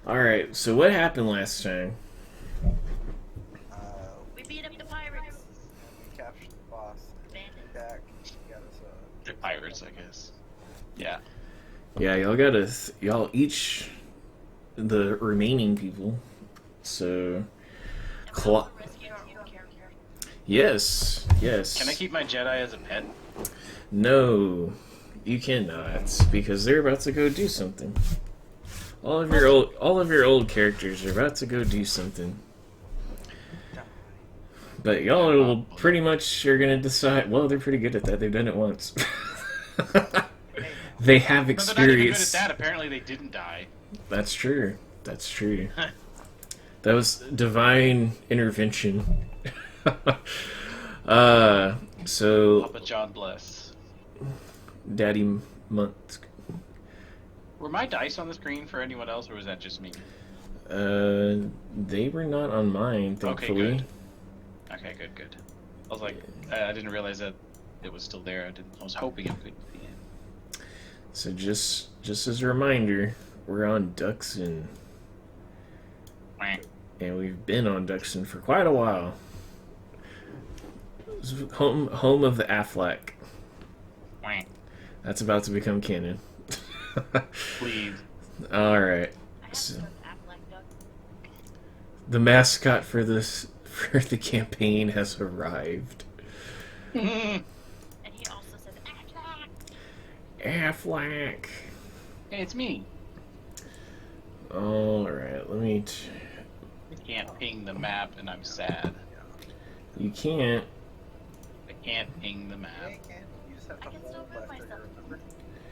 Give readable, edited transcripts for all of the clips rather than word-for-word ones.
Alright, so what happened last time? Uh, We beat up the pirates. we captured the boss. Bandit. Back. Got us They're pirates, I guess. Yeah. Yeah, y'all gotta... y'all each... the remaining people. So... And we Cla- also rescued our own character. Yes. Yes. Can I keep my Jedi as a pet? No. You cannot. Because they're about to go do something. All of your old characters are about to go do something. But y'all will pretty much are gonna decide. Well, they're pretty good at that. They've done it once. They have But they're not even good at experience. that. Apparently they didn't die. That's true. That's true. That was divine intervention. So Papa John bless. Daddy Month. Were my dice on the screen for anyone else, or was that just me? They were not on mine, thankfully. Okay, good. Okay, good. I was like, I didn't realize that it was still there. I was hoping it could be in. So just as a reminder, we're on Duxon, and we've been on Duxon for quite a while. This is home of the Affleck. That's about to become canon. Please. All right. I have So, to Affleck duck. the mascot for the campaign has arrived. And he also says Affleck. Affleck. Hey, it's me. All right. Let me. I can't ping the map, and I'm sad. You can't. I can't ping the Yeah, map. you can. You just have I to can hold still move left myself. trigger, remember?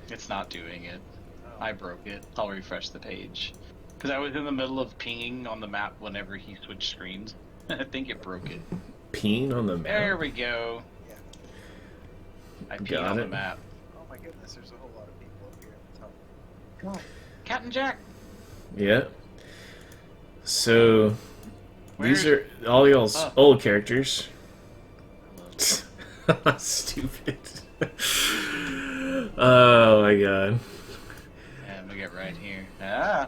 It's not doing it. Oh. I broke it. I'll refresh the page. Because I was in the middle of pinging on the map whenever he switched screens. I think it broke it. Peeing on the There map. we go. Yeah. I peed Got on the it. map. Oh my goodness, there's a whole lot of people up here at the top. Come on. Captain Jack. Yeah. So these Where's- are all y'all's Oh. old characters. Stupid. Oh my god. And we get right here. Ah.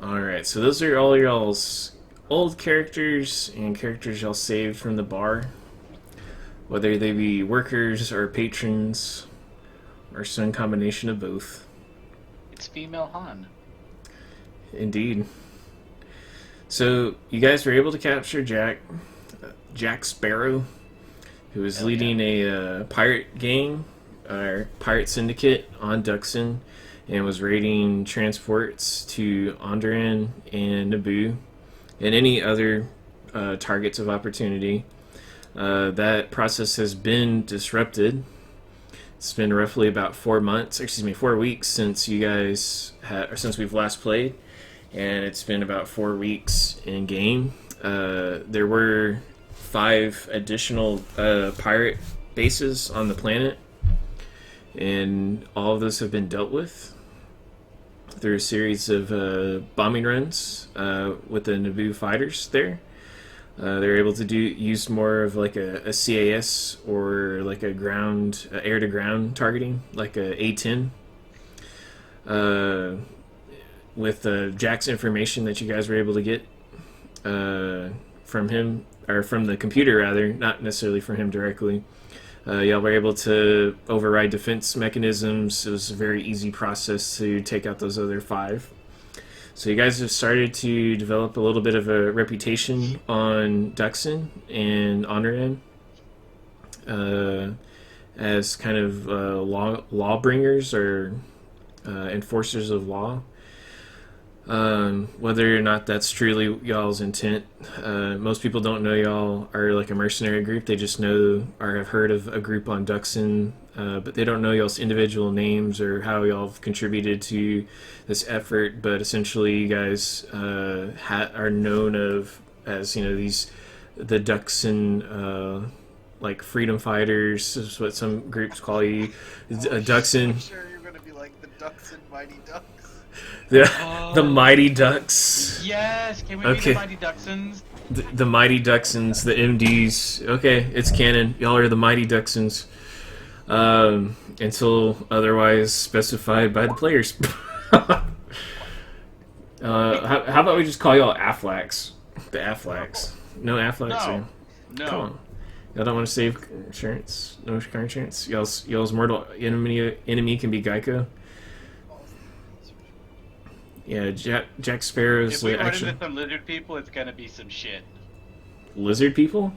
Alright, so those are all y'all's old characters and characters y'all saved from the bar. Whether they be workers or patrons or some combination of both. It's female Han. Indeed. So you guys were able to capture Jack Sparrow, who was Hell leading a pirate gang or pirate syndicate on Duxon, and was raiding transports to Onderon and Naboo, and any other targets of opportunity. That process has been disrupted. It's been roughly about 4 weeks since you guys since we've last played, and it's been about 4 weeks in game. There were 5 additional pirate bases on the planet, and all of those have been dealt with through a series of bombing runs with the Naboo fighters there. They're able to use more of like a CAS or like a ground air to ground targeting, like a A10. With Jack's information that you guys were able to get from him, or from the computer rather, not necessarily from him directly. Y'all were able to override defense mechanisms. It was a very easy process to take out those other 5. So you guys have started to develop a little bit of a reputation on Duxon and Onderon as kind of law bringers or enforcers of law. Whether or not that's truly y'all's intent, most people don't know y'all are like a mercenary group. They just know or have heard of a group on Duxon, but they don't know y'all's individual names or how y'all have contributed to this effort. But essentially, you guys are known of as the Duxon like freedom fighters is what some groups call you. Duxon. I'm sure you're going to be like the Ducks and Mighty Ducks. The Mighty Ducks. Yes. Can we be Okay. the Mighty Ducksons? The Mighty Duxons, the MDs. Okay, it's canon. Y'all are the Mighty Duxons. Until otherwise specified by the players. How about we just call y'all Afflex? The Afflex. No Afflex? No. Come No. on. Y'all don't want to save insurance? No car insurance? Y'all's mortal enemy can be Geico? Yeah, Jack Sparrow's If we the run action. into some lizard people, it's gonna be some shit. Lizard people?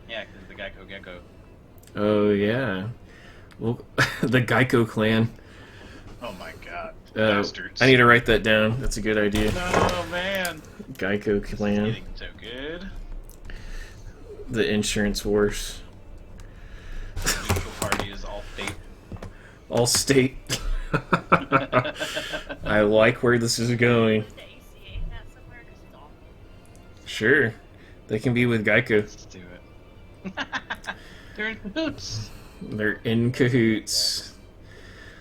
Yeah, because the Geico Gecko. Oh, yeah. Well, the Geico clan. Oh my god. Bastards. I need to write that down. That's a good idea. No, man. Geico This is clan. getting so good. The insurance wars. The neutral party is all state. All state. I like where this is going. Was the ACA that somewhere? Because it's awful. Sure. They can be with Geico. Let's do it. They're in cahoots. They're in cahoots.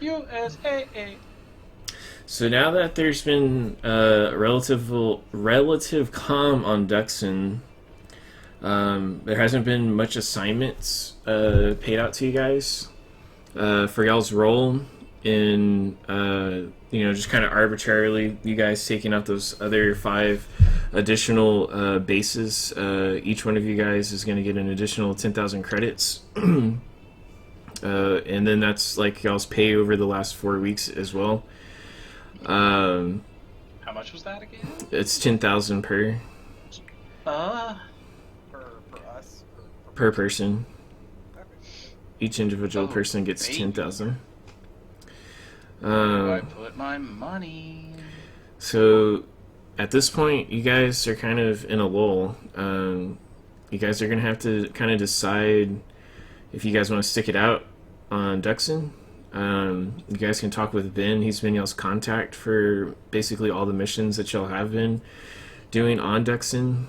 USAA. So now that there's been relative calm on Duxon, there hasn't been much assignments paid out to you guys for y'all's role in just kind of arbitrarily you guys taking out those other 5 additional bases. Each one of you guys is going to get an additional 10,000 credits. And then that's like y'all's pay over the last 4 weeks as well. How much was that again? It's 10,000 per For us. per person. Okay. Each individual Oh, person gets baby. 10,000. Where do I put my money? So at this point, you guys are kind of in a lull. You guys are gonna have to kind of decide if you guys want to stick it out on Duxon. You guys can talk with Ben. He's been y'all's contact for basically all the missions that y'all have been doing on Duxon.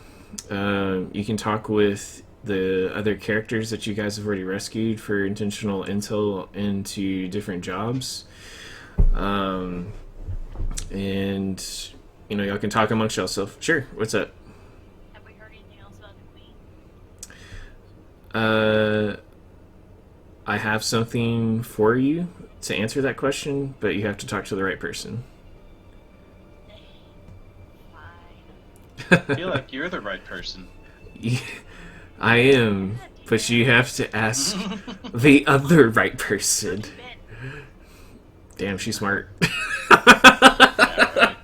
You can talk with the other characters that you guys have already rescued for intentional intel into different jobs. And y'all can talk amongst yourself. Sure, what's up? Have we heard anything else about the Queen? I have something for you to answer that question, but you have to talk to the right person. Fine. I feel like you're the right person. I am, but you have to ask the other right person. Ben, Damn, she's smart. Yeah, right.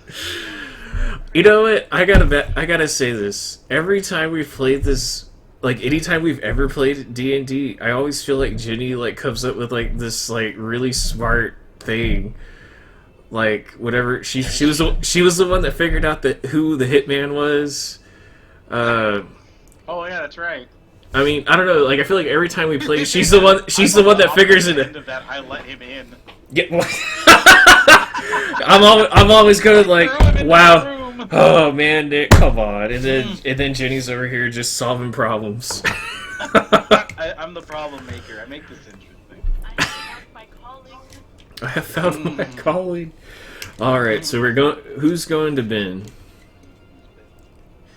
You know what? I gotta say this. Every time we've played this, like anytime we've ever played D&D, I always feel like Jenny comes up with this really smart thing. Like whatever she was the one that figured out who the hitman was. Oh yeah, that's right. I mean, I don't know. I feel like every time we play, she's the one that figures it. End of that, I let him in. Yeah, I'm always going Throw him in wow. the room. Oh man, Nick, come on. And then Jenny's over here just solving problems. I'm the problem maker. I make this interesting. I have found my calling. I have found my calling. All right, so we're going. Who's going to Ben?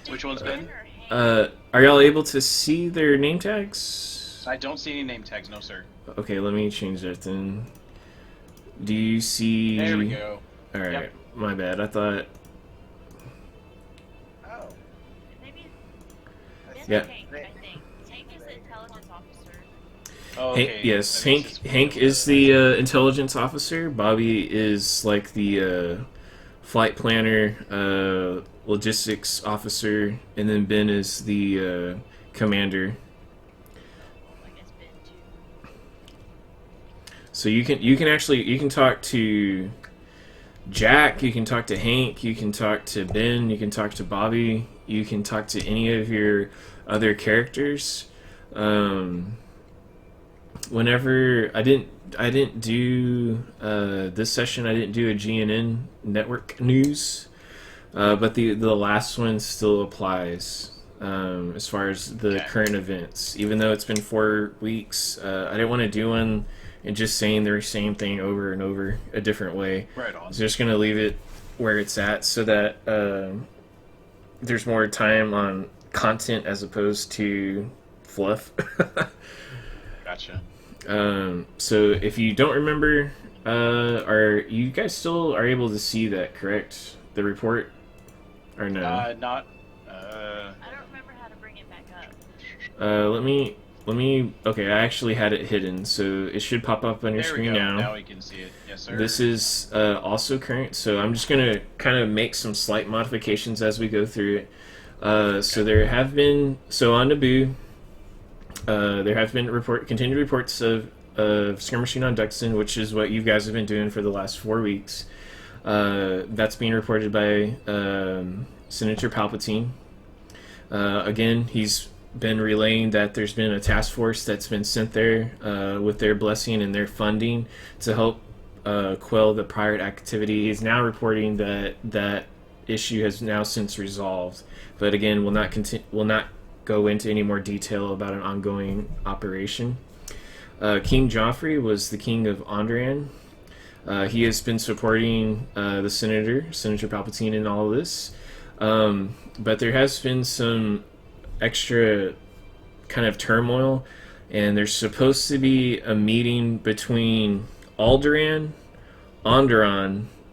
Which one's Ben Ben? or Hank? Are y'all able to see their name tags? I don't see any name tags, no sir. Okay, let me change that then. Do you see? There we go. All right, Yep. my bad. I thought. Oh. Maybe Ben Yeah. or Hank, I think. Hank is the intelligence officer. Oh, Hank, okay. yes, That makes sense. Hank is the intelligence officer. Bobby is the flight planner, logistics officer, and then Ben is the commander. I guess Ben too. So you can talk to Jack, you can talk to Hank, you can talk to Ben, you can talk to Bobby, you can talk to any of your other characters. Whenever I didn't do this session, I didn't do a GNN network news, but the last one still applies as far as the Okay. current events. Even though it's been 4 weeks, I didn't want to do one and just saying the same thing over and over a different way. Right on. So just gonna leave it where it's at so that there's more time on content as opposed to fluff. Gotcha. So if you don't remember Are you guys still are able to see that, correct? The report? Or no? Not. I don't remember how to bring it back up. Let me. Okay, I actually had it hidden, so it should pop up on your There we screen go. now. Now we can see it. Yes, sir. This is also current, so I'm just gonna kind of make some slight modifications as we go through it. So there have been on Naboo. There have been continued reports of skirmishing on Duxton, which is what you guys have been doing for the last 4 weeks. That's being reported by Senator Palpatine. Again, he's been relaying that there's been a task force that's been sent there with their blessing and their funding to help quell the pirate activity. He's now reporting that that issue has now since resolved, but again, will not go into any more detail about an ongoing operation. King Joffrey was the king of Onderon. He has been supporting the Senator Palpatine in all of this, but there has been some extra kind of turmoil, and there's supposed to be a meeting between Onderon, and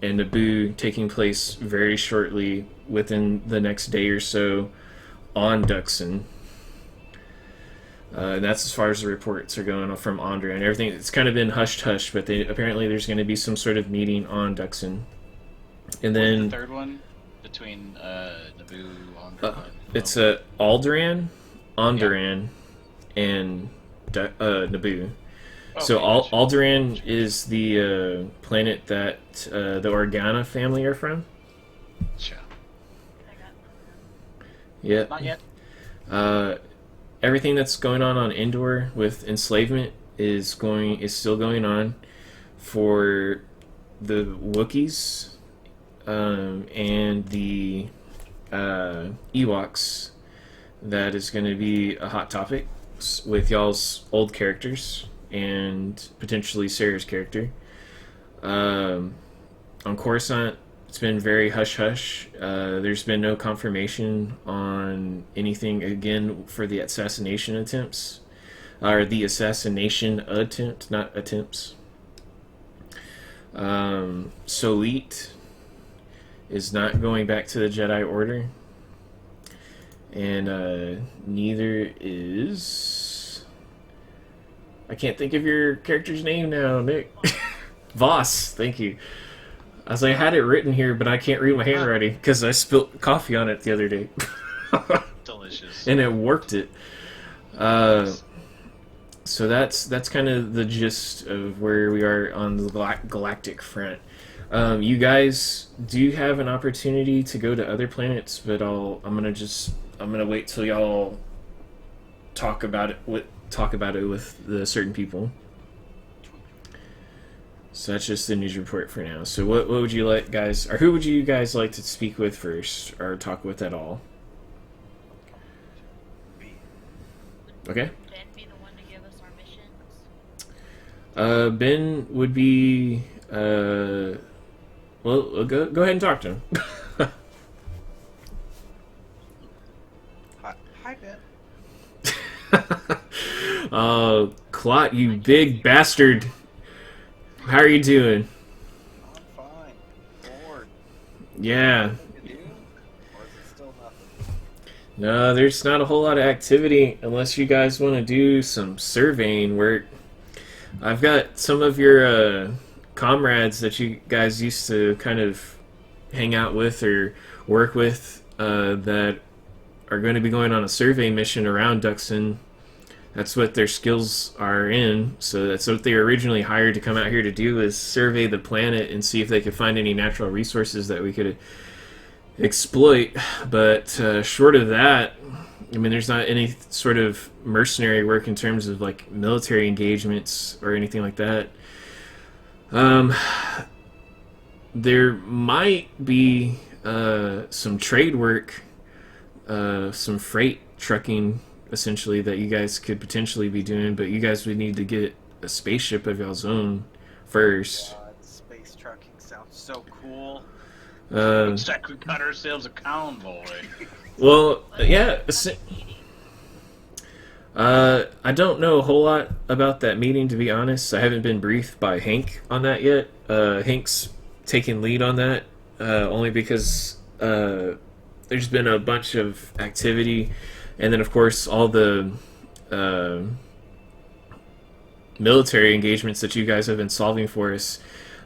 Naboo taking place very shortly within the next day or so on Duxton. And that's as far as the reports are going from Onderon. Everything, it's kind of been hush-hush, but apparently there's going to be some sort of meeting on Duxton. And then the third one between Naboo, Onderon. It's Onderon, and Naboo. Okay, So gotcha. Onderon is the planet that the Organa family are from. Sure. I got Yeah. Not yet. Everything that's going on Endor with enslavement is still going on for the Wookiees and the Ewoks. That is going to be a hot topic with y'all's old characters and potentially Sarah's character. On Coruscant, it's been very hush-hush. There's been no confirmation on anything, again, for the assassination attempts. Or the assassination attempt, not attempts. Solit is not going back to the Jedi Order. And neither is... I can't think of your character's name now, Nick. Voss, thank you. I was like, I had it written here, but I can't read my handwriting because I spilled coffee on it the other day. Delicious. And it worked it. So that's kind of the gist of where we are on the galactic front. You guys do have an opportunity to go to other planets, but I'm gonna wait till y'all talk about it with the certain people. So that's just the news report for now. So what would you like, guys, or who would you guys like to speak with first, or talk with at all? Okay. Ben be the one to give us our missions? Ben would be. Well, go ahead and talk to him. Hi, Ben. Oh, Clot, you big bastard. How are you doing? I'm fine. Bored. Yeah. Nothing to do? Or is it still nothing? No, there's not a whole lot of activity unless you guys want to do some surveying work. I've got some of your comrades that you guys used to kind of hang out with or work with that are going to be going on a survey mission around Duxton. That's what their skills are in. So that's what they were originally hired to come out here to do, is survey the planet and see if they could find any natural resources that we could exploit. But short of that, I mean, there's not any sort of mercenary work in terms of like military engagements or anything like that. There might be some trade work, some freight trucking, essentially, that you guys could potentially be doing, but you guys would need to get a spaceship of y'all's own first. God, space trucking sounds so cool. Looks like we got ourselves a convoy. Well, yeah. I don't know a whole lot about that meeting, to be honest. I haven't been briefed by Hank on that yet. Hank's taking lead on that, only because there's been a bunch of activity, and then of course all the military engagements that you guys have been solving for us.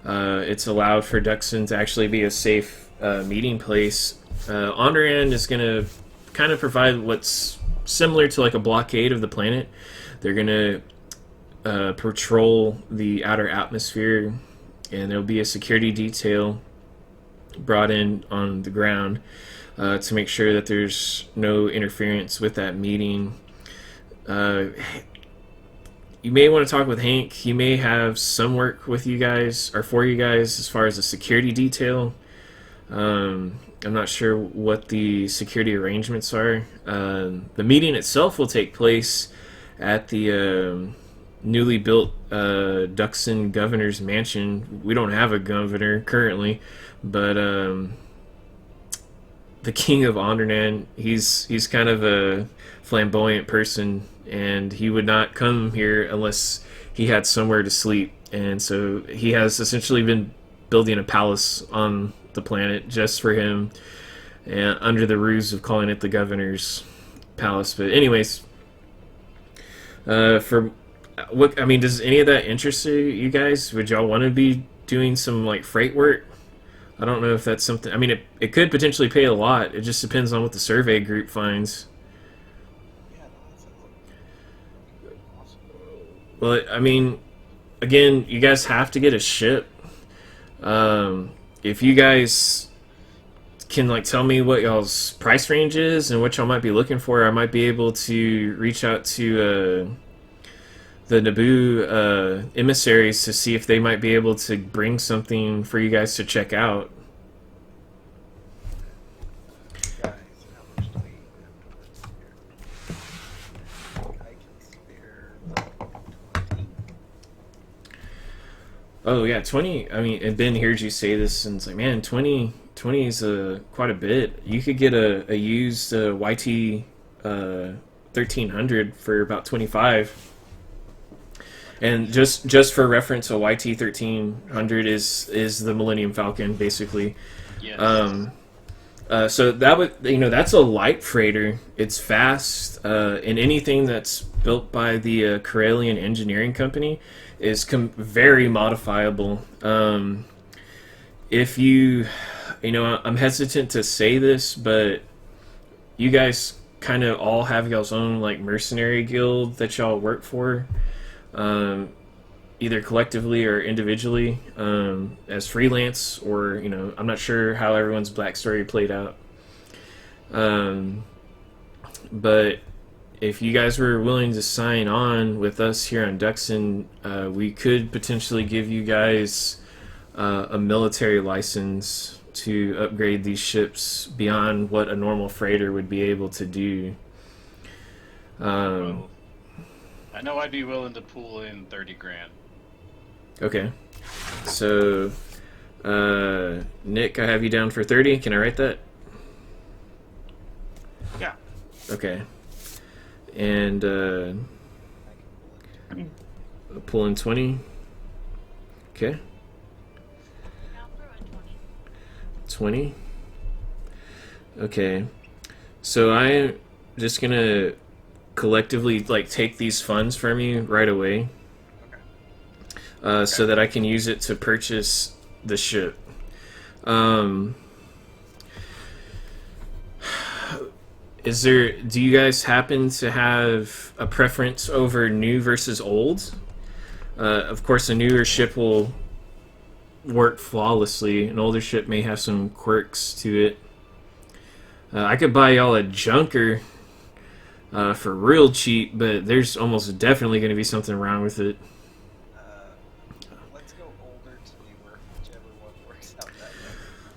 It's allowed for Duxton to actually be a safe meeting place. Onderon is going to kind of provide what's similar to like a blockade of the planet. They're going to patrol the outer atmosphere, and there'll be a security detail brought in on the ground to make sure that there's no interference with that meeting. You may want to talk with Hank. He may have some work with you guys, or for you guys, as far as a security detail. I'm not sure what the security arrangements are. The meeting itself will take place at the newly built Duxton Governor's Mansion. We don't have a governor currently, but the King of Onderon, he's kind of a flamboyant person, and he would not come here unless he had somewhere to sleep. And so he has essentially been building a palace on the planet just for him, and under the ruse of calling it the Governor's Palace. But anyways, for what I mean, does any of that interest you guys? Would y'all want to be doing some like freight work? I don't know if that's something. I mean, it could potentially pay a lot. It just depends on what the survey group finds. Yeah, no, that sounds like awesome. Well, I mean, again, you guys have to get a ship. If you guys can like tell me what y'all's price range is and what y'all might be looking for, I might be able to reach out to the Naboo emissaries to see if they might be able to bring something for you guys to check out. Guys, how much do we have? I can spare like 20. Oh yeah, 20. I mean, and Ben heard you say this, and it's like, man, 20 is quite a bit. You could get a used YT 1300 for about 25. And just for reference, a YT 1300 is the Millennium Falcon, basically. Yes. So that would, that's a light freighter. It's fast, and anything that's built by the Corellian Engineering Company is very modifiable. If I'm hesitant to say this, but you guys kind of all have y'all's own like mercenary guild that y'all work for, either collectively or individually, as freelance, or I'm not sure how everyone's backstory played out. But if you guys were willing to sign on with us here on Duxton, we could potentially give you guys a military license to upgrade these ships beyond what a normal freighter would be able to do. Well, I know I'd be willing to pull in 30 grand. Okay. So, Nick, I have you down for 30. Can I write that? Yeah. Okay. And pull in 20. Okay. I'll throw in 20. 20. Okay. So I'm just gonna collectively like take these funds from you right away, so that I can use it to purchase the ship. Do you guys happen to have a preference over new versus old? Of course, a newer ship will work flawlessly. An older ship may have some quirks to it. I could buy y'all a junker for real cheap, but there's almost definitely going to be something wrong with it. Let's go older to newer, whichever one works out that way.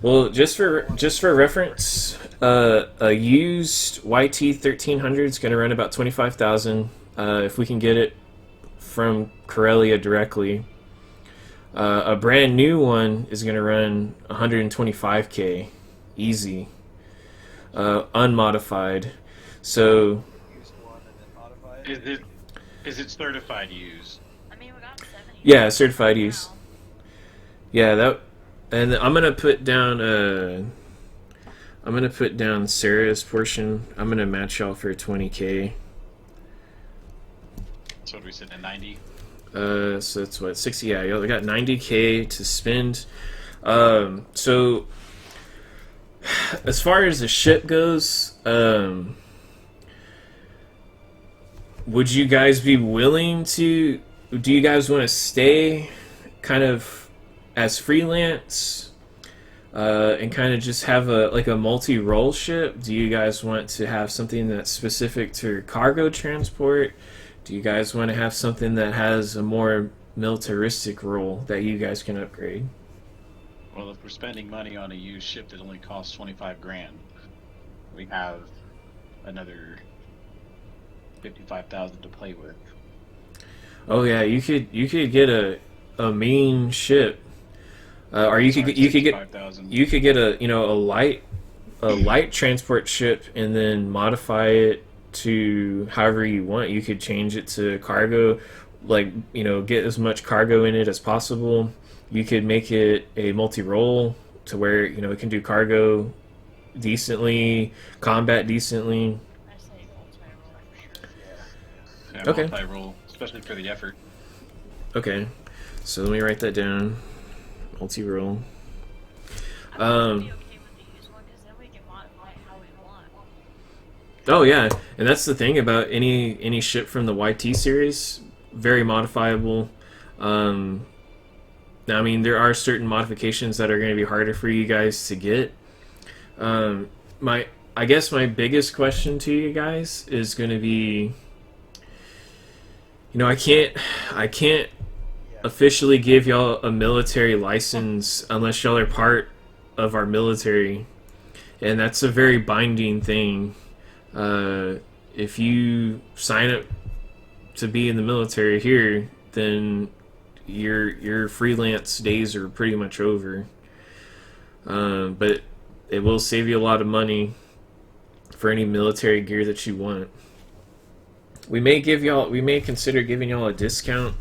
Well, just for reference, a used YT 1300 is going to run about 25,000 if we can get it from Corellia directly. A brand new one is going to run 125k easy, unmodified. So Use one and then modify Is it certified use? I mean, we got 70. Yeah, certified use. Now. Yeah, that. And I'm gonna put down Sarah's portion. I'm gonna match y'all for 20K. So what do we sit at 90? So that's what 60. Yeah, y'all got 90K to spend. So as far as the ship goes, would you guys be willing to? Do you guys want to stay, kind of, as freelance, and kind of just have a multi-role ship? Do you guys want to have something that's specific to cargo transport? Do you guys want to have something that has a more militaristic role that you guys can upgrade? Well, if we're spending money on a used ship that only costs 25 grand, we have another 55,000 to play with. Oh yeah, you could get a mean ship, or you could get a light transport ship and then modify it to however you want. You could change it to cargo, get as much cargo in it as possible. You could make it a multi-role to where it can do cargo decently, combat decently. I say multi-role for sure. Yeah, Okay. multi-role, especially for the effort. Okay, so let me write that down. Multi-role. I would be okay with the used one because then we can modify it how we want. Oh yeah, and that's the thing about any ship from the YT series, very modifiable. Now, I mean, there are certain modifications that are going to be harder for you guys to get. I guess my biggest question to you guys is going to be, I can't officially give y'all a military license unless y'all are part of our military, and that's a very binding thing. If you sign up to be in the military here, then your freelance days are pretty much over. But it will save you a lot of money for any military gear that you want. We may consider giving y'all a discount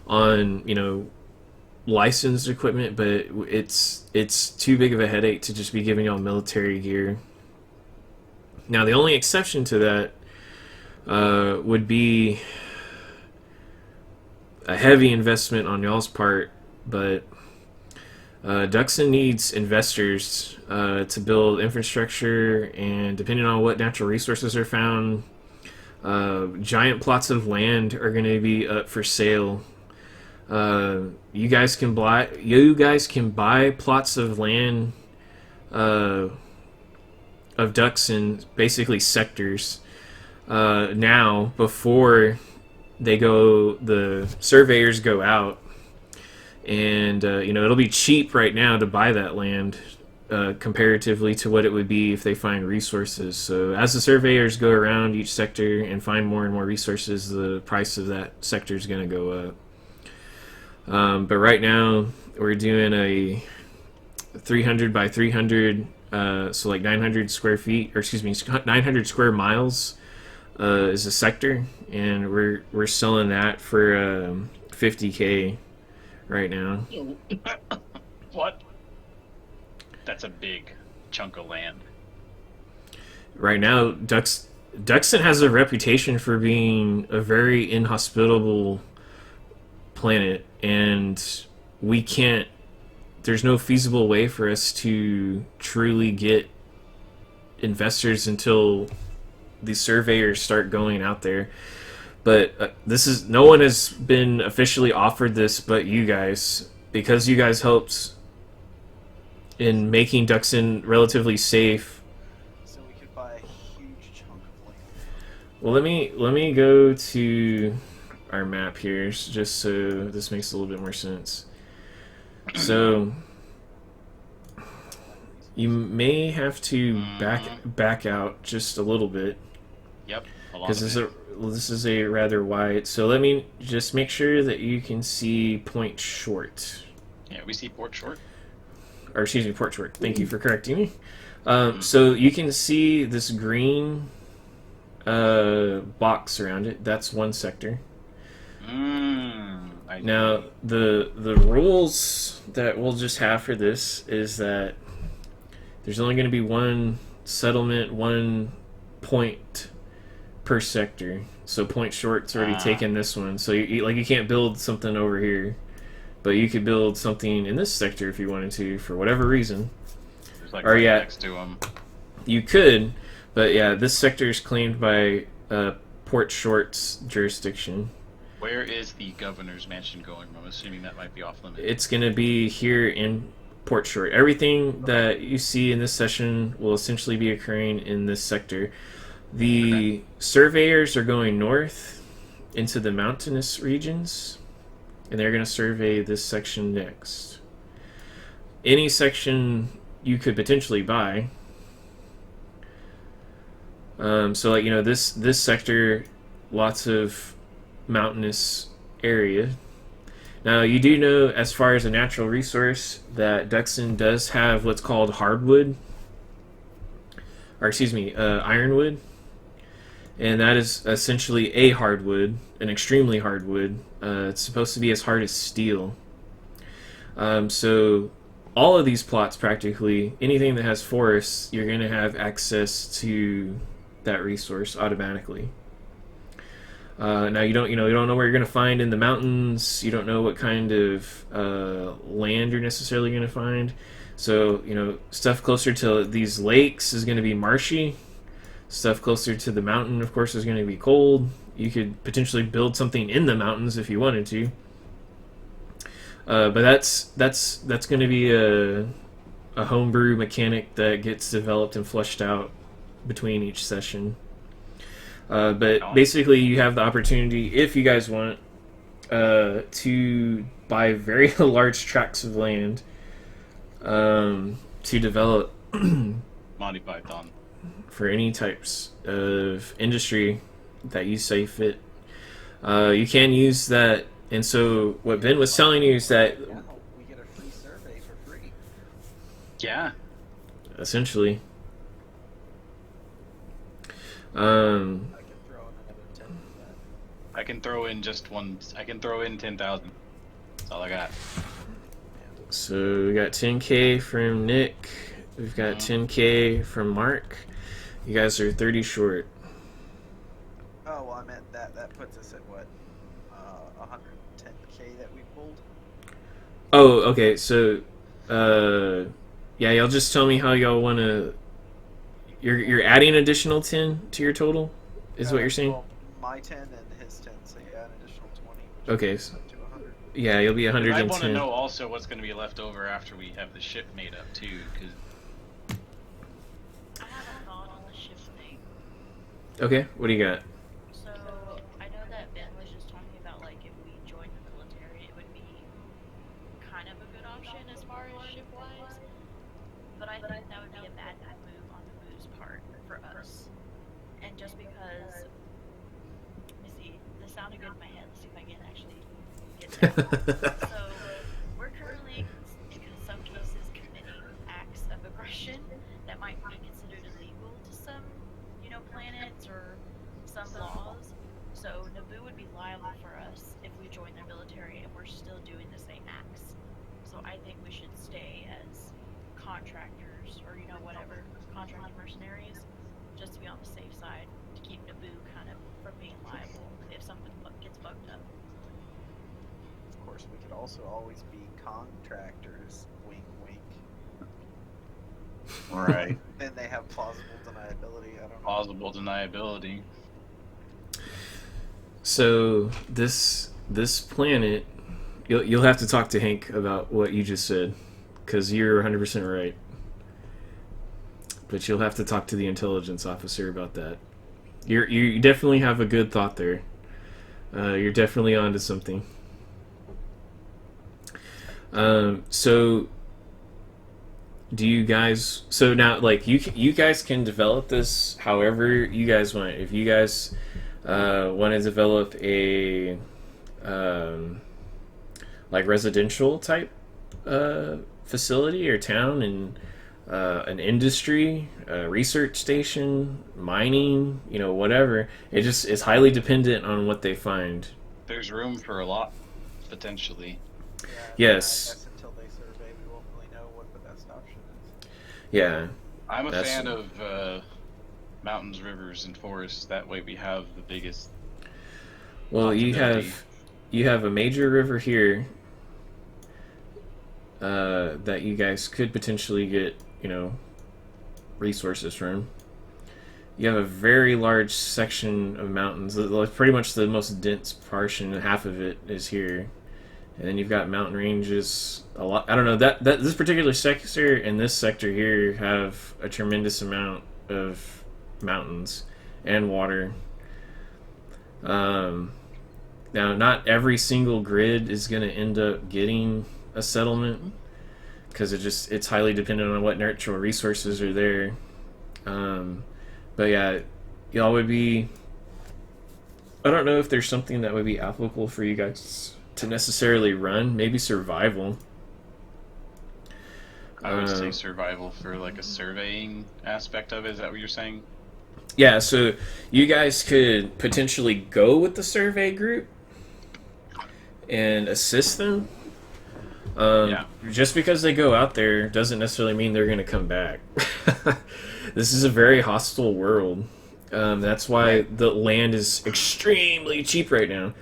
on licensed equipment, but it's too big of a headache to just be giving y'all military gear. Now, the only exception to that would be a heavy investment on y'all's part, but Duxon needs investors to build infrastructure, and depending on what natural resources are found, giant plots of land are going to be up for sale. You guys can buy plots of land of Duxon, basically sectors, now before the surveyors go out, and it'll be cheap right now to buy that land comparatively to what it would be if they find resources. So as the surveyors go around each sector and find more and more resources, the price of that sector is going to go up. But right now we're doing a 300 by 300, so like 900 square feet, or excuse me, 900 square miles is a sector, and we're selling that for 50K right now. What? That's a big chunk of land. Right now, Duxon has a reputation for being a very inhospitable planet, and there's no feasible way for us to truly get investors until the surveyors start going out there. But no one has been officially offered this but you guys, because you guys helped in making Duxon relatively safe. So we could buy a huge chunk of land. Well, let me go to our map here, just so this makes a little bit more sense. So you may have to back out just a little bit. Yep. Because this is a rather wide. So let me just make sure that you can see Point Short. Yeah, we see Port Short. Or excuse me, Port Short. Thank you for correcting me. So you can see this green box around it. That's one sector. I Now, the rules that we'll just have for this is that there's only going to be one settlement, one point per sector. So Point Short's already taken this one. So you can't build something over here, but you could build something in this sector if you wanted to for whatever reason. There's like Or right yeah, next to him. you could, but yeah, this sector is claimed by Port Short's jurisdiction. Where is the governor's mansion going? I'm assuming that might be off limits. It's going to be here in Port Short. Everything that you see in this session will essentially be occurring in this sector. The surveyors are going north into the mountainous regions, and they're going to survey this section next. Any section you could potentially buy. So, like, this sector, lots of mountainous area. Now, you do know, as far as a natural resource, that Duxton does have what's called hardwood, or excuse me, ironwood, and that is essentially a hardwood, an extremely hardwood. It's supposed to be as hard as steel. So all of these plots, practically anything that has forests, you're going to have access to that resource automatically. Now you don't know where you're going to find in the mountains. You don't know what kind of land you're necessarily going to find. So stuff closer to these lakes is going to be marshy. Stuff closer to the mountain, of course, is going to be cold. You could potentially build something in the mountains if you wanted to. But that's going to be a homebrew mechanic that gets developed and fleshed out between each session. But basically, you have the opportunity, if you guys want, to buy very large tracts of land to develop Monty Python. for any types of industry that you say fit. You can use that, and so what Ben was telling you is that Yeah, we get a free survey for free. Yeah. essentially. I can throw in another 10 for that. I can throw in just one. I can throw in 10,000. That's all I got. So we got 10K from Nick. We've got 10K from Mark. You guys are 30 short. Oh, well, I meant that puts us at what? 110K that we pulled? Oh, okay. So, yeah, y'all just tell me how y'all want to. You're adding additional 10 to your total, is what you're saying? Well, my 10 and his 10, so yeah, an additional 20. Which Okay. brings us up to 100. Yeah, you'll be I want to 110. know also what's going to be left over after we have the ship made up too, because I have a thought on the shift thing. Okay, what do you got? So I know that Ben was just talking about like if we joined the military, it would be kind of a good option as far as ship wise. But I think that would be a bad move on Naboo's part for us. And just because, let me see, this sounded good in my head. Let's see if I can actually get that. So we're currently, in some cases, committing acts of aggression that might be considered illegal to some, planets or some laws. So Naboo would be liable for us if we join their military and we're still doing the same acts. So I think we should stay as contractors or whatever, contracted mercenaries, just to be on the safe side to keep Naboo kind of from being liable if something gets bugged up. Of course, we could also always be contractors. Wink, wink. right, Then they have plausible deniability. I don't know. plausible deniability. So this planet, you'll have to talk to Hank about what you just said, because you're 100% right. But you'll have to talk to the intelligence officer about that. You definitely have a good thought there. You're definitely onto something. So do you guys? So now, like, you guys can develop this however you guys want. If you guys want to develop a like residential type facility or town, and an industry, a research station, mining, whatever. It's highly dependent on what they find. There's room for a lot, potentially. Yeah, Yes. I guess until they survey, we won't really know what the best option is. Yeah. I'm a fan of mountains, rivers, and forests. That way we have the biggest. Well, you possibility. have a major river here that you guys could potentially get, resources from. You have a very large section of mountains. Pretty much the most dense portion, half of it is here. And then you've got mountain ranges. A lot. I don't know that this particular sector and this sector here have a tremendous amount of mountains and water. Now, not every single grid is going to end up getting a settlement because it's highly dependent on what natural resources are there. But yeah, y'all would be. I don't know if there's something that would be applicable for you guys to necessarily run. Maybe survival. I would say survival for like a surveying aspect of it. Is that what you're saying? Yeah, so you guys could potentially go with the survey group and assist them. Yeah. Just because they go out there doesn't necessarily mean they're going to come back. This is a very hostile world. That's why the land is extremely cheap right now.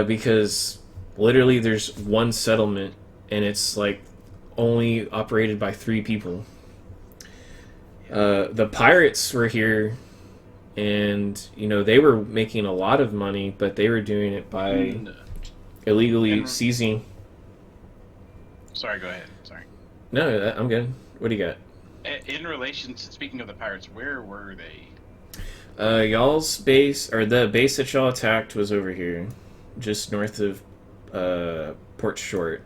Because literally there's one settlement and it's like only operated by 3 people. The pirates were here and they were making a lot of money, but they were doing it by illegally seizing. Sorry, go ahead. Sorry. No, I'm good. What do you got? In relation to, speaking of the pirates, where were they? Y'all's base, or the base that y'all attacked, was over here, just north of Port Short.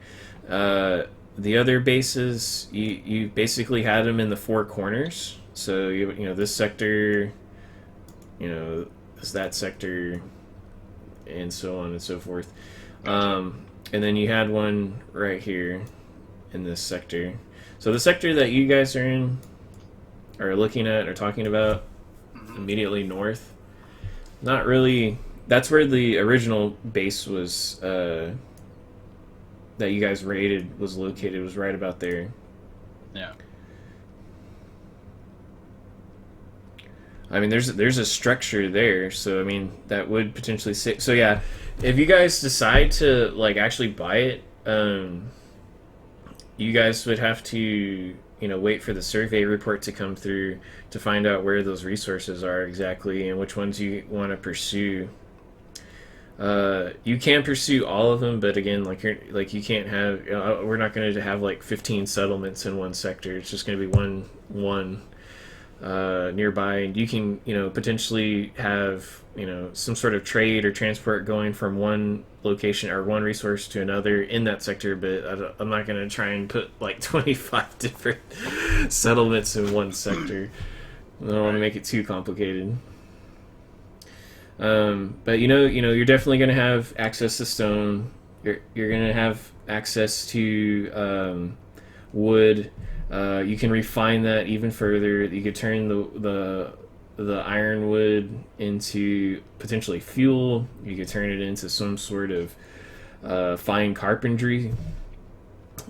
The other bases, you basically had them in the 4 corners. So this sector, that sector, and so on and so forth. Gotcha. And then you had one right here in this sector. So the sector that you guys are in, or looking at, or talking about, immediately north, not really. That's where the original base was that you guys raided was located. Was right about there. Yeah. I mean, there's a structure there, so I mean that would potentially say. So yeah, if you guys decide to actually buy it, you guys would have to wait for the survey report to come through to find out where those resources are exactly and which ones you want to pursue. You can pursue all of them, but again, you can't have. We're not going to have 15 settlements in one sector. It's just going to be one nearby, and you can potentially have some sort of trade or transport going from one location or one resource to another in that sector. But I'm not going to try and put 25 different settlements in one sector. I don't want to make it too complicated. But you're definitely going to have access to stone. You're going to have access to wood. You can refine that even further. You could turn the ironwood into potentially fuel. You could turn it into some sort of fine carpentry.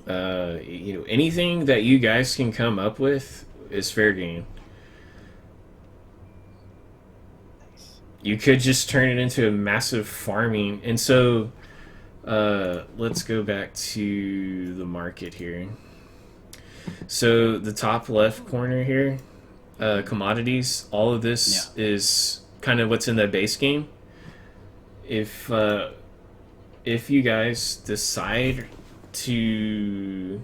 Anything that you guys can come up with is fair game. You could just turn it into a massive farming. And so let's go back to the market here. So the top left corner here, commodities, all of this is kind of what's in the base game. If you guys decide to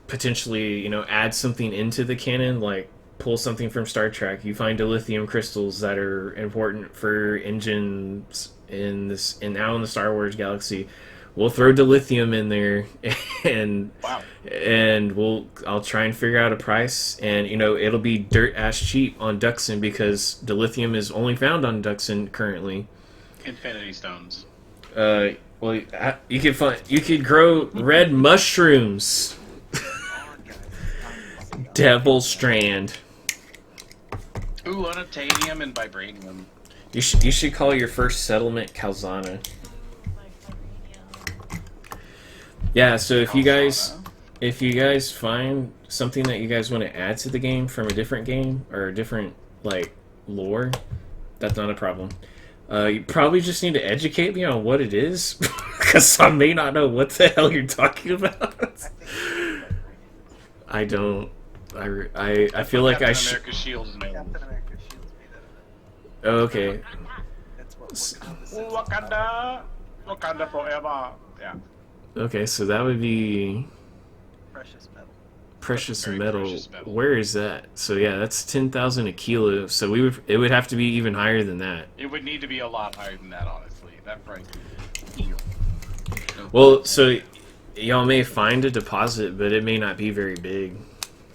potentially add something into the canon, pull something from Star Trek, you find dilithium crystals that are important for engines now in the Star Wars galaxy. We'll throw dilithium in there, and I'll try and figure out a price, and it'll be dirt ass cheap on Duxon because dilithium is only found on Duxon currently. Infinity stones. Well, you could grow red mushrooms. Devil Strand. Ooh, unobtainium and vibranium. You should call your first settlement Calzana. Yeah, so if you guys find something that you guys want to add to the game from a different game or a different like lore, that's not a problem. You probably just need to educate me on what it is, because I may not know what the hell you're talking about. I don't. I feel like I should. America's Shield is known. Captain America's shield's made out of it. Oh, okay. That's what Wakanda says. Wakanda forever. Yeah. Okay, so that would be Precious metal. precious Very metal. precious metal. Where is that? So yeah, that's 10,000 a kilo. So it would have to be even higher than that. It would need to be a lot higher than that, honestly. That price. Well, so y'all may find a deposit, but it may not be very big.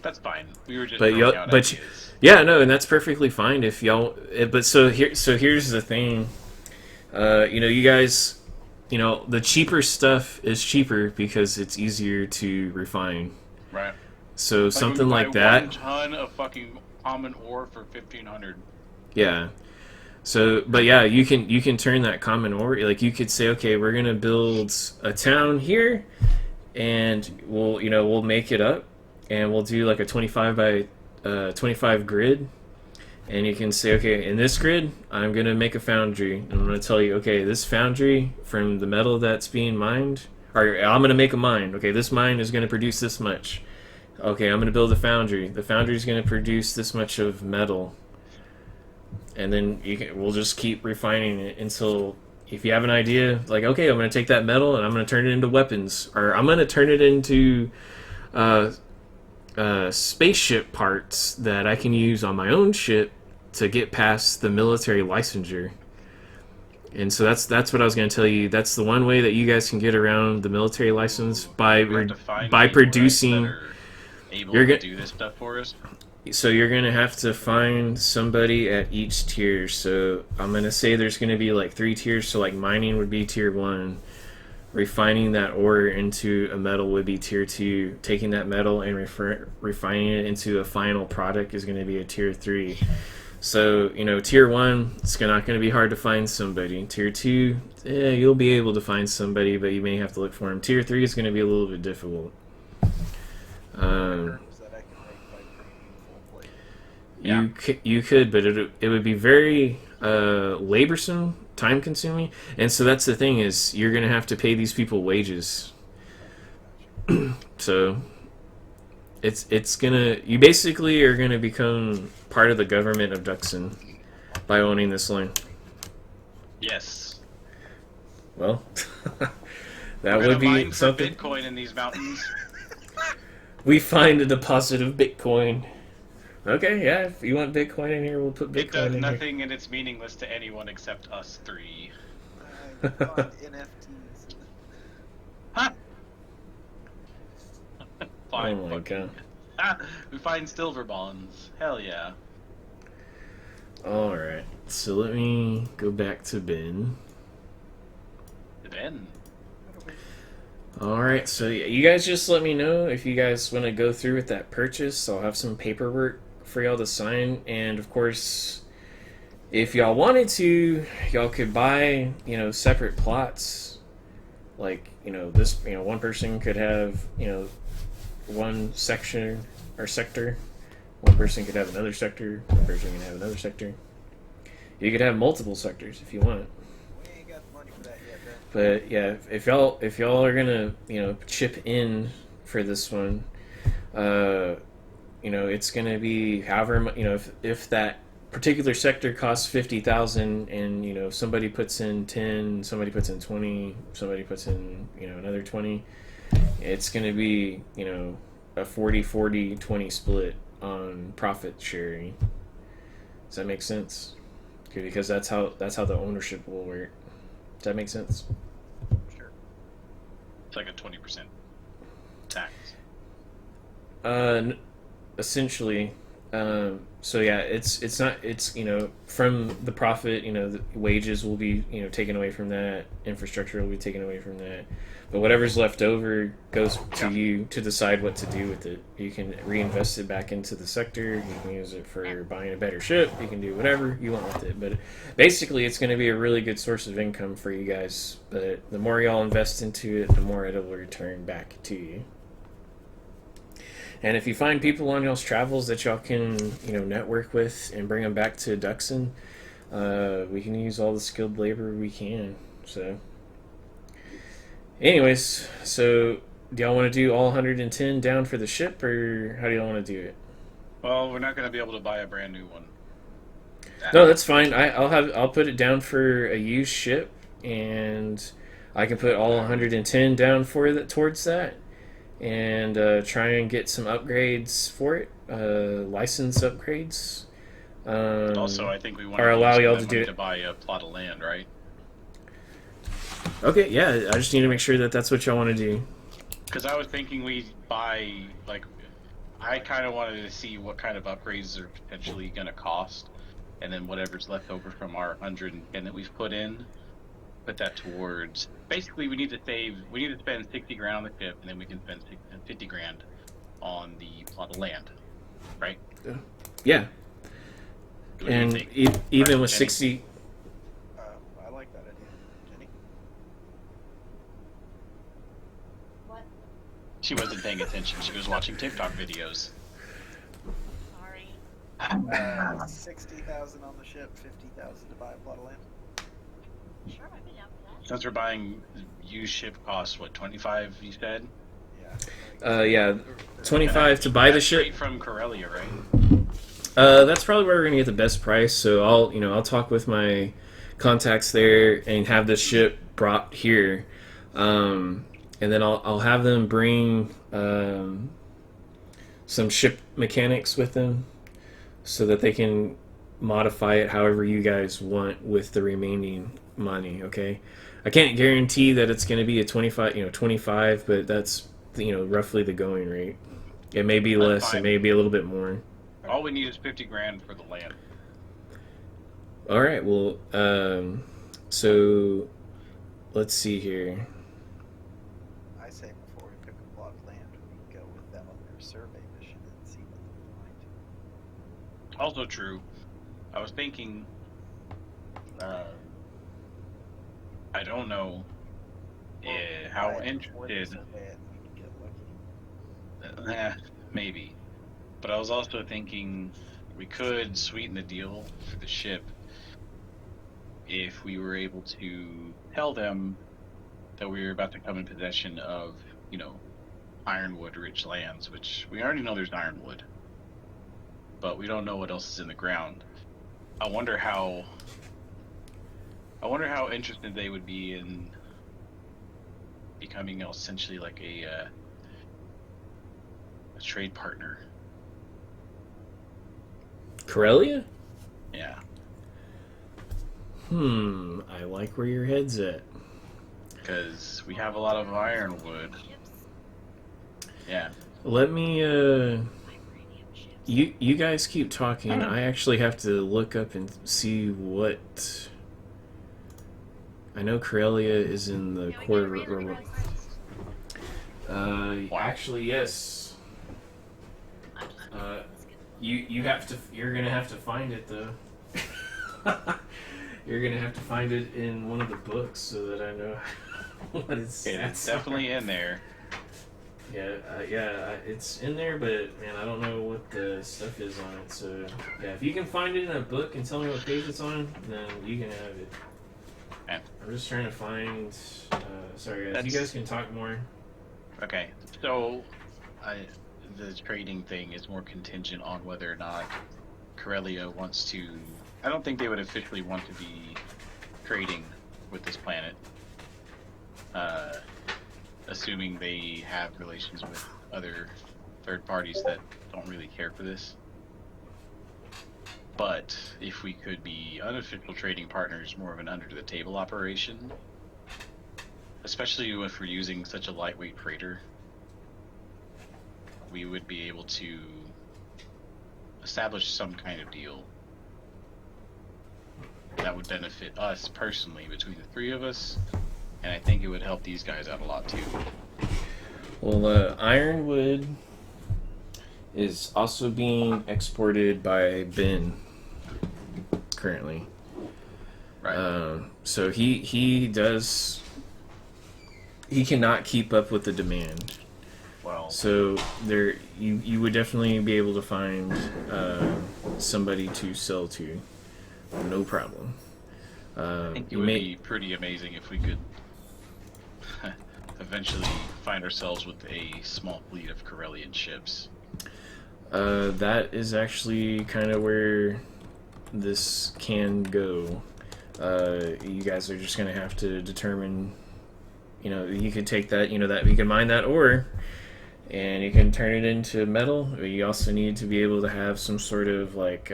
That's fine. We were just But throwing out ideas. yeah, no, and that's perfectly fine if y'all. But here's the thing. You guys, the cheaper stuff is cheaper because it's easier to refine. Right. So Like something we like buy that. 1 ton of fucking common ore for 1,500. Yeah. So, but yeah, you can turn that common ore. Like you could say, okay, we're gonna build a town here, and we'll make it up, and we'll do like a 25 by 25 grid, and you can say, okay, in this grid, I'm gonna make a foundry, and I'm gonna tell you, okay, this foundry from the metal that's being mined, or I'm gonna make a mine. Okay, this mine is gonna produce this much. Okay, I'm gonna build a foundry. The foundry is gonna produce this much of metal. And then we'll just keep refining it until, if you have an idea, like, okay, I'm going to take that metal and I'm going to turn it into weapons, or I'm going to turn it into spaceship parts that I can use on my own ship to get past the military licensure. And so that's what I was going to tell you. That's the one way that you guys can get around the military license by producing. That are able You're to do this stuff for us. So you're going to have to find somebody at each tier. So I'm going to say there's going to be like 3 tiers. So like mining would be tier 1. Refining that ore into a metal would be tier 2. Taking that metal and refining it into a final product is going to be a tier 3. So, tier 1, it's not going to be hard to find somebody. Tier 2, you'll be able to find somebody, but you may have to look for them. Tier 3 is going to be a little bit difficult. You could, but it would be very laborsome, time consuming, and so that's the thing is you're gonna have to pay these people wages. So you basically are gonna become part of the government of Duxon by owning this land. Yes. Well, We're would gonna be mine for something. Bitcoin in these mountains. We find a deposit of Bitcoin. Okay, yeah, if you want Bitcoin in here, we'll put Bitcoin It does in here. nothing and it's meaningless to anyone except us 3. I found NFTs. Huh? Fine. Oh my god. We find silver bonds. Hell yeah. Alright, so let me go back to Ben. Ben. Alright, so you guys just let me know if you guys want to go through with that purchase. I'll have some paperwork for y'all to sign, and of course, if y'all wanted to, y'all could buy, separate plots. Like, this, one person could have, one section or sector. One person could have another sector. One person can have another sector. You could have multiple sectors if you want. We ain't got the money for that yet, Ben. But yeah, if y'all are gonna chip in for this one, it's gonna be however if that particular sector costs 50,000 and somebody puts in 10, somebody puts in 20, somebody puts in another 20, it's gonna be a 40-40-20 split on profit sharing. Does that make sense? Okay, because that's how the ownership will work. Does that make sense? Sure. It's like a 20% tax. Essentially, So yeah, it's not, it's, from the profit, the wages will be, taken away from that, infrastructure will be taken away from that, but whatever's left over goes to you to decide what to do with it. You can reinvest it back into the sector. You can use it for buying a better ship. You can do whatever you want with it. But basically, it's going to be a really good source of income for you guys. But the more y'all invest into it, the more it'll return back to you. And if you find people on y'all's travels that y'all can, network with and bring them back to Duxon, we can use all the skilled labor we can. So, anyways, so do y'all want to do all 110 down for the ship, or how do y'all want to do it? Well, we're not going to be able to buy a brand new one. No, that's fine. I'll put it down for a used ship, and I can put all 110 down for that towards that. And try and get some upgrades for it, license upgrades. Also, I think we want or allow y'all to to do to buy a plot of land, right? Okay, yeah. I just need to make sure that that's what y'all want to do. Because I was thinking we buy, like, I kind of wanted to see what kind of upgrades are potentially going to cost, and then whatever's left over from our 110 that we've put in, put that towards. Basically, we need to spend 60 grand on the ship, and then we can spend 50 grand on the plot of land, right? Yeah. And even Right, with Jenny? 60. I like that idea. Jenny? What? She wasn't paying attention. She was watching TikTok videos. Sorry. 60,000 on the ship, 50,000 to buy a plot of land. Sure, I'd be down for that. Since we're buying used ship costs, what, 25? You said? Yeah, 25 to buy the That's ship. straight from Corellia, right? That's probably where we're gonna get the best price. So I'll talk with my contacts there and have the ship brought here, and then I'll have them bring some ship mechanics with them, so that they can modify it however you guys want with the remaining money. Okay, I can't guarantee that it's gonna be a 25, but that's roughly the going rate. It may be That's less. fine. It may be a little bit more. All we need is 50 grand for the land. All right. Well, so let's see here. I say before we pick a plot of land, we go with them on their survey mission and see what they find. Also true. I was thinking, I don't know how Right, before they interested. survey it, we can get lucky. Maybe. But I was also thinking we could sweeten the deal for the ship if we were able to tell them that we were about to come in possession of, ironwood-rich lands, which we already know there's ironwood, but we don't know what else is in the ground. I wonder how interested they would be in becoming essentially like a trade partner. Corellia? Yeah. I like where your head's at. Because we have a lot of ironwood. Ships, Yeah. Let me. vibranium ships. You guys keep talking. I actually have to look up and see what. I know Corellia is in the Yeah, we quarter. got Razor Crest. Actually, yes. I'm just let's get You're gonna have to find it though. You're gonna have to find it in one of the books so that I know what its stats It's definitely in there. Yeah, it's in there, but man, I don't know what the stuff is on it. So yeah, if you can find it in a book and tell me what page it's on, then you can have it. Okay. I'm just trying to find. Sorry guys, you That's- guys can talk more. Okay. So, the trading thing is more contingent on whether or not Corellia wants to. I don't think they would officially want to be trading with this planet. Assuming they have relations with other third parties that don't really care for this. But if we could be unofficial trading partners, more of an under-the-table operation, especially if we're using such a lightweight freighter, we would be able to establish some kind of deal that would benefit us personally between the three of us, and I think it would help these guys out a lot too. Well, ironwood is also being exported by Ben currently. Right. So he cannot keep up with the demand. Well, So there you would definitely be able to find somebody to sell to, no problem. I think it would be pretty amazing if we could eventually find ourselves with a small fleet of Corellian ships. That is actually kind of where this can go. You guys are just gonna have to determine. You know, you could take that. You know that you can mine that ore, and you can turn it into metal. But you also need to be able to have some sort of like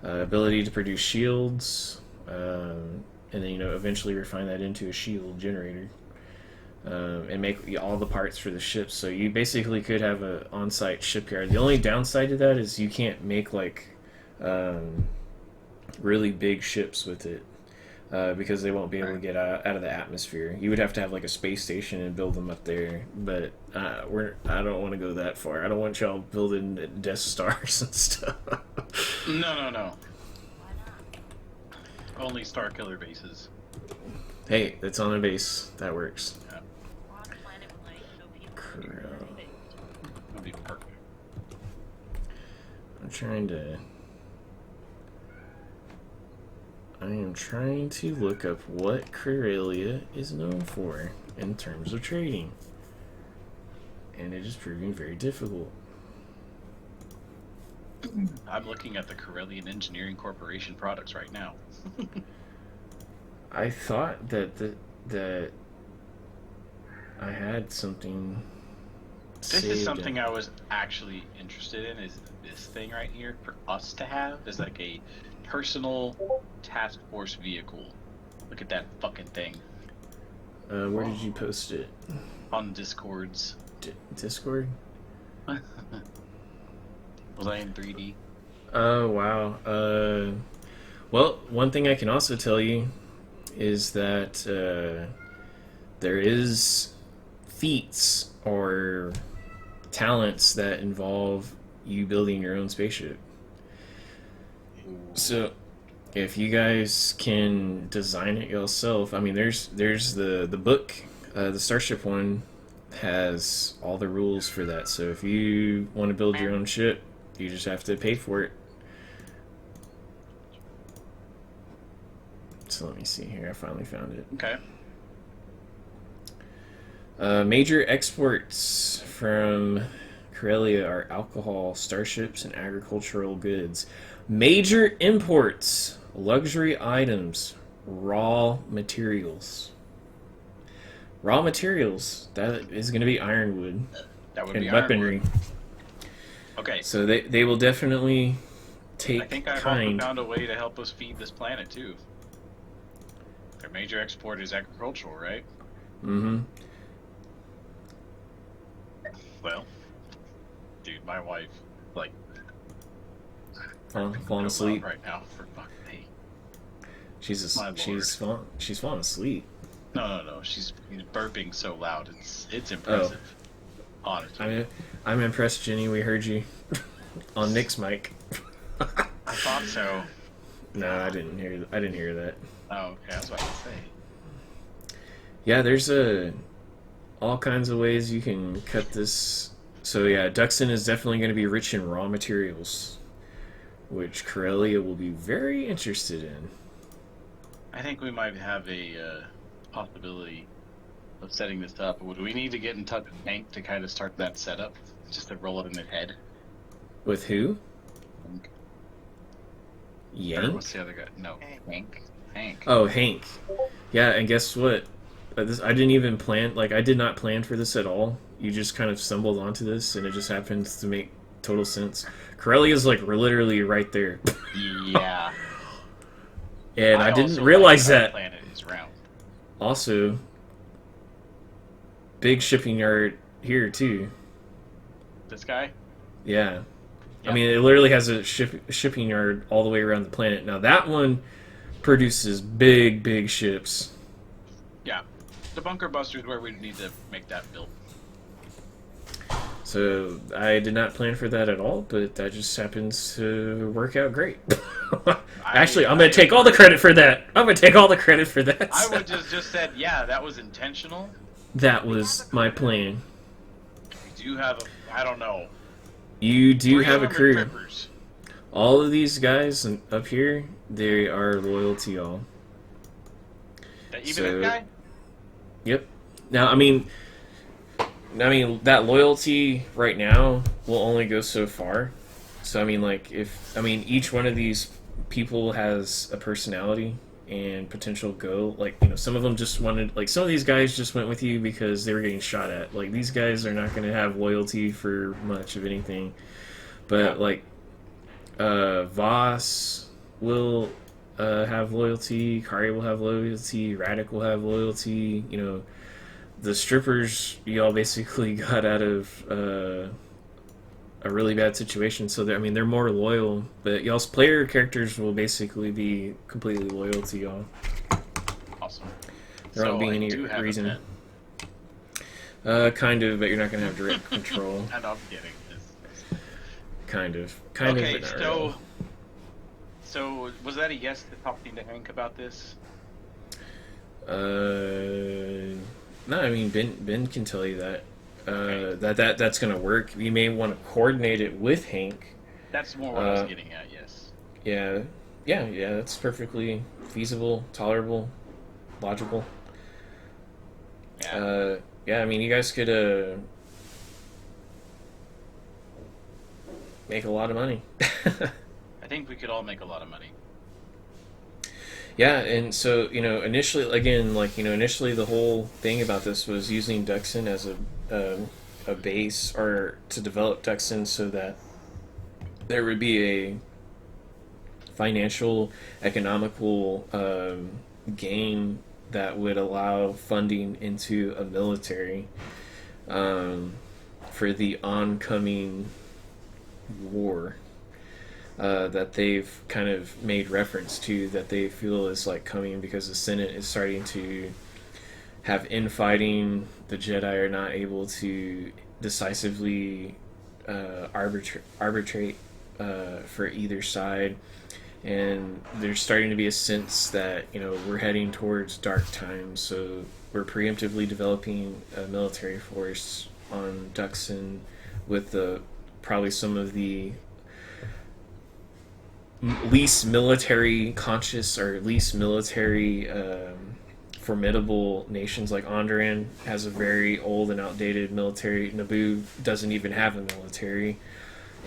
ability to produce shields, and then eventually refine that into a shield generator. And make all the parts for the ships. So you basically could have an on-site shipyard. The only downside to that is you can't make like really big ships with it because they won't be able to get out of the atmosphere. You would have to have like a space station and build them up there. But I don't want to go that far. I don't want y'all building Death Stars and stuff. No. Only Star Killer bases. Hey, that's on a base. That works. On a planet with like no people. Corral. That'd be perfect. I am trying to look up what Corellia is known for in terms of trading. And it is proving very difficult. I'm looking at the Corellian Engineering Corporation products right now. I thought that I had something This is something I was actually interested in, is this thing right here for us to have is like a personal task force vehicle. Look at that fucking thing. Where did you post it? On Discords. Discord? Was I in 3D? Oh, wow. Well, one thing I can also tell you is that there is feats or talents that involve you building your own spaceship. So, if you guys can design it yourself, I mean, there's the book, the Starship one has all the rules for that. So if you want to build your own ship, you just have to pay for it. So let me see here. I finally found it. Okay. Major exports from Corellia are alcohol, starships, and agricultural goods. Major imports, luxury items, raw materials. Raw materials, that is going to be ironwood That would and be weaponry. Ironwood. Okay. So they will definitely take I think I've also found a way to help us feed this planet too. Their major export is agricultural, right? Mm-hmm. Well, dude, my wife, like, Falling asleep. right now for fucking me. She's My lord. she's falling asleep. No. She's burping so loud. It's impressive. Honestly. I'm impressed, Jenny. We heard you on Nick's mic. I thought so. No, I didn't hear that. Oh, okay. I was about to say. Yeah, there's all kinds of ways you can cut this. So yeah, Duxton is definitely going to be rich in raw materials, which Corellia will be very interested in. I think we might have a possibility of setting this up. Would we need to get in touch with Hank to kind of start that setup? Just to roll it in his head? With who? Hank. Or Yank? what's the other guy? No, Hank. Hank. Oh, Hank. Yeah, and guess what? I didn't even plan. Like, I did not plan for this at all. You just kind of stumbled onto this, and it just happens to make total sense. Corellia is like literally right there. Yeah. And I didn't also realize like our that. planet is round. Also, big shipping yard here too. This guy? Yeah. I mean, it literally has a shipping yard all the way around the planet. Now that one produces big ships. Yeah, the bunker buster is where we need to make that build. So I did not plan for that at all, but that just happens to work out great. Actually, I'm going to take all the credit for that. I'm going to take all the credit for that. I would just said, yeah, that was intentional. That was my plan. We do have I don't know. You do have a crew. Trippers. All of these guys up here, they are loyal to y'all. Even this guy? Yep. Now, I mean, that loyalty right now will only go so far. So, I mean, like, each one of these people has a personality and potential go. Like, some of them just wanted, like, some of these guys just went with you because they were getting shot at. Like, these guys are not going to have loyalty for much of anything. But, like, Voss will have loyalty, Kari will have loyalty, Radic will have loyalty, the strippers y'all basically got out of a really bad situation, so they're more loyal, but y'all's player characters will basically be completely loyal to y'all. Awesome. There won't be any reason. Kind of, but you're not going to have direct control. I know, I'm getting this. Kind of. Okay, but not really. So was that a yes to talking to Hank about this? No, I mean Ben can tell you that. Okay. That's gonna work. You may want to coordinate it with Hank. That's more what I was getting at. Yes. Yeah. That's perfectly feasible, tolerable, logical. Yeah. I mean, you guys could make a lot of money. I think we could all make a lot of money. Yeah, and so, initially, again, initially the whole thing about this was using Duxon as a base, or to develop Duxon so that there would be a financial, economical gain that would allow funding into a military for the oncoming war. That they've kind of made reference to, that they feel is coming because the Senate is starting to have infighting. The Jedi are not able to decisively arbitrate for either side, and there's starting to be a sense that we're heading towards dark times. So we're preemptively developing a military force on Duxon with probably some of the least military conscious or least military formidable nations. Like Onderon has a very old and outdated military. Naboo doesn't even have a military,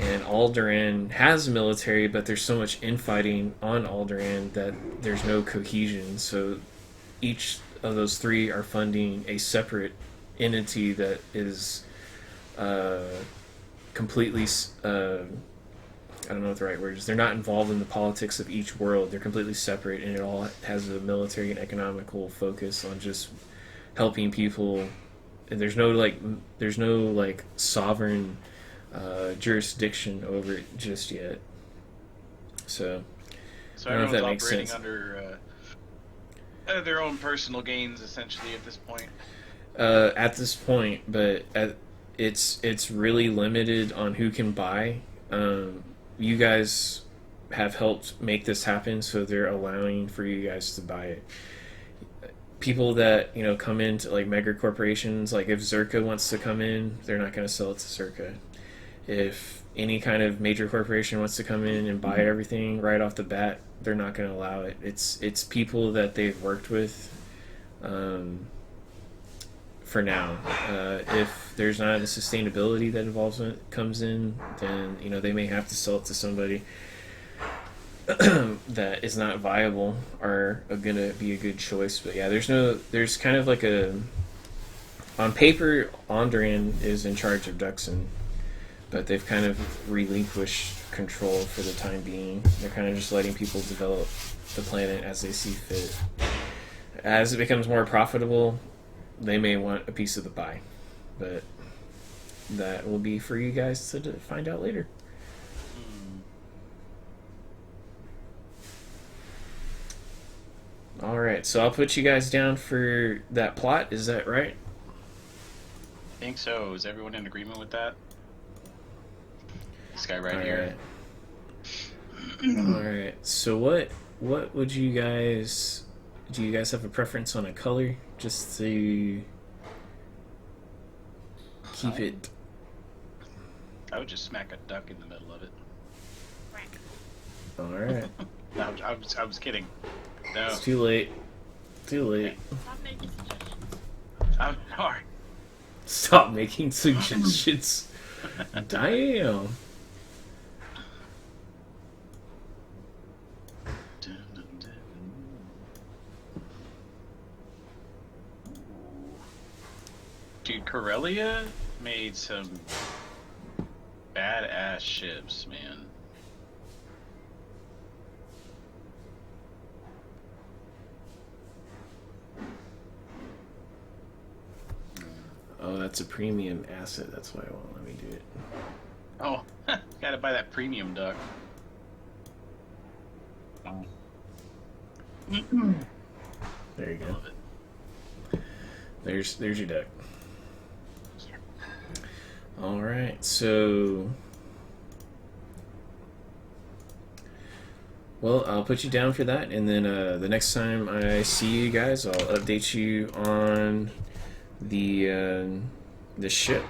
and Alderaan has a military, but there's so much infighting on Alderaan that there's no cohesion. So each of those three are funding a separate entity that is completely I don't know what the right word is. They're not involved in the politics of each world. They're completely separate, and it all has a military and economical focus on just helping people. And there's no sovereign jurisdiction over it just yet. So I don't know if that makes sense. Under their own personal gains, essentially, at this point. At this point, but it's really limited on who can buy. You guys have helped make this happen, so they're allowing for you guys to buy it. People that come into mega corporations, if Zerka wants to come in, they're not going to sell it to Zerka. If any kind of major corporation wants to come in and buy everything right off the bat, they're not going to allow it. It's people that they've worked with for now. If there's not a sustainability that comes in, then they may have to sell it to somebody that is not viable or gonna be a good choice. But yeah, there's kind of on paper, Onderon is in charge of Duxon, but they've kind of relinquished control for the time being. They're kind of just letting people develop the planet as they see fit. As it becomes more profitable, they may want a piece of the pie, but that will be for you guys to find out later. All right, so I'll put you guys down for that plot. Is that right? I think so. Is everyone in agreement with that? This guy right All here. right. All right. So what would you guys do? You guys have a preference on a color, just to keep it? I would just smack a duck in the middle of it. All right. No, I was kidding. No. It's too late. Too late. Stop making suggestions. I'm sorry. Stop making suggestions. Damn. Dude, Corellia made some badass ships, man. Oh, that's a premium asset. That's why I won't let me do it. Oh, gotta buy that premium duck. Oh. There you go. Love it. There's your deck. All right, so well, I'll put you down for that, and then the next time I see you guys, I'll update you on the ship.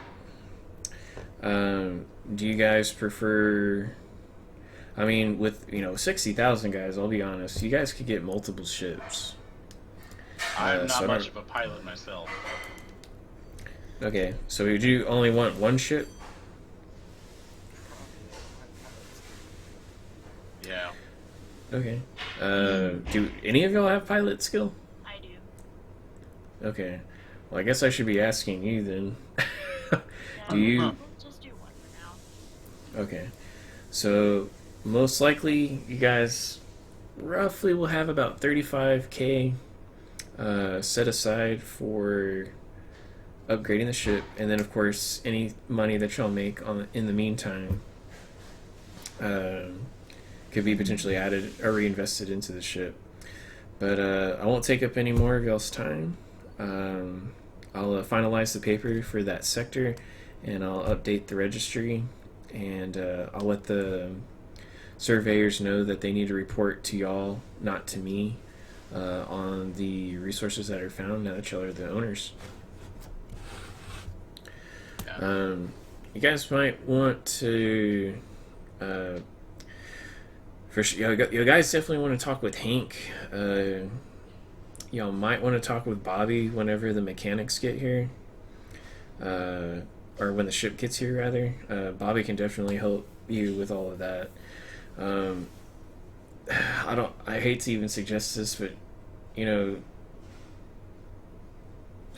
Do you guys prefer? I mean, with 60,000 guys, I'll be honest, you guys could get multiple ships. I'm so not much of a pilot myself. Okay, so would you only want one ship? Yeah. Okay. Do any of y'all have pilot skill? I do. Okay. Well, I guess I should be asking you then. Yeah, Do you? We'll just do one for now. Okay. So most likely, you guys roughly will have about 35K set aside for upgrading the ship, and then of course any money that y'all make in the meantime could be potentially added or reinvested into the ship. But I won't take up any more of y'all's time. I'll finalize the paper for that sector, and I'll update the registry, and I'll let the surveyors know that they need to report to y'all, not to me, on the resources that are found now that y'all are the owners. You guys might want to, for sure, you guys definitely want to talk with Hank. Y'all might want to talk with Bobby whenever the mechanics get here, or when the ship gets here, rather. Bobby can definitely help you with all of that. I hate to even suggest this, but the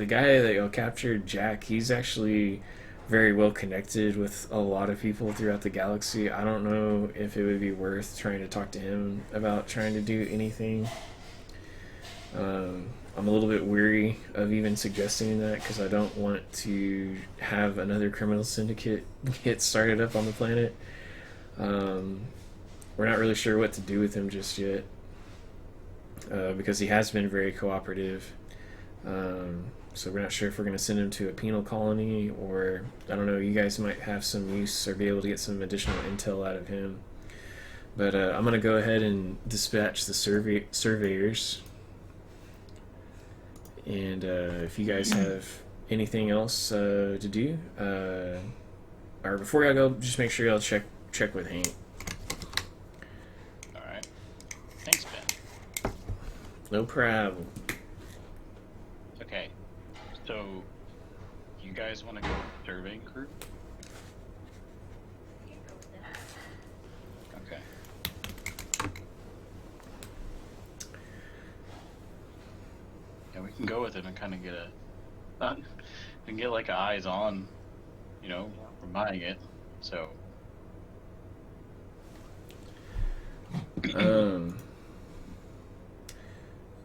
guy that y'all captured, Jack, he's actually very well connected with a lot of people throughout the galaxy. I don't know if it would be worth trying to talk to him about trying to do anything. I'm a little bit weary of even suggesting that, because I don't want to have another criminal syndicate get started up on the planet. We're not really sure what to do with him just yet, because he has been very cooperative. So we're not sure if we're going to send him to a penal colony, or I don't know, you guys might have some use or be able to get some additional intel out of him. But I'm going to go ahead and dispatch the surveyors. And if you guys have anything else to do, or before y'all go, just make sure y'all check with Hank. Alright. Thanks, Ben. No problem. Okay. So, you guys want to go with the surveying crew? We can go with that. Okay. Yeah, we can go with it and kind of get and get like eyes on, from buying it. So.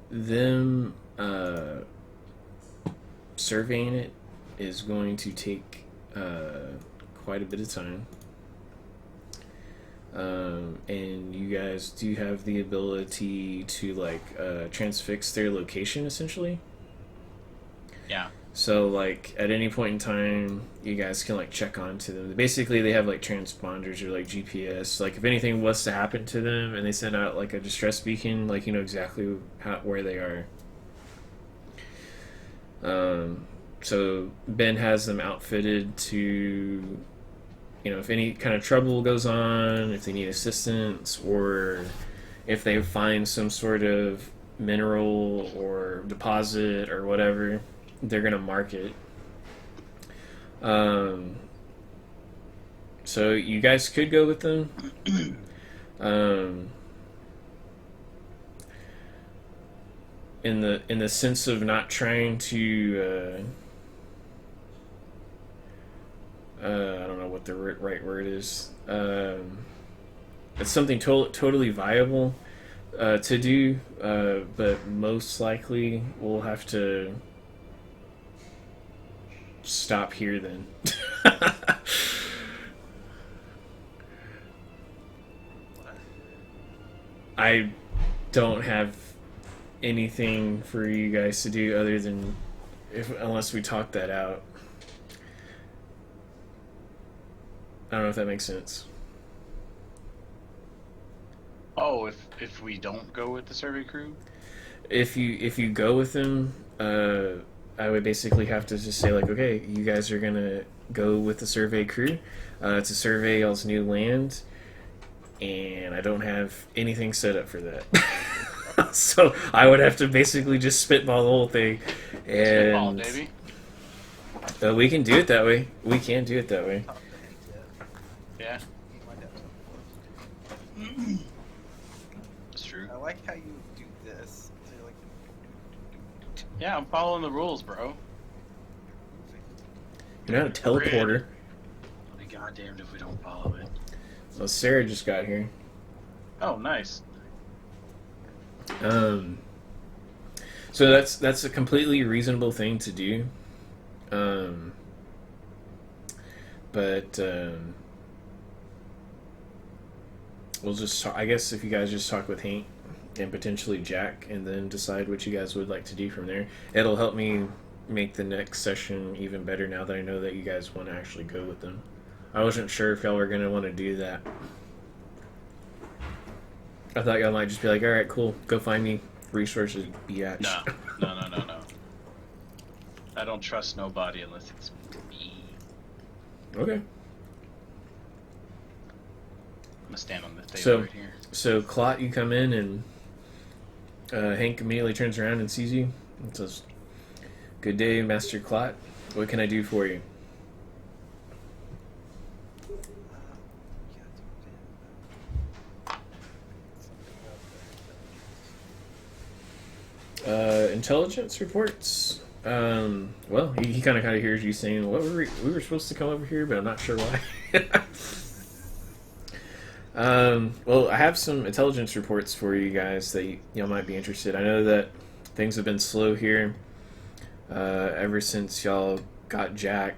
Them surveying it is going to take quite a bit of time. and you guys do have the ability to like transfix their location essentially. Yeah. So like at any point in time, you guys can like check onto them. Basically, they have like transponders or like GPS. Like if anything was to happen to them, and they send out like a distress beacon, like you know exactly where they are. So Ben has them outfitted to, you know, if any kind of trouble goes on, if they need assistance, or if they find some sort of mineral or deposit or whatever, they're gonna mark it. So you guys could go with them. In the sense of not trying to I don't know what the right word is. It's something totally viable to do, but most likely we'll have to stop here then. I don't have anything for you guys to do other than unless we talk that out. I don't know if that makes sense. Oh, if we don't go with the survey crew? If you go with them, I would basically have to just say like, okay, you guys are gonna go with the survey crew to survey y'all's new land, and I don't have anything set up for that. So I would have to basically just spitball the whole thing, Spitball, and baby. we can do it that way. We can do it that way. Talk to Hank yet. Yeah, He might have something. that's true. I like how you do this. So you're like Yeah, I'm following the rules, bro. moving. You're not a teleporter. I'll be goddamned if we don't follow it. Well, Sarah just got here. Oh, nice. So that's a completely reasonable thing to do. But we'll just I guess if you guys just talk with Hank and potentially Jack and then decide what you guys would like to do from there, it'll help me make the next session even better now that I know that you guys want to actually go with them. I wasn't sure if y'all were going to want to do that. I thought y'all might just be like, alright, cool, go find me resources, biatch. No. I don't trust nobody unless it's me. Okay. I'm gonna stand on this table So- right here. So, Clot, you come in and Hank immediately turns around and sees you and says, "Good day, Master Clot. What can I do for you?" Yeah, talk to him. Something about the Intelligence reports. Well, he kind of hears you saying, "What we were supposed to come over here, but I'm not sure why." Well, I have some intelligence reports for you guys that y'all might be interested. I know that things have been slow here ever since y'all got Jack.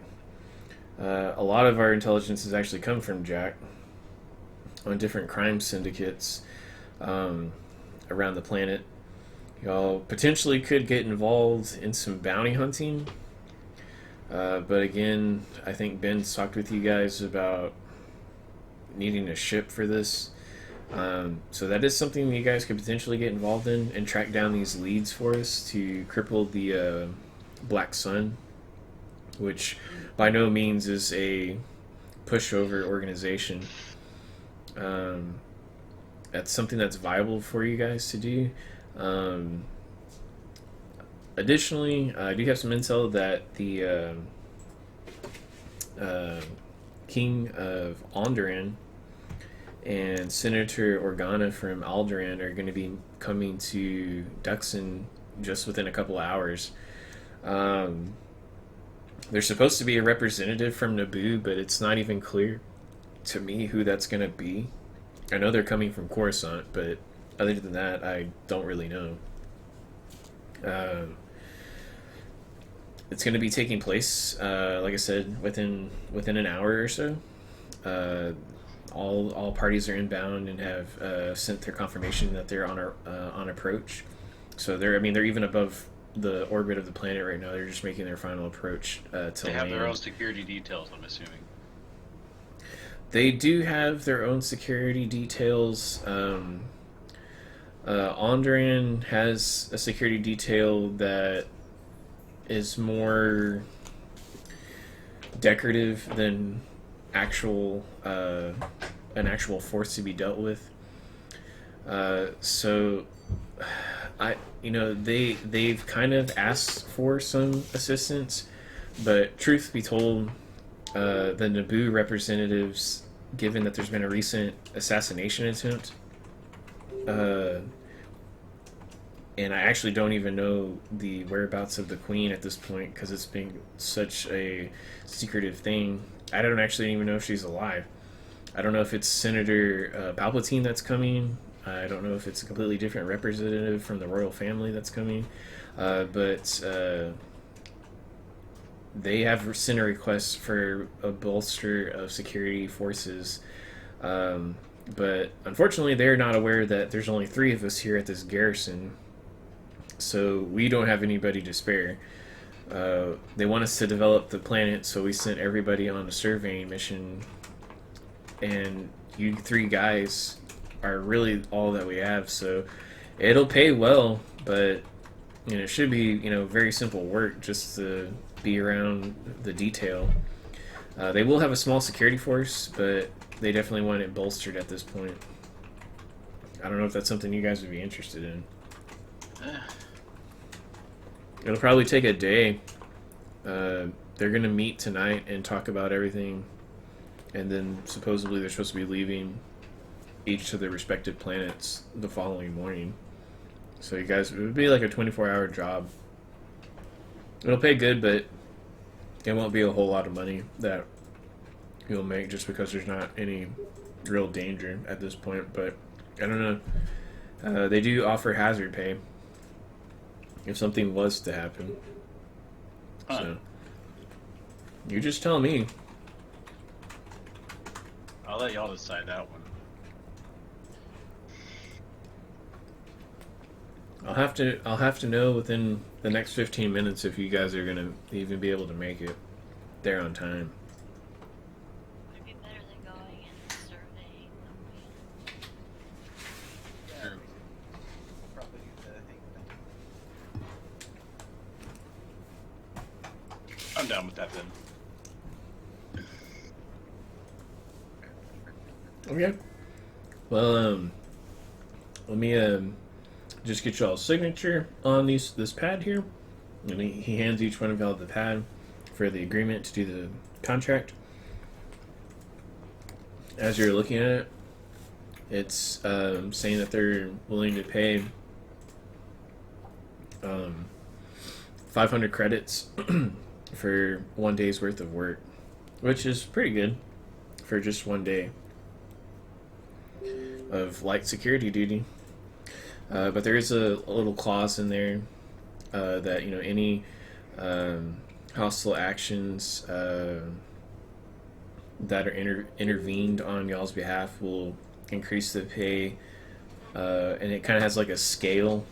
A lot of our intelligence has actually come from Jack on different crime syndicates around the planet. Y'all potentially could get involved in some bounty hunting. But again, I think Ben's talked with you guys about needing a ship for this. So that is something you guys could potentially get involved in and track down these leads for us to cripple the Black Sun, which by no means is a pushover organization. That's something that's viable for you guys to do. Additionally, I do have some intel that the King of Onderon and Senator Organa from Alderaan are going to be coming to Duxon just within a couple of hours. There's supposed to be a representative from Naboo, but it's not even clear to me who that's going to be. I know they're coming from Coruscant, but other than that, I don't really know. It's going to be taking place, like I said, within an hour or so. all parties are inbound and have sent their confirmation that they're on approach. So they're even above the orbit of the planet right now. They're just making their final approach to They have their land. own security details, I'm assuming. They do have their own security details. Onderon has a security detail that is more decorative than actual an actual force to be dealt with. So they've kind of asked for some assistance, but truth be told, the Naboo representatives, given that there's been a recent assassination attempt, and I actually don't even know the whereabouts of the Queen at this point because it's been such a secretive thing. I don't actually even know if she's alive. I don't know if it's Senator Palpatine that's coming. I don't know if it's a completely different representative from the royal family that's coming. But they have sent a request for a bolster of security forces. But unfortunately, they're not aware that there's only 3 of us here at this garrison. So we don't have anybody to spare. They want us to develop the planet, so we sent everybody on a surveying mission. And you 3 guys are really all that we have, so it'll pay well, but it should be very simple work just to be around the detail. They will have a small security force, but they definitely want it bolstered at this point. I don't know if that's something you guys would be interested in. It'll probably take a day. They're going to meet tonight and talk about everything, and then supposedly they're supposed to be leaving each to their respective planets the following morning. So you guys, it would be like a 24-hour job. It'll pay good, but it won't be a whole lot of money that you'll make just because there's not any real danger at this point. But I don't know. They do offer hazard pay if something was to happen. So you just tell me. I'll let y'all decide that one. I'll have to know within the next 15 minutes if you guys are gonna even be able to make it there on time. Would it be better than going and surveying the Yeah, Sure. we'll probably do the hang I'm down with that then. Okay. Well, let me just get y'all's signature on this pad here. And he hands each one of y'all the pad for the agreement to do the contract. As you're looking at it, it's saying that they're willing to pay 500 credits for 1 day's worth of work, which is pretty good for just 1 day of light security duty. But there is a little clause in there that any hostile actions that are intervened on y'all's behalf will increase the pay, and it kind of has like a scale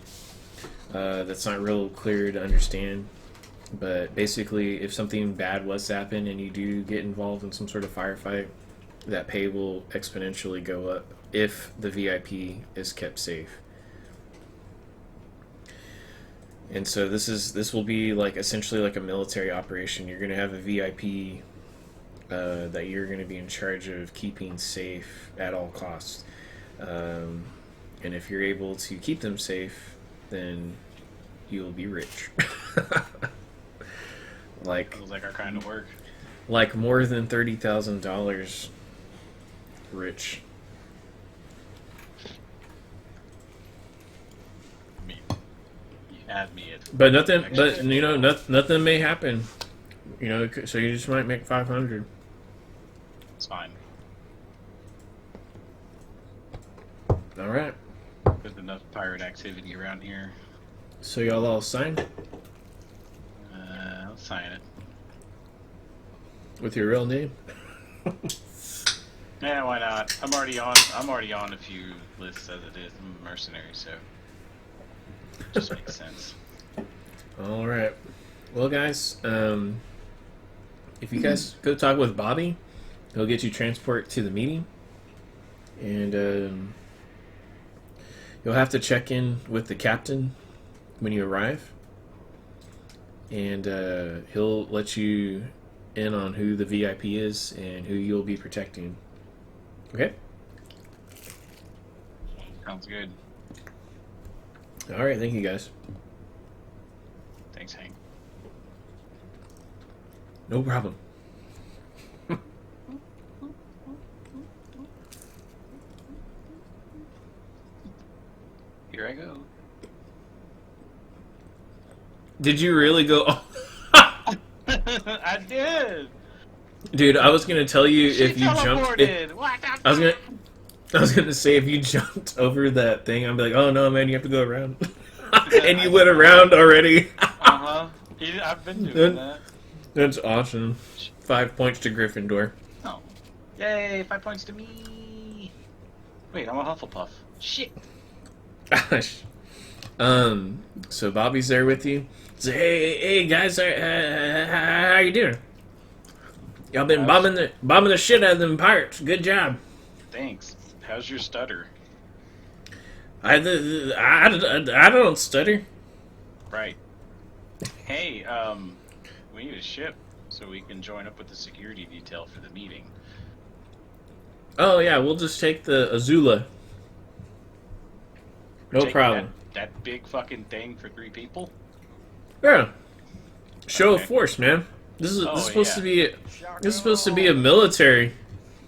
that's not real clear to understand. But basically, if something bad was to happen and you do get involved in some sort of firefight, that pay will exponentially go up if the VIP is kept safe. And so this will be like essentially like a military operation. You're going to have a VIP that you're going to be in charge of keeping safe at all costs. And if you're able to keep them safe, then you'll be rich. Feels like our kind of work. Like more than $30,000 rich. I mean, you had me at. But nothing may happen. So you just might make 500. It's fine. All right. There's enough pirate activity around here. So y'all all sign I'll sign it. with your real name. Yeah, why not? I'm already on a few lists as it is. I'm a mercenary, so it just makes sense. All right. Well, guys, if you guys go talk with Bobby, he'll get you transport to the meeting, and you'll have to check in with the captain when you arrive, and he'll let you in on who the VIP is and who you'll be protecting. Okay? Sounds good. All right, thank you, guys. Thanks, Hank. No problem. Here I go. Did you really go? I did. Dude, I was gonna tell you She if you jumped. teleported. What the I was gonna say if you jumped over that thing, I'd be like, "Oh no, man, you have to go around." And you went around already. Uh-huh. I've been doing that. That's awesome. 5 points to Gryffindor. Oh. Yay, 5 points to me. Wait, I'm a Hufflepuff. Shit. Gosh. So Bobby's there with you. Say, hey guys, how you doing? Y'all been bombing the shit out of them pirates. Good job. Thanks. How's your stutter? I don't stutter. Right. Hey, we need a ship so we can join up with the security detail for the meeting. Oh yeah, we'll just take the Azula. No Taking problem. That big fucking thing for 3 people? Yeah. Show Okay. of force, man. This is supposed yeah. to be this is supposed to be a military.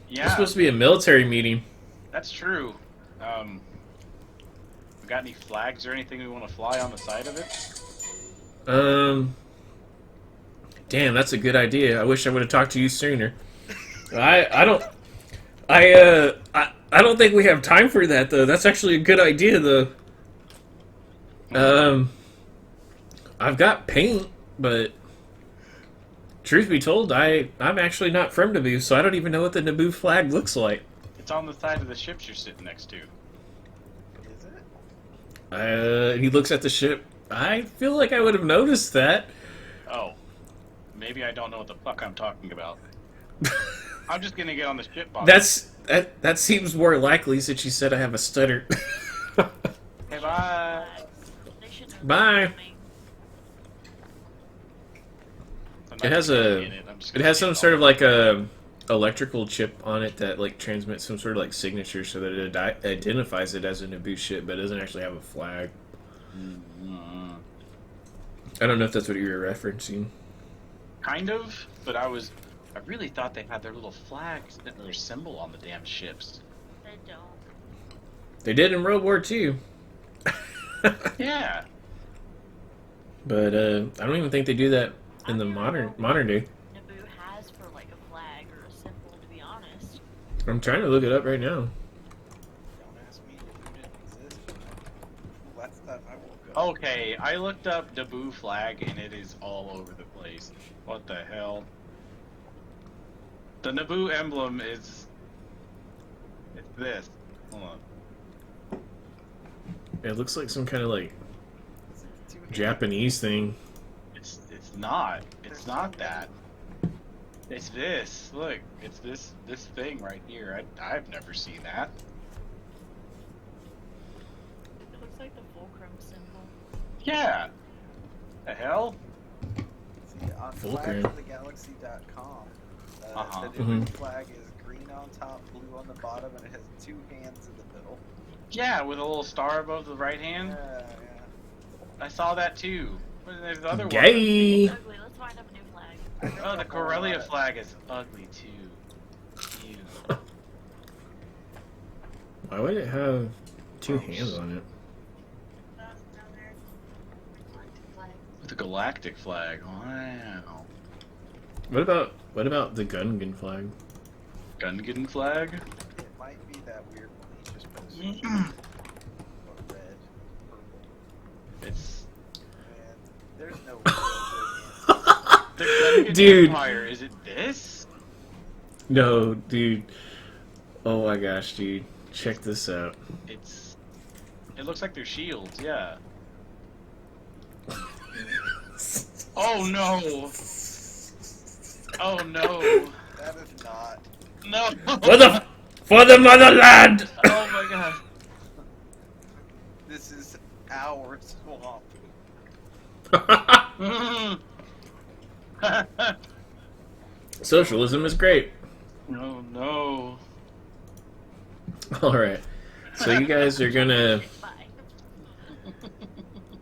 Yeah, It's supposed to be a military meeting. that's true. We got any flags or anything we want to fly on the side of it? Damn, that's a good idea. I wish I would have talked to you sooner. I don't think we have time for that though. That's actually a good idea though. I've got paint, but truth be told, I'm actually not from Naboo, so I don't even know what the Naboo flag looks like. It's on the side of the ships you're sitting next to. Is it? He looks at the ship. I feel like I would have noticed that. Oh. Maybe I don't know what the fuck I'm talking about. I'm just gonna get on the ship box. That seems more likely since you said I have a stutter. Hey, bye! They should know Bye. that's coming. I'm not It has gonna a get in it. I'm just it gonna has get some on sort of it. like a electrical chip on it that like transmits some sort of like signature so that it identifies it as a Naboo ship, but it doesn't actually have a flag. Mm, I don't know if that's what you were referencing. Kind of, but I really thought they had their little flags and their symbol on the damn ships. They don't. They did in World War II. Yeah. But I don't even think they do that in the modern day. Naboo has for like a flag or a symbol, to be honest. I'm trying to look it up right now. Don't ask me if it didn't exist. Last time I woke up. Okay, I looked up Naboo flag and it is all over the place. What the hell? The Naboo emblem is... It's this. Hold on. It looks like some kind of like Is it too Japanese thing. It's not. It's not that. It's this. Look, it's this thing right here. I've never seen that. It looks like the fulcrum symbol. Yeah. The hell? See, on Fulcrum. flagsofthegalaxy.com, Uh-huh. the Naboo Mhm. flag is green on top, blue on the bottom, and it has 2 hands in the middle. Yeah, with a little star above the right hand. Yeah. I saw that too. But there's the other one. Gay. It's ugly. Let's find up a new flag. I think Oh, the a whole Corellia lot of- flag is ugly too. Ew. Why would it have 2 hands on it? The galactic flag. Wow. What about the Gungan flag? Gungan flag? It might be that weird one he just posted. Or red, purple. It's Man, there's no real good the Gungan Dude. Empire. Is it this? No, dude. Oh my gosh, dude. Check this out. It looks like they're shields, yeah. Oh no! Oh no! That is not. No! For the motherland! Oh my god. This is our swamp. Socialism is great. No, no. Alright. So you guys are gonna... Bye.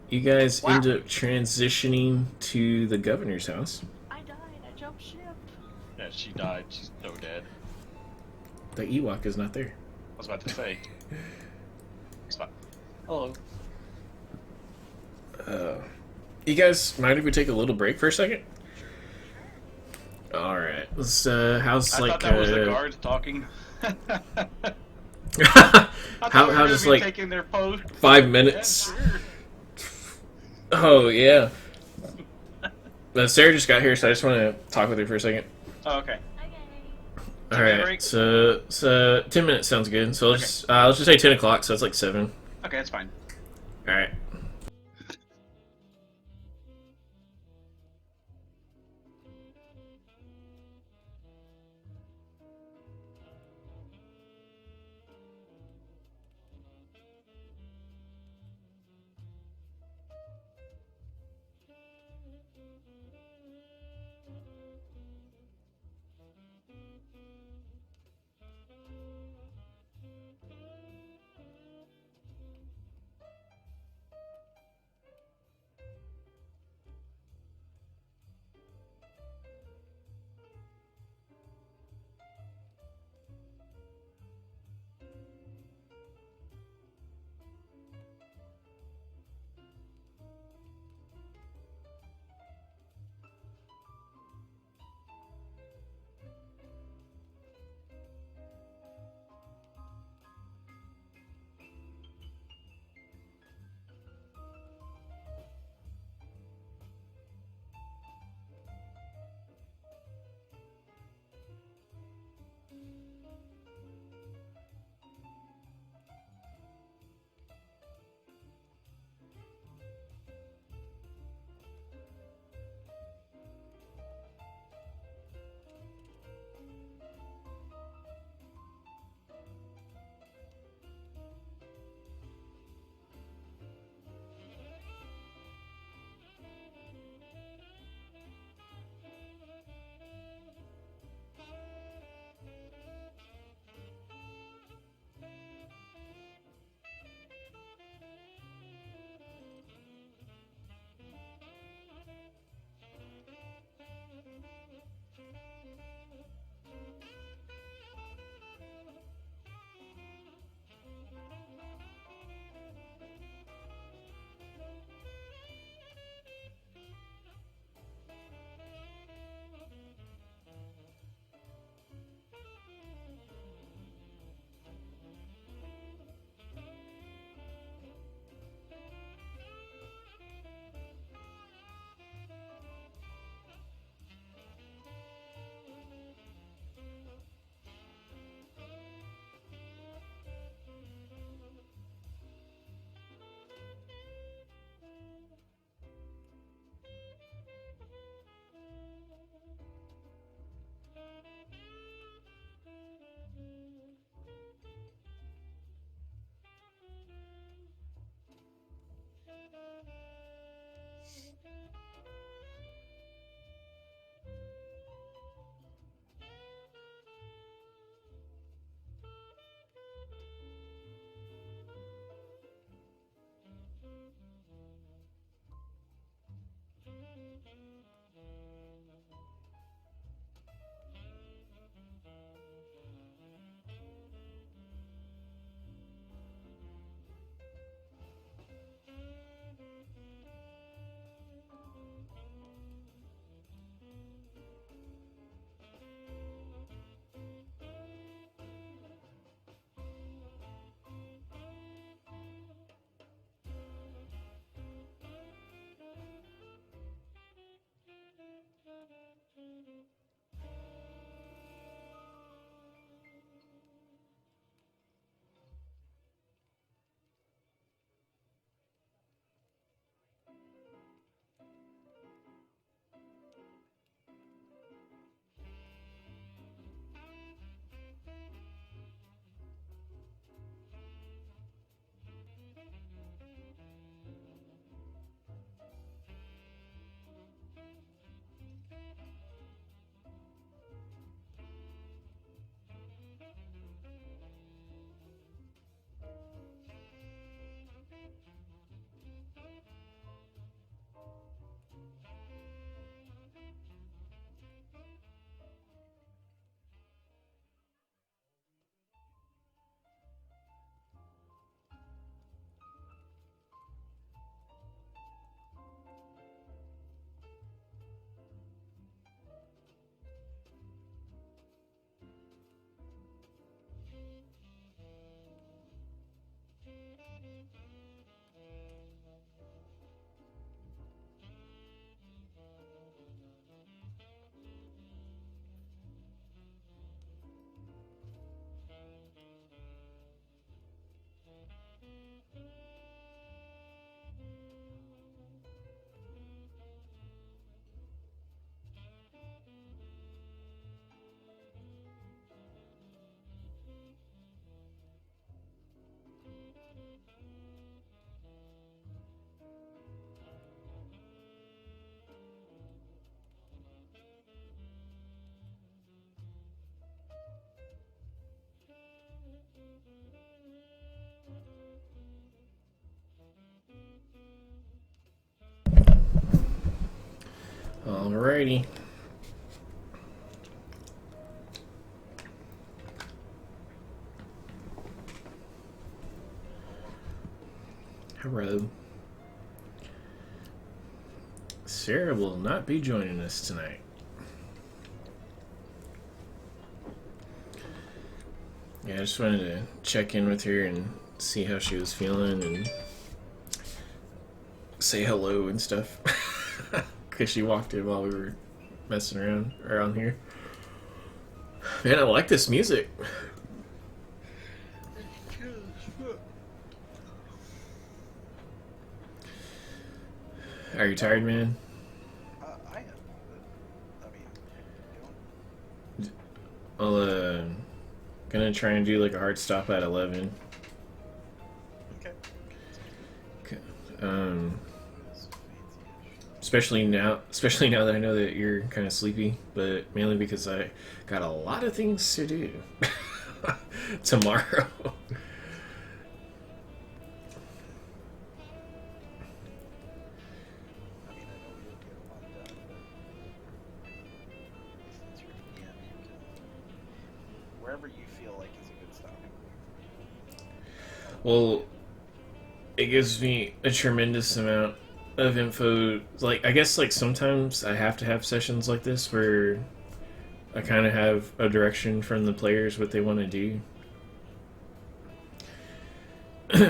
You guys Wow. end up transitioning to the governor's house. I died. I jumped ship. Yeah, she died. She's so dead. The Ewok is not there. I was about to say. Stop. Hello. You guys mind if we take a little break for a second? Alright. Let's, how's I like, thought that was the guards talking. how just like taking their post. 5 minutes? Yeah, sure. Oh, yeah. Sarah just got here, so I just want to talk with her for a second. Oh, okay. Okay. Alright, break? so 10 minutes sounds good. So let's just say 10 o'clock, so it's like 7. Okay, that's fine. Alright. Alrighty. Hello. Sarah will not be joining us tonight. Yeah, I just wanted to check in with her and see how she was feeling and say hello and stuff. Because she walked in while we were messing around here. Man, I like this music. Are you tired, man? I am. But, I mean, I'll, gonna try and do like a hard stop at 11. okay. Okay. Especially now that I know that you're kind of sleepy, but mainly because I got a lot of things to do tomorrow. I mean, I know you'll get a lot done, but since you're PM, you can wherever you feel like is a good stopping point. Well, it gives me a tremendous amount of info. Like, I guess, like, sometimes I have to have sessions like this where I kind of have a direction from the players what they want to do.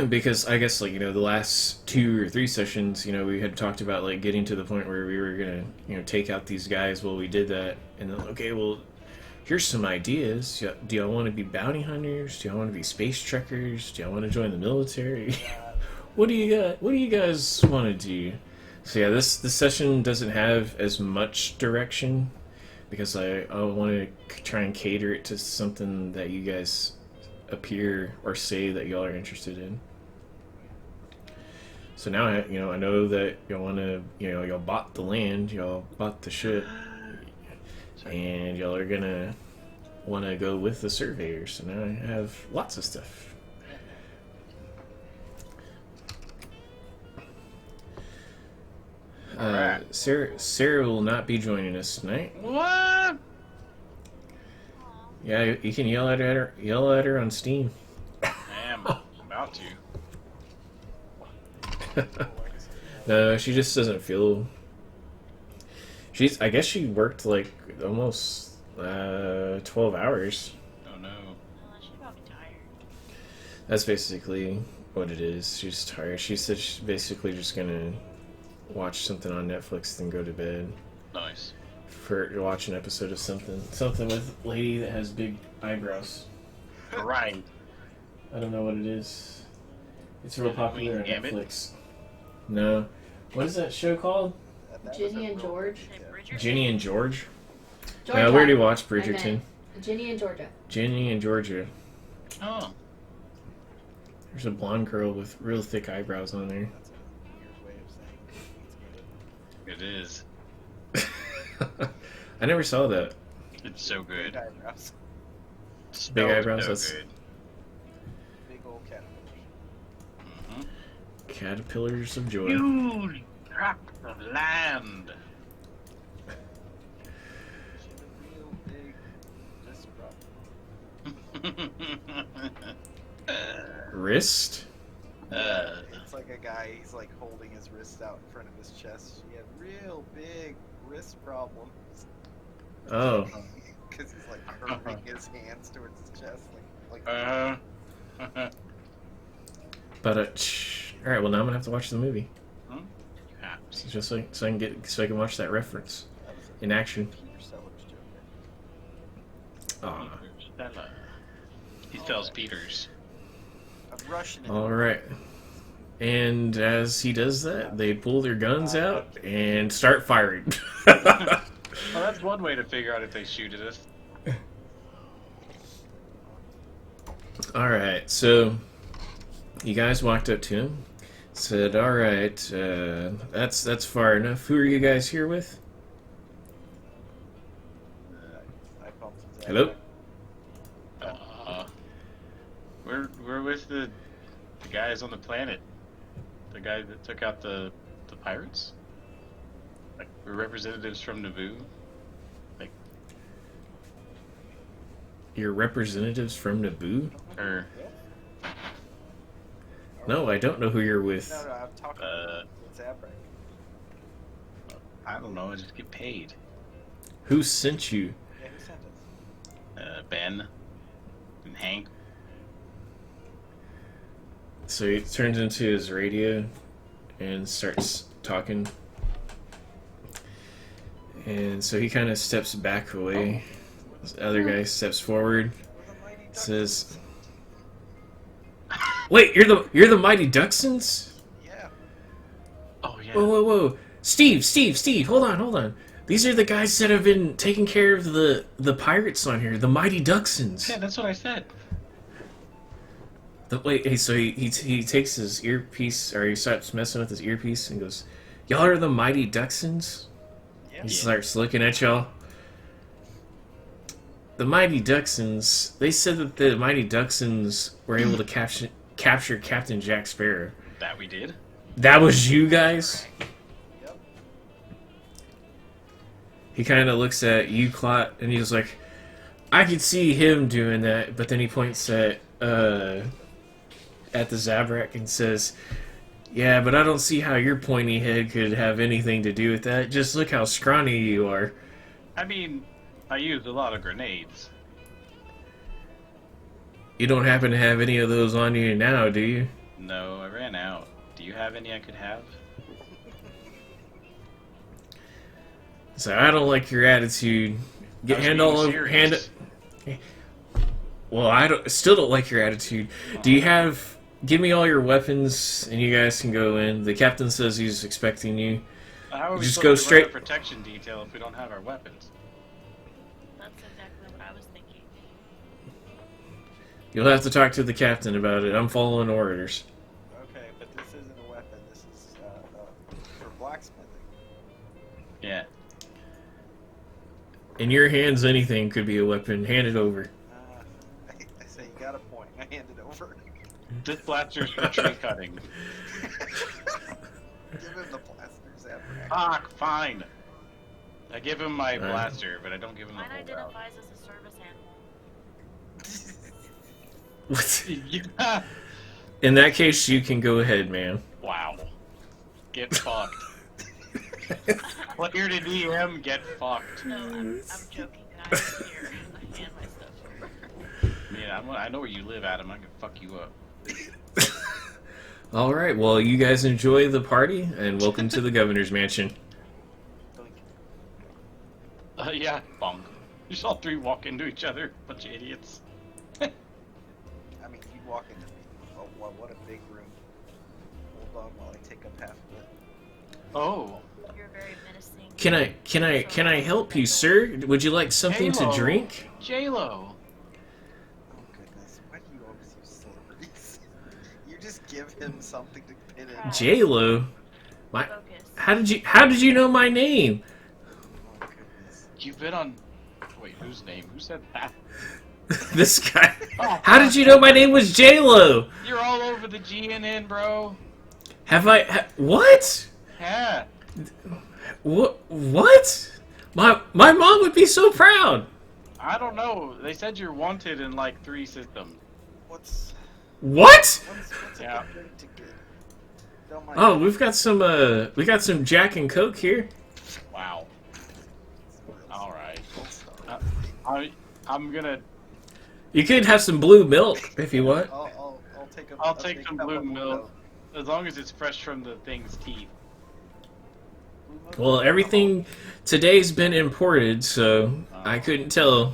Because I guess, like, you know, the last 2 or 3 sessions, you know, we had talked about, like, getting to the point where we were gonna, you know, take out these guys. Well, we did that, and then, okay, well, here's some ideas. Do y'all want to be bounty hunters? Do y'all want to be space trekkers? Do y'all want to join the military? What do you guys want to do? So yeah, this session doesn't have as much direction because I want to try and cater it to something that you guys appear or say that y'all are interested in. So now I know that y'all want to, y'all bought the land, y'all bought the ship, and y'all are gonna want to go with the surveyors. So now I have lots of stuff. Sarah will not be joining us tonight. What? Yeah, you can yell at her on Steam. I am about to. No, she just doesn't feel. I guess she worked like almost 12 hours. Oh no. She's probably tired. That's basically what it is. She's tired. She said she's basically just gonna watch something on Netflix, then go to bed. Nice. To watch an episode of something with a lady that has big eyebrows. Right. I don't know what it is. It's real popular on Gambit? Netflix. No. What is that show called? Ginny and George. Ginny and George? Georgia. No, we already watched I Bridgerton. meant Ginny and Georgia. Ginny and Georgia. Oh. There's a blonde girl with real thick eyebrows on there. That's a weird way of saying It is. I never saw that. It's so big good. eyebrows. It's Big so eyebrows, So that's- good. Big old caterpillars. Mm-hmm. Caterpillars of Joy. Huge tract of land. She had a real big wrist problem. Wrist? It's like a guy, he's like holding his wrist out in front of his chest. He had real big wrist problems. Oh. Because he's like curving his hands towards his chest. Like But alright, well now I'm gonna have to watch the movie. Perhaps. Just so I can watch that reference that was a in action. Peter Sellers joke. Aw. He sells Peters. I'm rushing it. Alright. And as he does that, they pull their guns out and start firing. Well, that's one way to figure out if they shoot at us. Alright, so you guys walked up to him, said, alright, that's far enough. Who are you guys here with? I bumped his ass. Hello? We're with the guys on the planet. The guy that took out the pirates. Like representatives from Naboo. Like, Your representatives from Naboo? or No, I don't know who you're with. No, I'm talking about Zabrak. I don't know. I just get paid. Who sent you? Yeah, who sent us? Ben and Hank. So he turns into his radio and starts talking. And so he kind of steps back away. This other guy steps forward, We're the Mighty says, "Wait, you're the Mighty Duxons?" Yeah. Oh yeah. Whoa. Steve, hold on. These are the guys that have been taking care of the pirates on here, the Mighty Duxons. Yeah, that's what I said. So he takes his earpiece, or he starts messing with his earpiece and goes, "Y'all are the Mighty Duxons?" Yeah. He starts looking at y'all. The Mighty Duxons, they said that the Mighty Duxons were able to capture Captain Jack Sparrow. That we did. That was you guys? Yep. He kind of looks at you, Clot, and he's like, I could see him doing that, but then he points at the Zabrak and says, yeah, but I don't see how your pointy head could have anything to do with that. Just look how scrawny you are. I mean, I used a lot of grenades. You don't happen to have any of those on you now, do you? No, I ran out. Do you have any I could have? So I don't like your attitude. Get I was hand being all over serious. hand. Well, still don't like your attitude. Do you have? Give me all your weapons, and you guys can go in. The captain says he's expecting you. How are we Just supposed go to straight- run a protection detail if we don't have our weapons? That's exactly what I was thinking. You'll have to talk to the captain about it. I'm following orders. Okay, but this isn't a weapon. This is for blacksmithing. Yeah. In your hands, anything could be a weapon. Hand it over. I say you got a point. I hand it over. This blaster's for tree cutting. Give him the blaster, Zabrak. Fuck, fine. I give him my Alright. blaster, but I don't give him Mine the whole route. identifies as a service animal. What? Yeah. In that case, you can go ahead, man. Wow. Get fucked. Player to DM, get fucked. No, I'm joking. I here. I hand my stuff over. Man, I know where you live, Adam. I can fuck you up. All right. Well, you guys enjoy the party, and welcome to the governor's mansion. Yeah, bonk. You saw three walk into each other. Bunch of idiots. I mean, you walk into oh, what a big room. Hold on while I take up half of it. Oh. You're very menacing. Can I help you, sir? Would you like something to Halo. drink? J-Lo. Oh goodness, why do you always use celebrities? You just give him something to pin in. J-Lo? Focus. How did you know my name? Oh goodness. You've been on... Wait, whose name? Who said that? This guy. Oh, How did you know my name was J-Lo? You're all over the GNN, bro. What? Yeah. What? My mom would be so proud. I don't know. They said you're wanted in like 3 systems. What's What? a Yeah. good drink to get? Don't mind. Oh, we got some Jack and Coke here. Wow. Alright. Don't start. I'm gonna... You could have some blue milk if you want. I'll take a. I'll take some cup blue of milk. As long as it's fresh from the thing's teeth. Blue milk? Well, everything today's been imported, so I couldn't tell.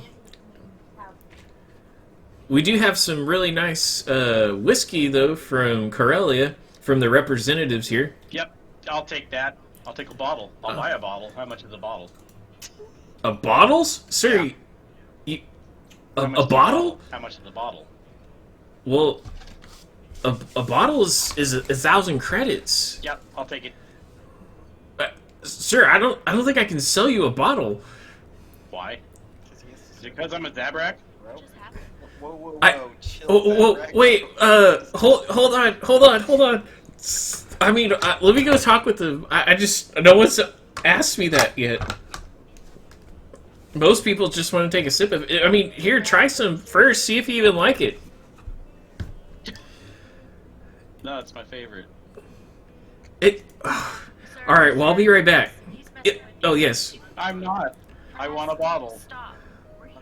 We do have some really nice whiskey, though, from Corellia, from the representatives here. Yep. I'll take that. I'll take a bottle. I'll buy a bottle. How much is a bottle? Bottles? Sir, Yeah. a How much is bottle? How much is a bottle? Well, a bottle is 1,000 credits. Yep. I'll take it. Sir, I don't think I can sell you a bottle. Why? 'Cause he has to Is it because I'm a Zabrak? bro. What just happened? Whoa, I- chill. Oh, Zabrak. wait, hold on. I mean, let me go talk with him. I just, no one's, asked me that yet. Most people just want to take a sip of it. I mean, here, try some first. See if you even like it. No, it's my favorite. All right. Well, I'll be right back. Oh yes. I'm not. I want a bottle. Stop. We're here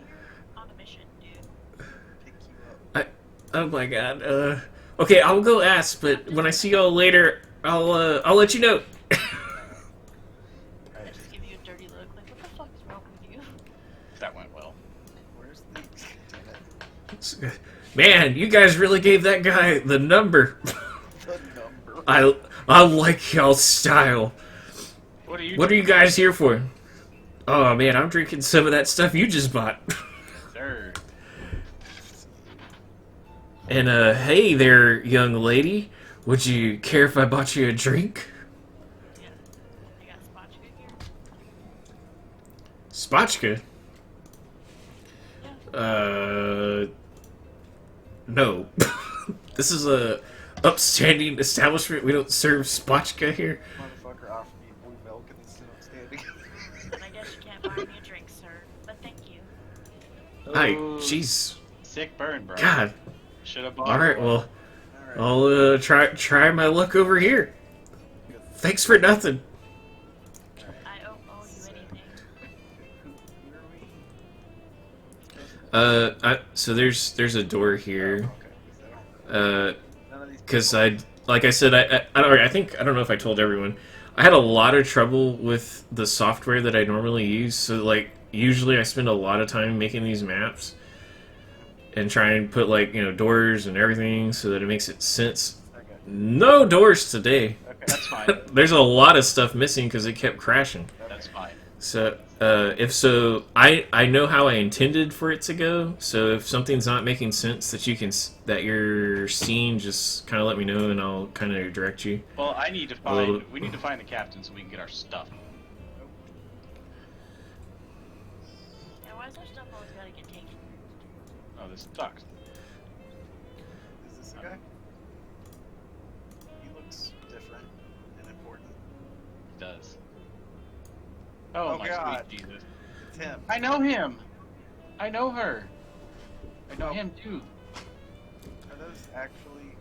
on a mission, dude. Pick you up. Oh my god. Okay, I'll go ask, but when I see y'all later, I'll let you know. I just give you a dirty look, like, what the fuck is wrong with you? That went well. Where's the... Damn it. Man, you guys really gave that guy the number. The number. I like y'all's style. What are you? What are you guys here for? Oh man, I'm drinking some of that stuff you just bought. Sir. And hey there, young lady. Would you care if I bought you a drink? Yeah. I got spotchka here. Spotchka? No. This is a upstanding establishment. We don't serve spotchka here. Motherfucker offered me blue milk and it's still standing. I guess you can't buy me a drink, sir. But thank you. Hi, Oh, jeez. sick burn, bro. God. Should have bought. Alright, well, Alright. I'll try my luck over here. Thanks for nothing. I don't owe you anything. Where are we? So there's a door here. Okay. None of these Because like I said, I think, I don't know if I told everyone, I had a lot of trouble with the software that I normally use. So, like, usually I spend a lot of time making these maps and try and put, like, you know, doors and everything so that it makes it sense. Okay. No doors today. Okay. That's fine. There's a lot of stuff missing because it kept crashing. That's fine. So, if so, I know how I intended for it to go. So if something's not making sense that that you're seeing, just kind of let me know and I'll kind of direct you. Well, I need to little- find. We need to find the captain so we can get our stuff. Yeah, why is our stuff always gotta get taken? Oh, this sucks. Is this a guy? He looks different and important. It does. Oh, Oh, my God. sweet Jesus! It's him. I know him. I know her. I know Oh. him too. Are those actually...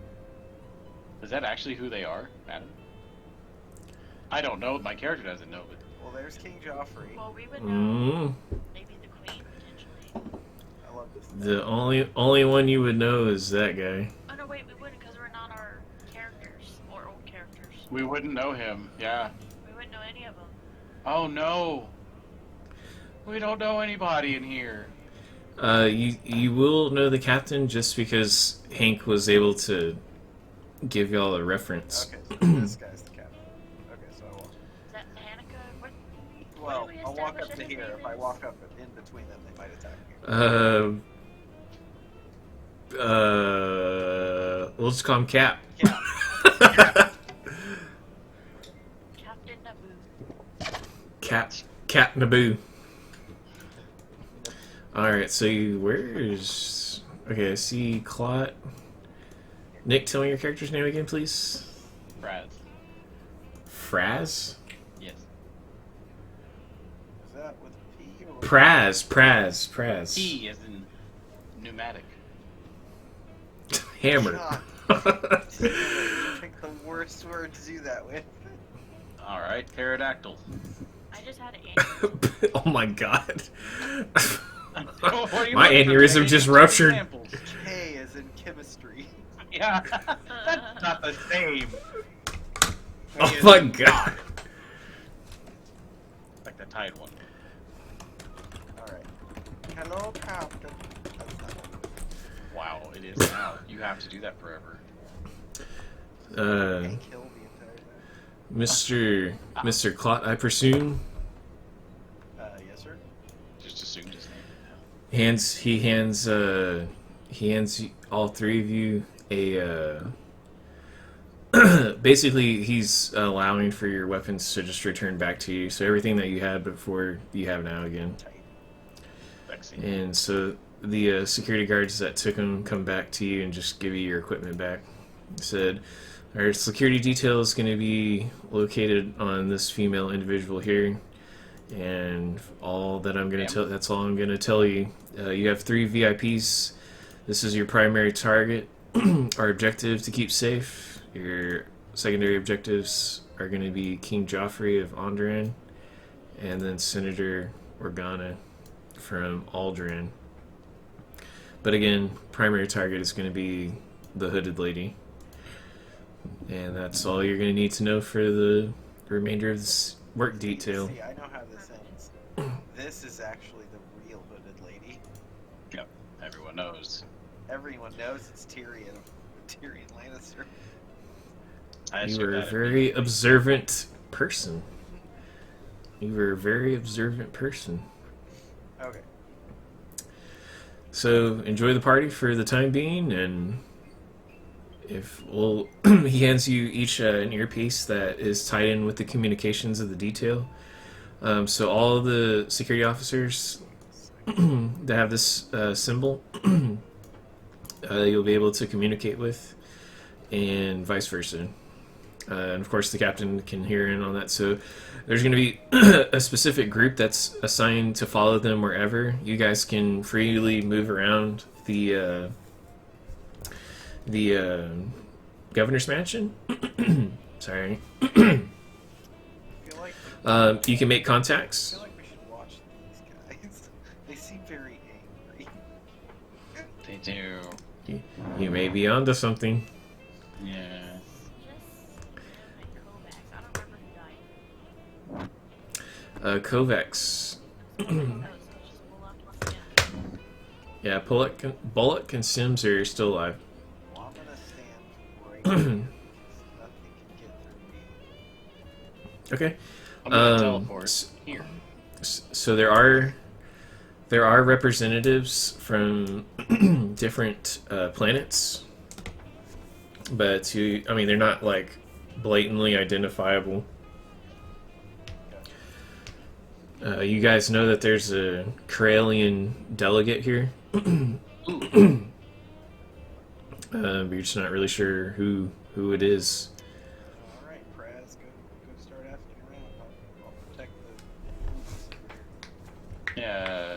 Is that actually who they are, madam? I don't know. My character doesn't know, but Well, there's King Joffrey. Well, we would know. Mm, Maybe the queen, potentially. I love this. the only one you would know is that guy. Oh no, wait, we wouldn't because we're not our characters or old characters. we wouldn't know him. Yeah. We wouldn't know any of them. Oh no. We don't know anybody in here. You will know the captain just because Hank was able to give y'all a reference. Okay, so this guy's the captain. Okay, so I walk. Is that Hanukkah? What? Well, we I'll walk establish up that to his here. name If I is? walk up in between them, they might attack me. We'll just call him Cap. Yeah. Captain Naboo. Cap Naboo. Alright, so where's... Okay, I see Clot. Nick, tell me your character's name again, please. Fraz. Fraz? Yes. Is that with a P or with Praz. P as in pneumatic. Hammer. God. Pick the worst word to do that with. All right, pterodactyl. I just had an Oh my god. What are you My looking for, aneurysm man? just Give ruptured. examples. K as in chemistry. Yeah, that's not the same. Oh my god. Like the tide one. Alright. Hello, Captain. That's not what it Wow, it is now. You have to do that forever. is. They killed the entire time. Mr. Clot, I presume. Yes, sir. Just assumed his name. He hands all three of you a basically he's allowing for your weapons to just return back to you. So everything that you had before you have now again. Vaccine. And so the security guards that took him come back to you and just give you your equipment back. He said, Our security detail is going to be located on this female individual here, and all that I'm going to tell. That's all I'm going to tell you. You have 3 VIPs. This is your primary target. Our objective to keep safe. Your secondary objectives are going to be King Joffrey of Onderon, and then Senator Organa from Aldrin. But again, primary target is going to be the hooded lady. And that's all you're going to need to know for the remainder of this work detail. See, I know how this ends. This is actually the real hooded lady. Yep, everyone knows. Everyone knows it's Tyrion Lannister. You were a very observant person. You were a very observant person. Okay. So enjoy the party for the time being, and he hands you each an earpiece that is tied in with the communications of the detail. So all of the security officers that have this symbol, you'll be able to communicate with, and vice versa. And of course, the captain can hear in on that. So there's going to be a specific group that's assigned to follow them wherever. You guys can freely move around the governor's mansion. Sorry. I feel like You can make I contacts. feel like we should watch these guys. They seem very angry. They do. You may be onto something. Yeah. Just I don't remember who died. Kovacs. Oh, so it's just Bullock and Sim. Yeah, Bullock and Sims are still alive. Well, I'm gonna stand right here. Nothing can get through me. Okay. I'm gonna Um, teleport here. So there are representatives from different planets, but they're not like blatantly identifiable. You guys know that there's a Corellian delegate here, but you're just not really sure who it is. All right, Praz, go start asking around. I'll protect the booths here. Yeah.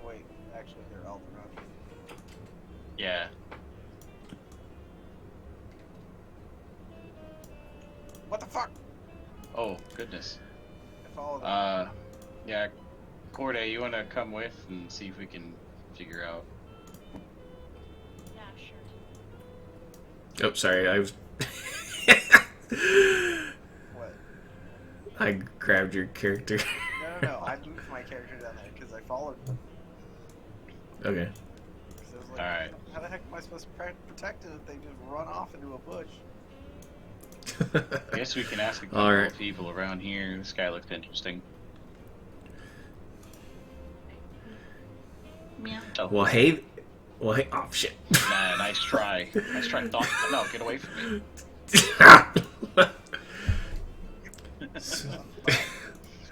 Oh wait, actually they're Alderaan. Yeah. What the fuck? Oh, goodness. I followed them. Yeah. Corday, you wanna come with and see if we can figure out? Yeah, sure. Oh, sorry, I was. What? I grabbed your character. No. I moved my character down there because I followed them. Okay. 'Cause I was like, Alright. how the heck am I supposed to protect it if they just run off into a bush? I guess we can ask a couple Alright. of people around here. This guy looks interesting. Meow. Oh, Well, hey. Oh shit. nah, nice try. Nice try. No, get away from me.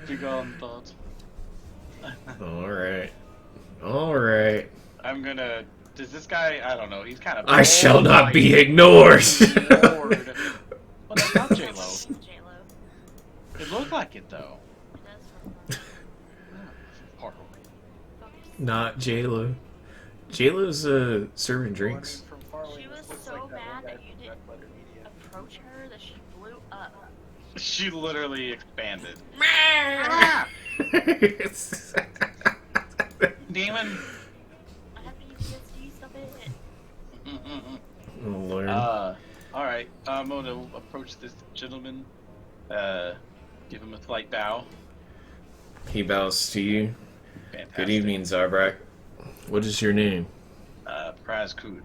Big on thoughts. All right. I'm gonna. Does this guy? I don't know. He's kind of. I shall not be ignored. Lord. Well, that's not J Lo. It's J-Lo. It looked like it though. That's Horrible. focus. Not J-Lo. J-Lo's serving drinks. From far away, She this was looks so like that mad one guy that you from didn't Red Letter Media. approach her that she blew up. She literally expanded. Demon. I have PTSD, stop it. Oh, Lord. All right. I'm gonna approach this gentleman. Give him a slight bow. He bows to you. Fantastic. Good evening, Zarbrak. What is your name? Praz Koot.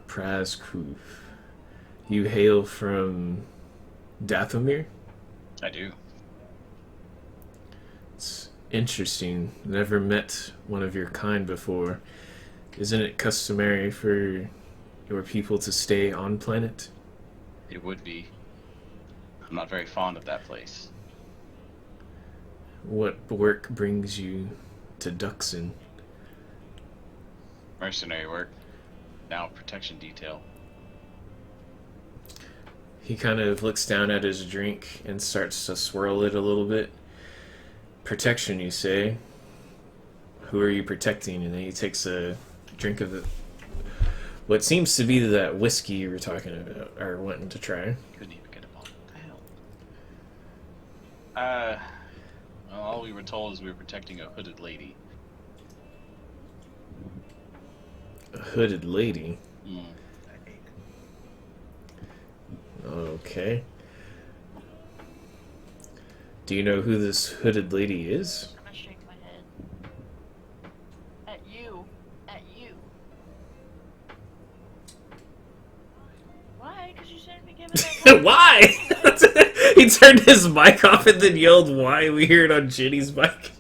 Praz Kuf. You hail from Dathomir? I do. It's interesting. Never met one of your kind before. Isn't it customary for your people to stay on planet? It would be. I'm not very fond of that place. What work brings you to Duxon? Mercenary work. Now protection detail. He kind of looks down at his drink and starts to swirl it a little bit. Protection, you say? Who are you protecting? And then he takes a drink of the what seems to be that whiskey you were talking about or wanting to try. Couldn't even get a bottle. What the hell? Well, all we were told is we were protecting a hooded lady. A hooded lady. Mm. I hate it. Okay. Do you know who this hooded lady is? I'm gonna shake my head. At you. At you. Why? Because you shouldn't be giving that. Why? He turned his mic off and then yelled, "Why?" We hear it on Ginny's mic.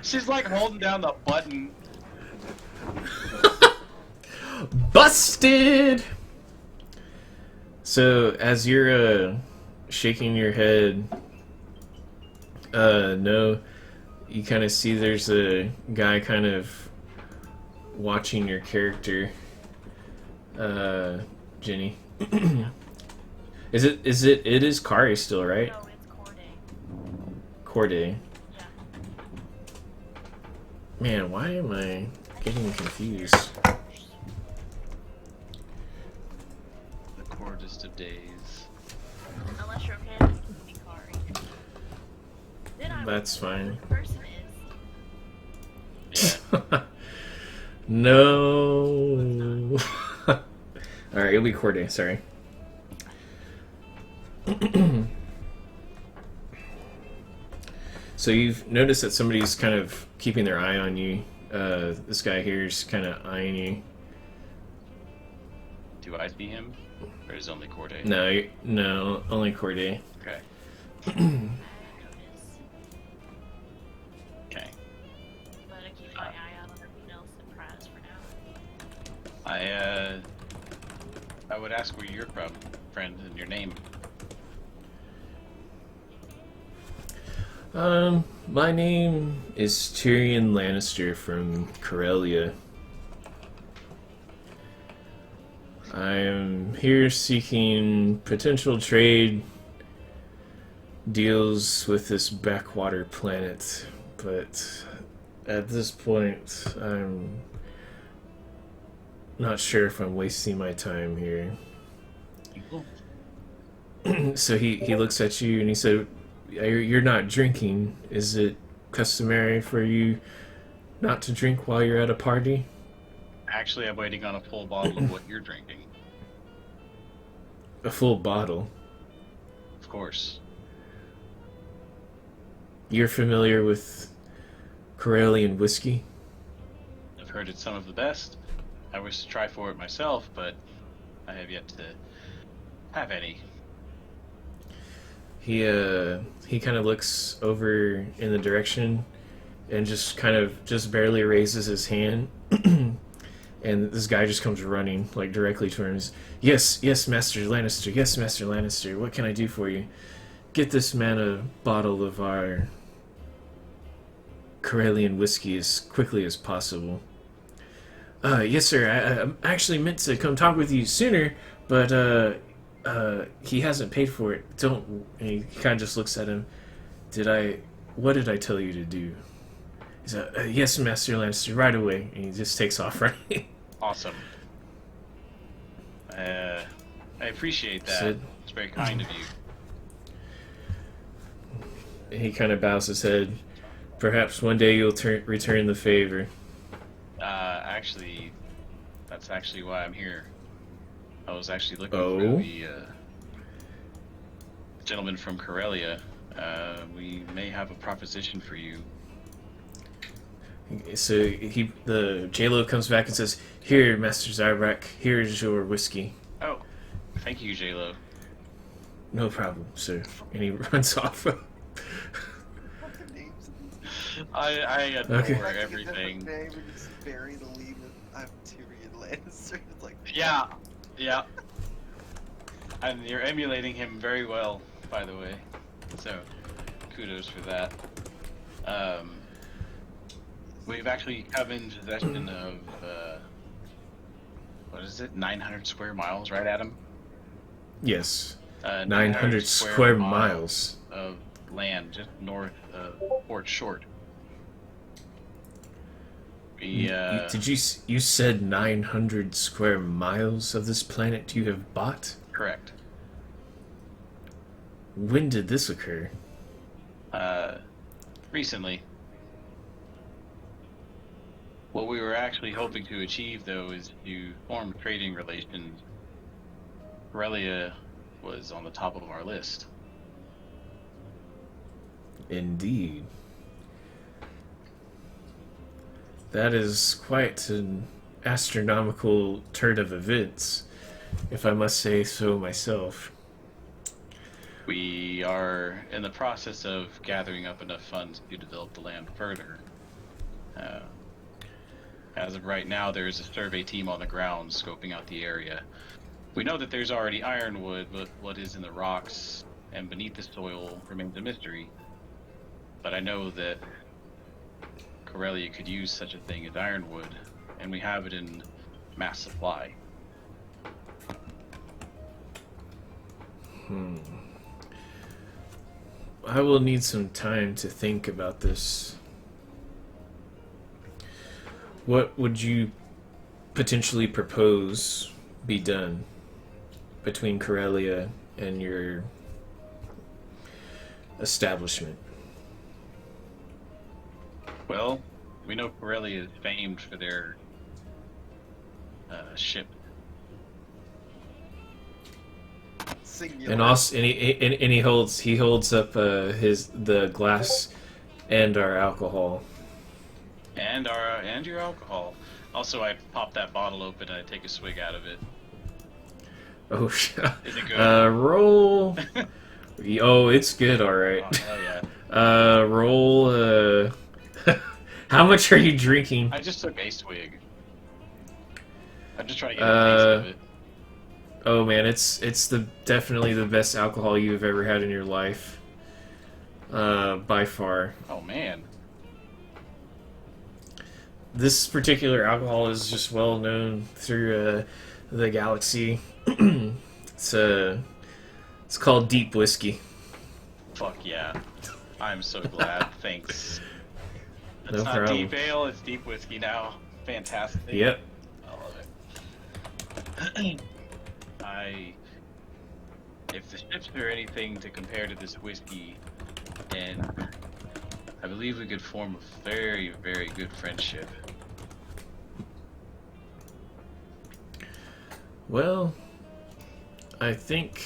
She's like holding down the button. Busted! So, as you're shaking your head, no, you kind of see there's a guy kind of watching your character, Ginny. It is Kari still, right? No, it's Corday. Corday. Yeah. Man, why am I getting confused? The cordest of days. Unless you're okay with me, Kari. Then I That's would know fine. who the person is. Yeah. No. Alright, it'll be Corday, sorry. So you've noticed that somebody's kind of keeping their eye on you. This guy here is kind of eyeing you. Do I see him? Or is it only Corday? No, only Corday. Okay. I notice. Okay. But I keep my eye out on everything else and prize for now. I would ask where you're from, friend, and your name. My name is Tyrion Lannister from Corellia. I am here seeking potential trade deals with this backwater planet, but at this point, I'm not sure if I'm wasting my time here. So he looks at you and he said, "You're not drinking. Is it customary for you not to drink while you're at a party?" Actually, I'm waiting on a full bottle of what you're drinking. A full bottle. Of course. You're familiar with Corellian whiskey? I've heard it's some of the best. I wish to try for it myself, but I have yet to have any. He kind of looks over in the direction and just barely raises his hand. And this guy just comes running, like, directly to him. Yes, Master Lannister. Yes, Master Lannister. What can I do for you? Get this man a bottle of our Corellian whiskey as quickly as possible. Yes, sir. I actually meant to come talk with you sooner, but, he hasn't paid for it. And he kind of just looks at him. What did I tell you to do? He's like, yes, Master Lannister, right away. And he just takes off running. Awesome. I appreciate that. Sid? It's very kind of you. He kind of bows his head. Perhaps one day you'll return the favor. Actually, that's actually why I'm here. I was actually looking Oh? for the gentleman from Corellia. We may have a proposition for you. So the J-Lo comes back and says, "Here, Master Zyrak, here is your whiskey." Oh, thank you, J-Lo. No problem, sir. And he runs off. Fucking names. I adore Okay. everything. Name and just bury the lead with I'm Tyrion Lannister. It's like Yeah. And you're emulating him very well, by the way. So, kudos for that. We've actually come in possession of, 900 square miles, right, Adam? Yes. 900 square miles. Of land just north of Port Short. We, You said 900 square miles of this planet you have bought? correct. When did this occur? Recently. What we were actually hoping to achieve, though, is to form trading relations. Corellia was on the top of our list. Indeed. That is quite an astronomical turn of events, if I must say so myself. We are in the process of gathering up enough funds to develop the land further. As of right now, there is a survey team on the ground scoping out the area. We know that there's already ironwood, but what is in the rocks and beneath the soil remains a mystery. But I know that Corellia could use such a thing as ironwood, and we have it in mass supply. I will need some time to think about this. What would you potentially propose be done between Corellia and your establishment? Well, we know Corellia is famed for their ship. Singular. And also, and he holds up the glass and our alcohol. And your alcohol. Also, I pop that bottle open and I take a swig out of it. Oh, Is it good? Roll. Oh, it's good. All right. Oh, hell yeah. Roll. How much are you drinking? I just took a swig. I'm just trying to get a taste of it. Oh man, it's definitely the best alcohol you've ever had in your life. By far. Oh man. This particular alcohol is just well known through the galaxy. It's called Deep Whiskey. Fuck yeah. I'm so glad. Thanks. It's No not problem. deep ale, it's deep whiskey now. Fantastic. Yep. I love it. If the ships are anything to compare to this whiskey, then I believe we could form a very, very good friendship. Well, I think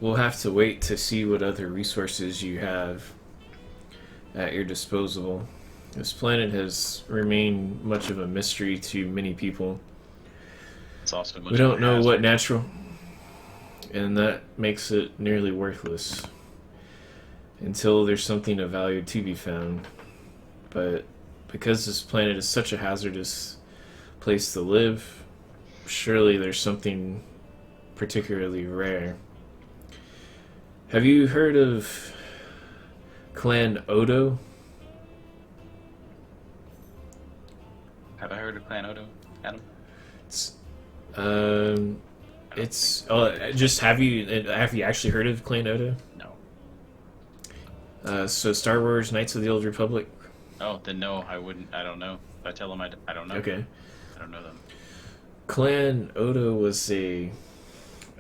we'll have to wait to see what other resources you have at your disposal. This planet has remained much of a mystery to many people. It's also much We don't of a know hazard. what natural, and that makes it nearly worthless until there's something of value to be found. But because this planet is such a hazardous place to live, surely there's something particularly rare. Have you heard of Clan Odo? Have I heard of Clan Odo, Adam? It's just have you actually heard of Clan Odo? No. So Star Wars Knights of the Old Republic. Oh, then no, I wouldn't. I don't know. If I tell them I don't know. Okay. I don't know them. Clan Odo was a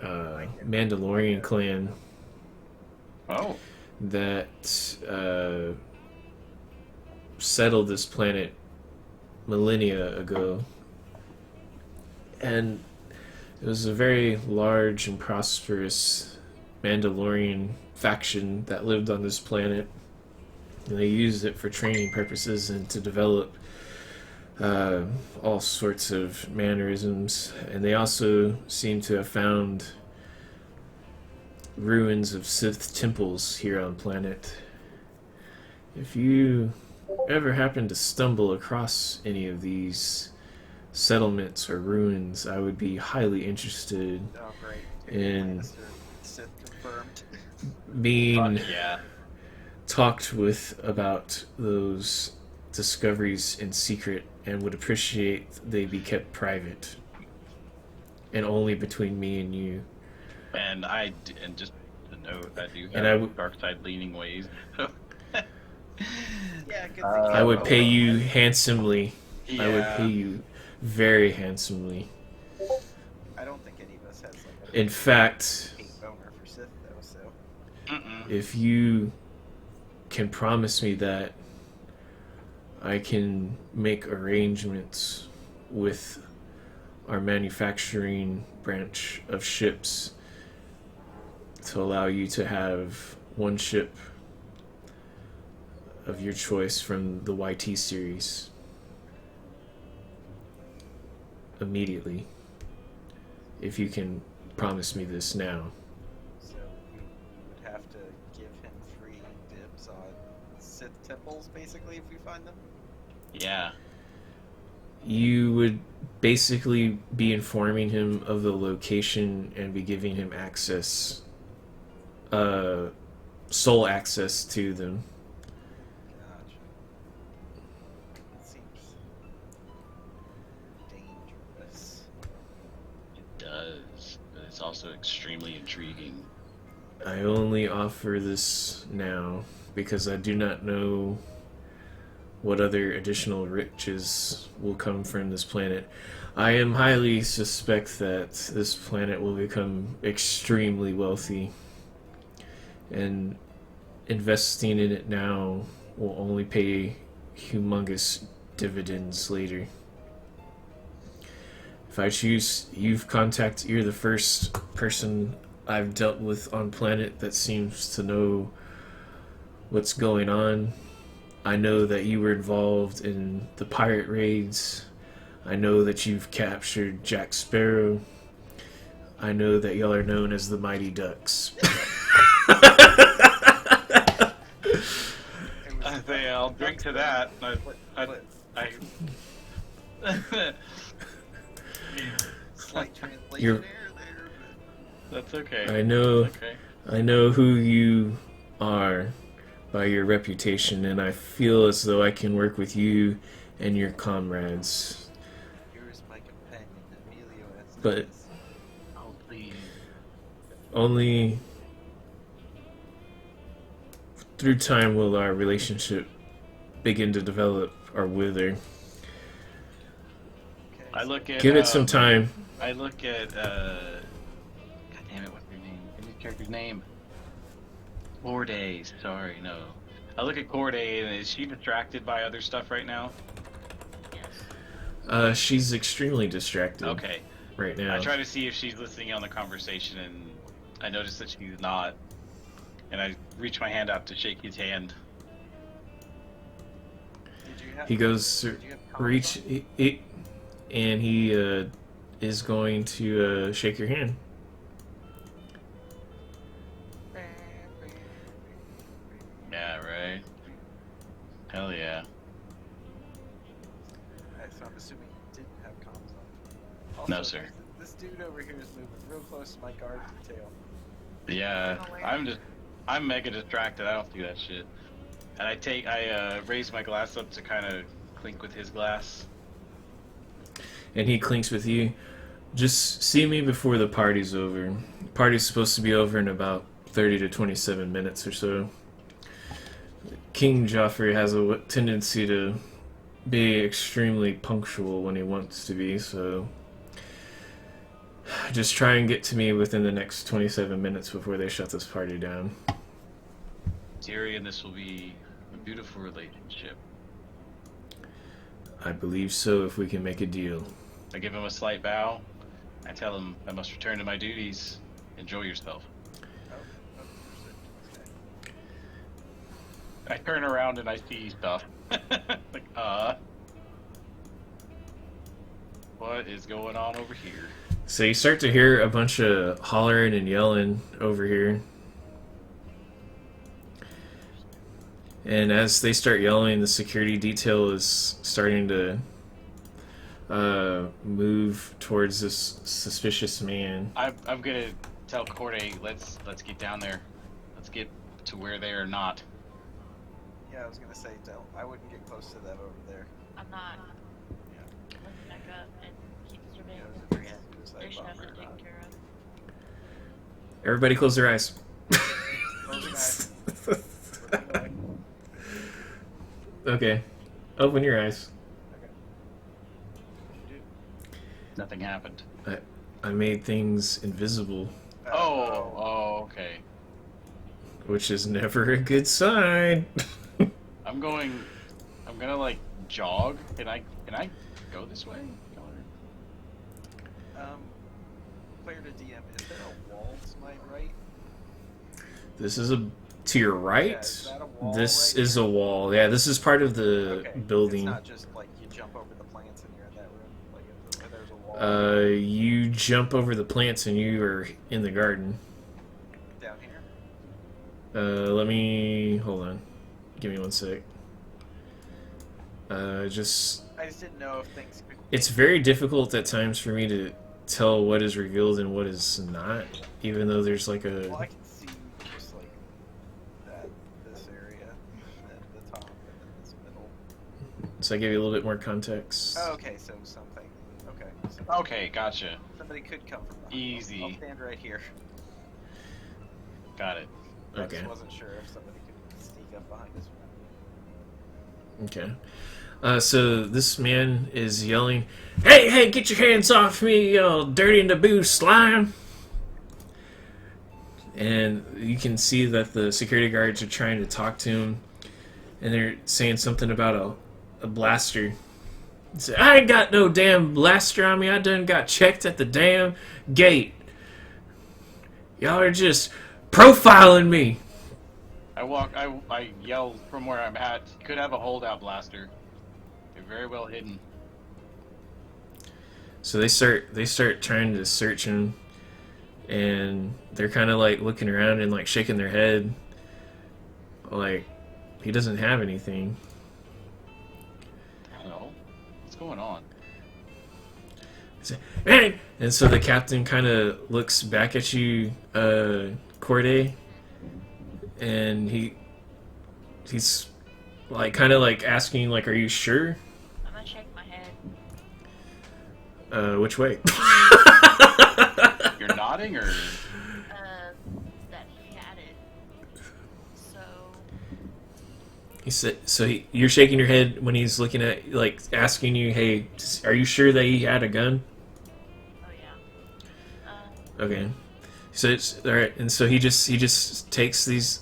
Mandalorian clan Oh. that settled this planet millennia ago. And it was a very large and prosperous Mandalorian faction that lived on this planet. And they used it for training purposes and to develop all sorts of mannerisms. And they also seem to have found ruins of Sith temples here on planet. If you ever happen to stumble across any of these settlements or ruins, I would be highly interested Oh, great. in Lannister, Sith confirmed. being Fuck yeah. talked with about those discoveries in secret, and would appreciate they be kept private and only between me and you. And and just to note, I do And I have w- dark side leaning ways. Yeah, good thing. I would pay you handsomely. Yeah. I would pay you very handsomely. I don't think any of us has like a In fact, hate boner for Sith though. So Mm-mm. if you can promise me that, I can make arrangements with our manufacturing branch of ships to allow you to have one ship of your choice from the YT series immediately. If you can promise me this now. so we would have to give him free dibs on Sith temples, basically, if we find them. Yeah. You would basically be informing him of the location and be giving him access, sole access to them. Gotcha. It seems dangerous. It does, but it's also extremely intriguing. I only offer this now because I do not know what other additional riches will come from this planet. I am highly suspect that this planet will become extremely wealthy, and investing in it now will only pay humongous dividends later. If I choose, you're the first person I've dealt with on planet that seems to know what's going on. I know that you were involved in the pirate raids. I know that you've captured Jack Sparrow. I know that y'all are known as the Mighty Ducks. I say I'll drink to that. Slight translation You're- error there, That's okay. I know, That's okay. I know who you are by your reputation, and I feel as though I can work with you and your comrades. but here's my companion, Emilio Estes. But- Oh, please. Only through time will our relationship begin to develop or wither. Okay, I so look at. Give it some time. I look at. God damn it! What's her name? What's the character's name? Corday. Sorry, no. I look at Corday, and is she distracted by other stuff right now? Yes. She's extremely distracted Okay. right now. I try to see if she's listening on the conversation, and I notice that she's not. And I reach my hand out to shake his hand. did you have, He goes, did you have reach, comments it, and he is going to shake your hand. on- Yeah, right. Hell yeah. So I'm assuming you didn't have comms on. Also, No, sir. This dude over here is moving real close to my guard detail. Yeah, Aware. I'm mega distracted. I don't do that shit. And I raise my glass up to kind of clink with his glass. And he clinks with you. Just see me before the party's over. Party's supposed to be over in about 30 to 27 minutes or so. King Joffrey has a tendency to be extremely punctual when he wants to be, so just try and get to me within the next 27 minutes before they shut this party down. Tyrion, this will be a beautiful relationship. I believe so, if we can make a deal. I give him a slight bow. I tell him I must return to my duties. Enjoy yourself. Oh, understood. Okay. I turn around and I see stuff. Like, what is going on over here? So you start to hear a bunch of hollering and yelling over here. And as they start yelling, the security detail is starting to move towards this suspicious man. I'm gonna tell Corday, let's get down there. Let's get to where they are not. Yeah, I was gonna say, I wouldn't get close to that over there. I'm not. Yeah. Let's back up and keep Yeah, surveillance it for was you. a They should have bomber, that taken not- care Everybody close their eyes. Close your eyes. Okay. Open your eyes. Okay. Nothing happened. I made things invisible, Oh, okay. which is never a good sign. I'm gonna like jog. Can I go this way? Player to DM, is there a wall to my right? This is to your right. Yeah, is that a wall This right is here? a wall. Yeah, this is part of the Okay. building. It's not just like you jump over the plants and you're in that room. Like if there's a wall You jump over the plants and you are in the garden. down here. Let me hold on. Give me one sec. I just didn't know if things could. It's very difficult at times for me to tell what is revealed and what is not, even though there's like Well, a. I can see just like this area, and the top, and then this middle. So I give you a little bit more context. Oh, okay, so something. Okay. So Okay, gotcha. somebody could come from behind. Easy. I'll stand right here. Got it. I Okay. just wasn't sure if somebody could sneak up behind us. Okay. So this man is yelling, hey, get your hands off me, you dirty Naboo slime! And you can see that the security guards are trying to talk to him, and they're saying something about a blaster. He said, I ain't got no damn blaster on me, I done got checked at the damn gate. Y'all are just profiling me. I yell from where I'm at. Could have a holdout blaster. They're very well hidden. So they start trying to search him, and they're kind of like looking around and like shaking their head, like he doesn't have anything. I don't know. What's going on? Hey! And so the captain kind of looks back at you, Corday, and he's like kind of like asking like, "Are you sure?" I'm gonna shake my head. Which way? You're nodding, or That he had it. So He said, you're shaking your head when he's looking at, like, asking you, hey, are you sure that he had a gun? oh yeah. Okay. So it's all right, and so he just takes these.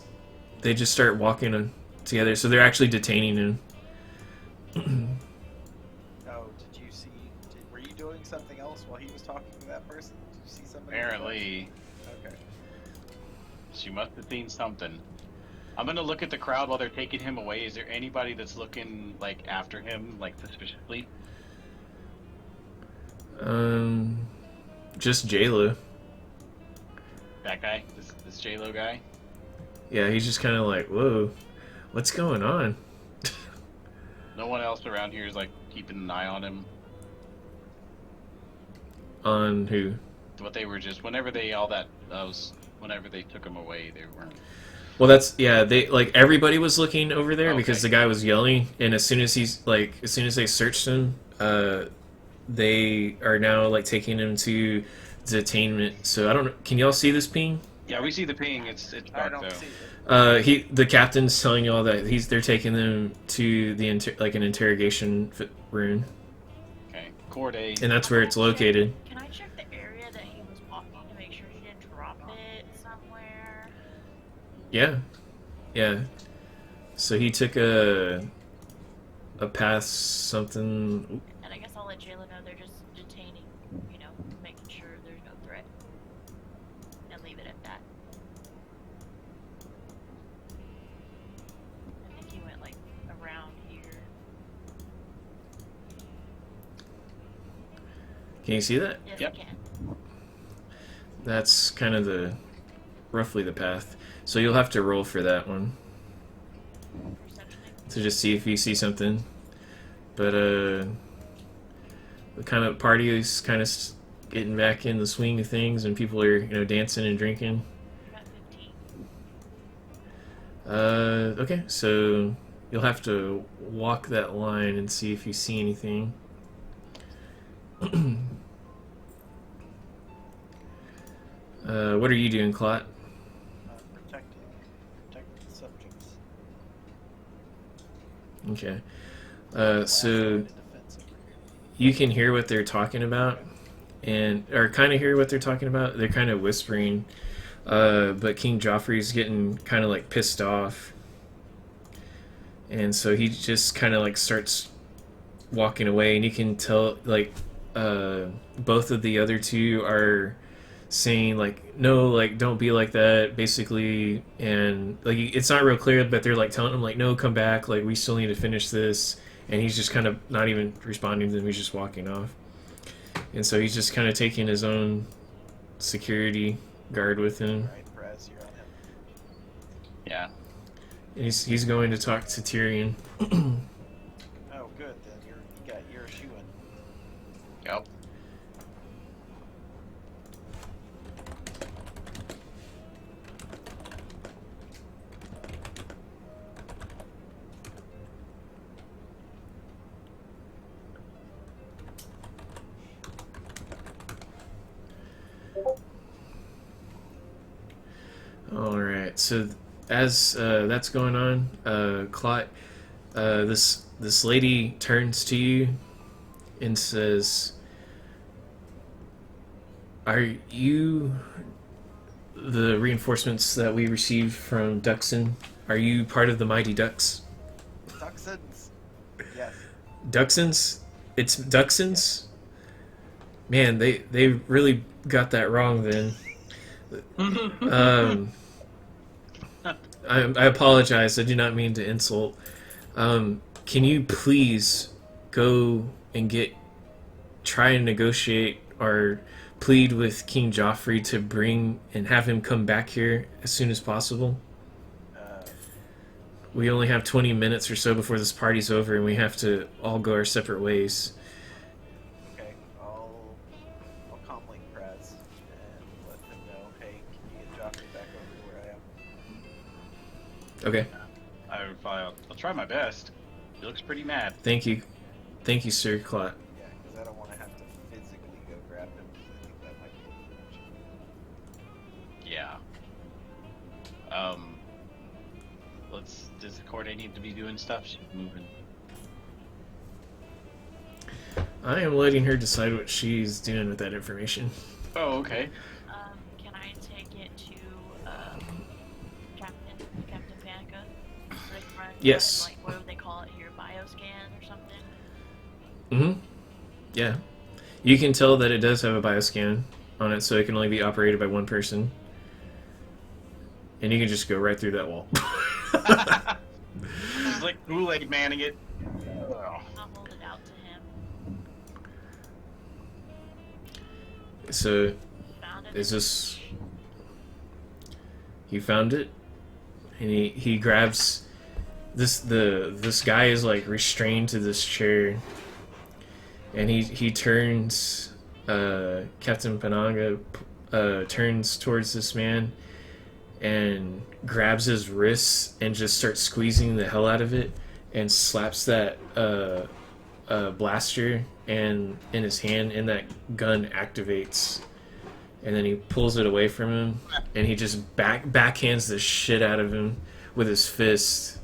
They just start walking together. So they're actually detaining him. Oh, did you see? Were you doing something else while he was talking to that person? Did you see something? apparently Okay. she must have seen something. I'm gonna look at the crowd while they're taking him away. Is there anybody that's looking like after him, like suspiciously? Just Jayla. That guy, this J-Lo guy. Yeah, he's just kind of like, whoa, what's going on? No one else around here is like keeping an eye on him. On who? What they were just whenever they whenever they took him away, they weren't. Well, they like everybody was looking over there because Okay. the guy was yelling, and as soon as they searched him, they are now like taking him to detainment. So I don't know. Can y'all see this ping? Yeah, we see the ping. It's I dark don't though. see it. The captain's telling y'all that they're taking them to the an interrogation room, Okay, Corday. and that's where it's located. Can I check the area that he was walking to make sure he didn't drop it somewhere? Yeah. So he took a path something. And I guess I'll let Jayla know they're just detaining, making sure there's no threat. And leave it at that. I think he went, like, around here. Can you see that? Yes, Yep. I can. That's kind of roughly the path. So you'll have to roll for that one Perception. to just see if you see something. But the kind of party is kind of getting back in the swing of things, and people are dancing and drinking. Got 15. Okay, so you'll have to walk that line and see if you see anything. What are you doing, Clot? Protecting the subjects. Okay. Last line So of defense over here. you can hear what they're talking about, or kind of hear what they're talking about. They're kind of whispering, but King Joffrey's getting kind of like pissed off, and so he just kind of like starts walking away, and you can tell like both of the other two are saying like no, like don't be like that basically, and like it's not real clear, but they're like telling him like no, come back, like we still need to finish this, and he's just kind of not even responding to them. He's just walking off, and so he's just kind of taking his own security guard with him, Alright, Braz, you're on him. Yeah. and he's going to talk to Tyrion. Oh, good. Then you're a shoo-in. Yep. All right. So as that's going on, Clot, this lady turns to you and says, "Are you the reinforcements that we received from Duxon? Are you part of the Mighty Ducks?" Tuxins. Yes. Duxons? It's Duxons? Man, they really got that wrong then. I apologize. I do not mean to insult. Can you please go and try and negotiate or plead with King Joffrey to bring and have him come back here as soon as possible? We only have 20 minutes or so before this party's over, and we have to all go our separate ways. Okay, I'll calmly Braz and let him know, hey, can you get Joffrey back over to where I am? Okay. I'll try my best. He looks pretty mad. Thank you. Thank you, Sir Clot. Yeah, because I don't want to have to physically go grab him, because I think that might be a little much. Yeah. Does the Corday need to be doing stuff? She's moving. I am letting her decide what she's doing with that information. Oh, okay. Can I take it to Captain Panica? Like run Yes. like what do they call it here? Bioscan or something? Mm-hmm. Yeah. You can tell that it does have a bioscan on it, so it can only be operated by one person. And you can just go right through that wall. He's like Kool-Aid manning it. I'll hold it out to him. So, Found it. is this... He found it, and he grabs... This guy is, like, restrained to this chair, and he turns... Captain Pananga turns towards this man and grabs his wrists and just starts squeezing the hell out of it and slaps that blaster and in his hand, and that gun activates, and then he pulls it away from him and he just backhands the shit out of him with his fist,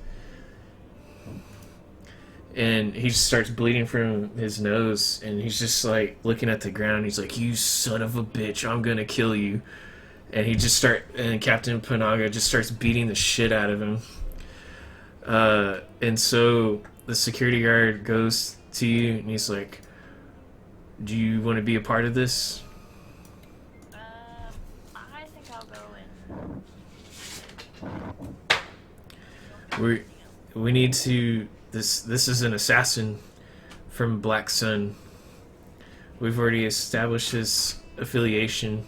and he just starts bleeding from his nose, and he's just like looking at the ground. He's like, "You son of a bitch, I'm gonna kill you." And and Captain Panaga just starts beating the shit out of him. And so the security guard goes to you and he's like, "Do you want to be a part of this?" I think I'll go in. We need to. This is an assassin from Black Sun. We've already established his affiliation.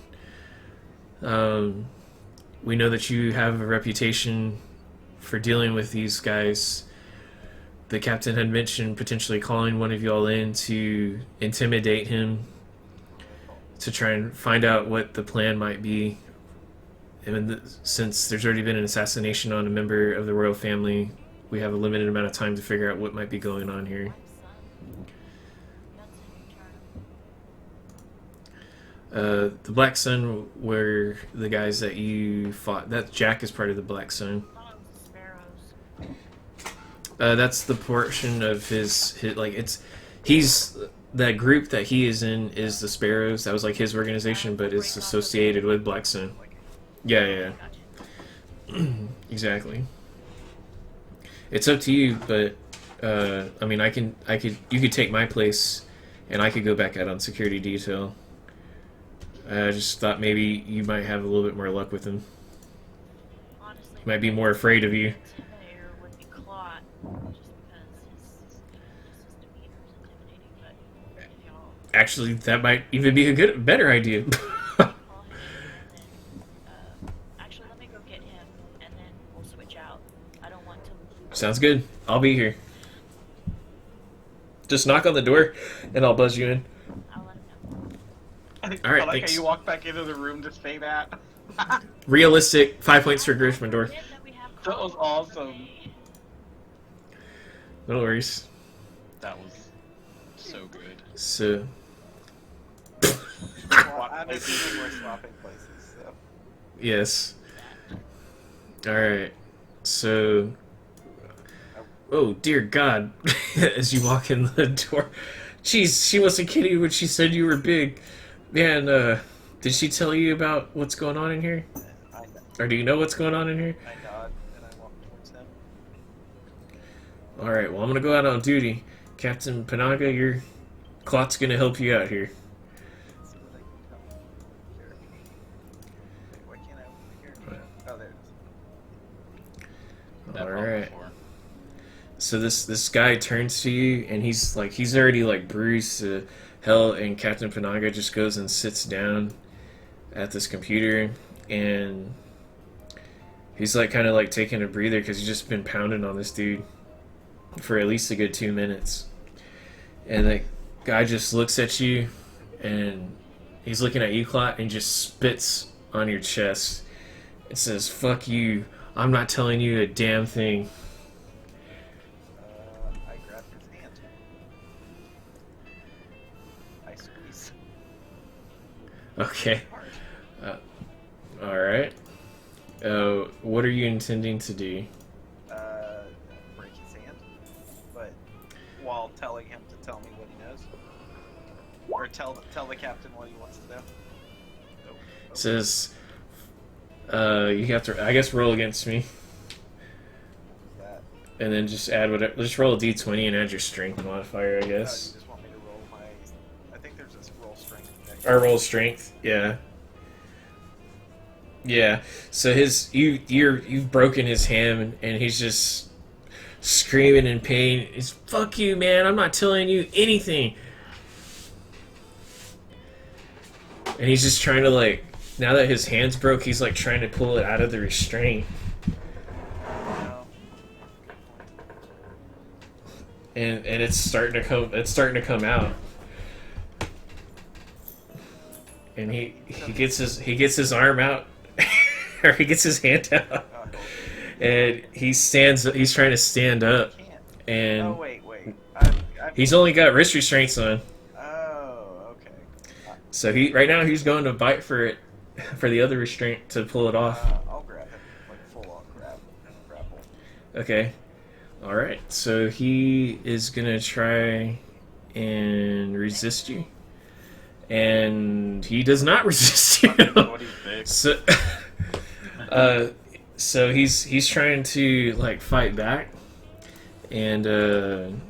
We know that you have a reputation for dealing with these guys. The captain had mentioned potentially calling one of y'all in to intimidate him, to try and find out what the plan might be. And since there's already been an assassination on a member of the royal family, we have a limited amount of time to figure out what might be going on here. The Black Sun were the guys that you fought. That Jack is part of the Black Sun. I thought it was the sparrows. That's the portion of his like he's that group that he is in is the Sparrows. That was like his organization, but it's associated with Black Sun. Yeah, yeah, Gotcha. exactly. It's up to you, but I mean, you could take my place, and I could go back out on security detail. I just thought maybe you might have a little bit more luck with him. Honestly, He might be more afraid of you. Intimidator would be Claude, just because his demeanor is intimidating. But if y'all Actually, that might even be a better idea. call him, and then actually let me go get him, and then we'll switch out. I don't want to. Sounds good. I'll be here. Just knock on the door, and I'll buzz you in. I'll let him know. All right, I like thanks. how you walk back into the room to say that. Realistic 5 points for Gryffindor. Forget that we have That was Claude. awesome. No worries. That was so good. So, Well, I'm assuming we're swapping places, so. yes. All right. So, oh dear God! As you walk in the door, jeez, she wasn't kidding when she said you were big. Man, did she tell you about what's going on in here, or do you know what's going on in here? I nod and I walk towards him. All right. Well, I'm gonna go out on duty, Captain Panaga. Your clot's gonna help you out here. Let's see what I can tell him. Here. Wait, why can't I open the character? Oh, there it is. That All felt right. before. So this guy turns to you, and he's already like bruised to hell, and Captain Panaga just goes and sits down at this computer, and he's like kind of like taking a breather because he's just been pounding on this dude for at least a good 2 minutes, and the guy just looks at you, and he's looking at you, Clot, and just spits on your chest. It says, "Fuck you! I'm not telling you a damn thing." I grab his hand. I squeeze. Okay. Hard. Alright. What are you intending to do? Break his hand. But while telling him to tell me what he knows. Or tell the captain what he wants to know. Oh, It says, you have to, I guess, roll against me, that. and then just add whatever, just roll a d20 and add your strength modifier, I Oh, you guess. just want me to roll my... I think there's this roll strength check. Or roll strength, yeah. Yeah, so you've broken his hand, and he's just screaming in pain. He's, "Fuck you, man, I'm not telling you anything." And he's just trying to, like, now that his hand's broke, he's like trying to pull it out of the restraint. No. And it's starting to come out. And he gets his arm out, or he gets his hand out, and he's trying to stand up, Can't. and Oh, wait. I'm he's only got wrist restraints on. Oh, okay. So right now he's going to bite for the other restraint to pull it off. I'll grab him, like full on grapple. Okay. All right. So he is gonna try and resist you, and he does not resist you. What do you think? So, so he's trying to like fight back, and I'm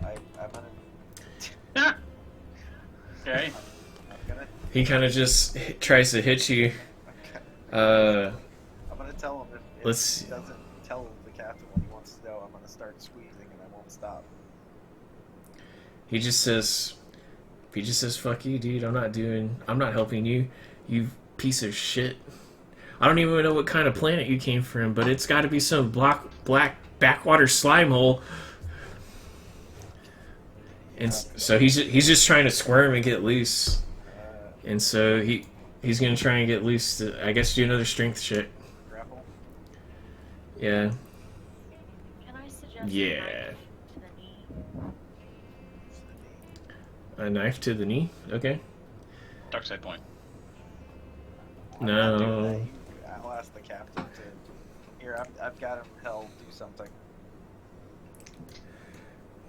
gonna. Okay. I'm gonna. he kind of just tries to hit you. I'm gonna tell him if Let's- he doesn't tell the captain what he wants to know, I'm gonna start squeezing and I won't stop. He just says, "Fuck you, dude. I'm not helping you, you piece of shit. I don't even know what kind of planet you came from, but it's got to be some black backwater slime hole." And so he's just trying to squirm and get loose. And so he's gonna try and get loose to, I guess, do another strength check. Grapple. Yeah. Can I suggest Yeah. to the knee? A knife to the knee. Okay. Dark side point. I'm not doing No. that. I'll ask the captain to. Here, I've got him. Hell, do something.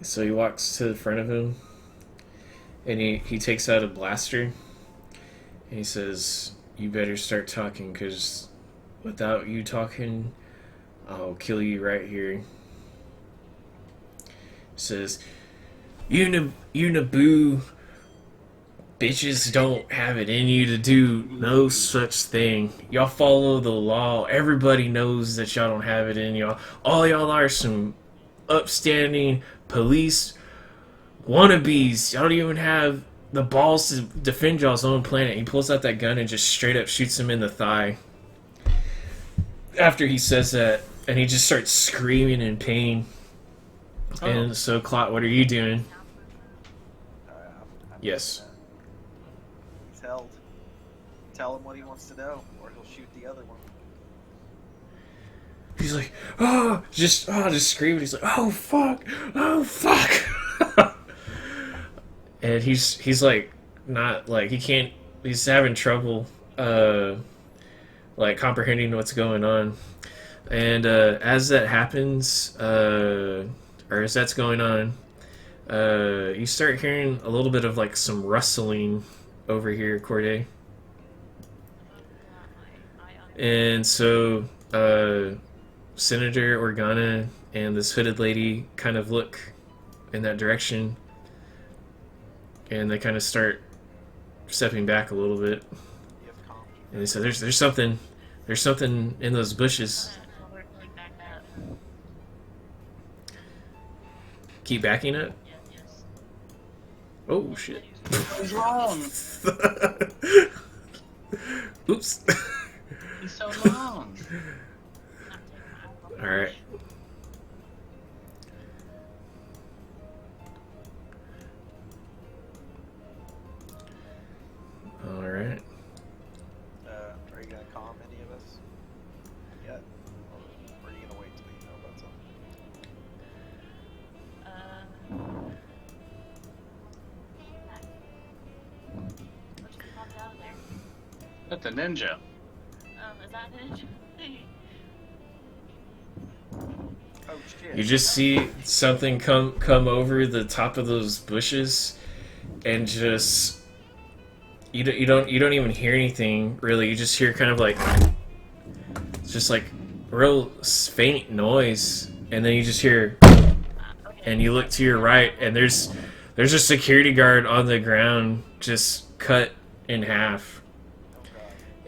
So he walks to the front of him, and he takes out a blaster, and he says, "You better start talking, because without you talking, I'll kill you right here." He says, You Naboo bitches don't have it in you to do no such thing. Y'all follow the law. Everybody knows that y'all don't have it in y'all. All y'all are some upstanding police wannabes. Y'all don't even have the balls to defend y'all's own planet. He pulls out that gun and just straight up shoots him in the thigh. After he says that, and he just starts screaming in pain. Oh. And so, Clot, what are you doing? I'm Yes. He's held. Tell him what he wants to know, or he'll shoot the other one. He's like, just screaming. He's like, oh fuck, and he's like, not like he can't. He's having trouble, like comprehending what's going on. And as that happens, or as that's going on, you start hearing a little bit of like some rustling over here, Corday. And so, Senator Organa and this hooded lady kind of look in that direction, and they kind of start stepping back a little bit. You have comms. And they say, "There's something in those bushes." Keep backing it. Yes. Oh shit! He's wrong. Oops. He's so long. All right. All right. Are you gonna calm any of us yet, or are you gonna wait till you know about something? What's the pop out of there? That's a ninja. Is that it? Oh shit! You just see something come over the top of those bushes, and just you don't even hear anything really. You just hear kind of like just like real faint noise, and then you just hear, and you look to your right, and there's a security guard on the ground just cut in half, Oh god!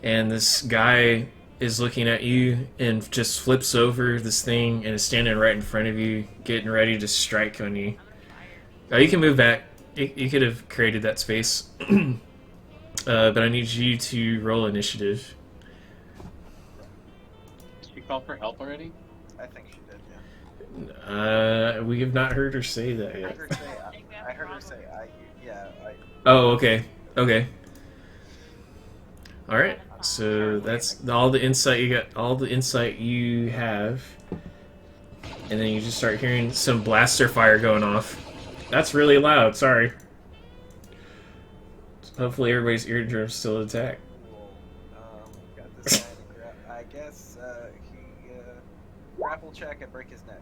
and this guy is looking at you and just flips over this thing and is standing right in front of you, getting ready to strike on you. Oh, you can move back. You could have created that space. But I need you to roll initiative. Did she call for help already? I think she did. Yeah. We have not heard her say that I yet. heard her say. I heard her say. I. Oh, okay. Okay. All right. So that's all the insight you got. All the insight you have, and then you just start hearing some blaster fire going off. That's really loud. Sorry. Hopefully, everybody's eardrums still intact. Cool. Got this guy. I guess he grapple check and break his neck.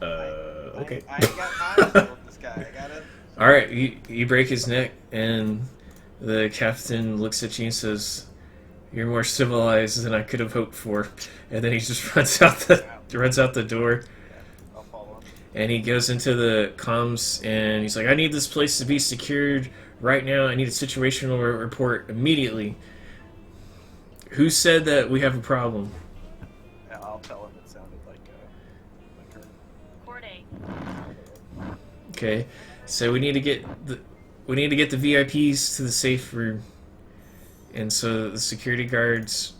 Okay. I ain't got time with this guy. I gotta. All right, you break his neck, and the captain looks at you and says, "You're more civilized than I could have hoped for." And then he just runs out the door, I'll follow him. and he goes into the comms, and he's like, "I need this place to be secured right now. I need a situational report immediately. Who said that we have a problem?" Yeah, I'll tell him it sounded like her. Corday. Okay, so we need to get the VIPs to the safe room, and so the security guards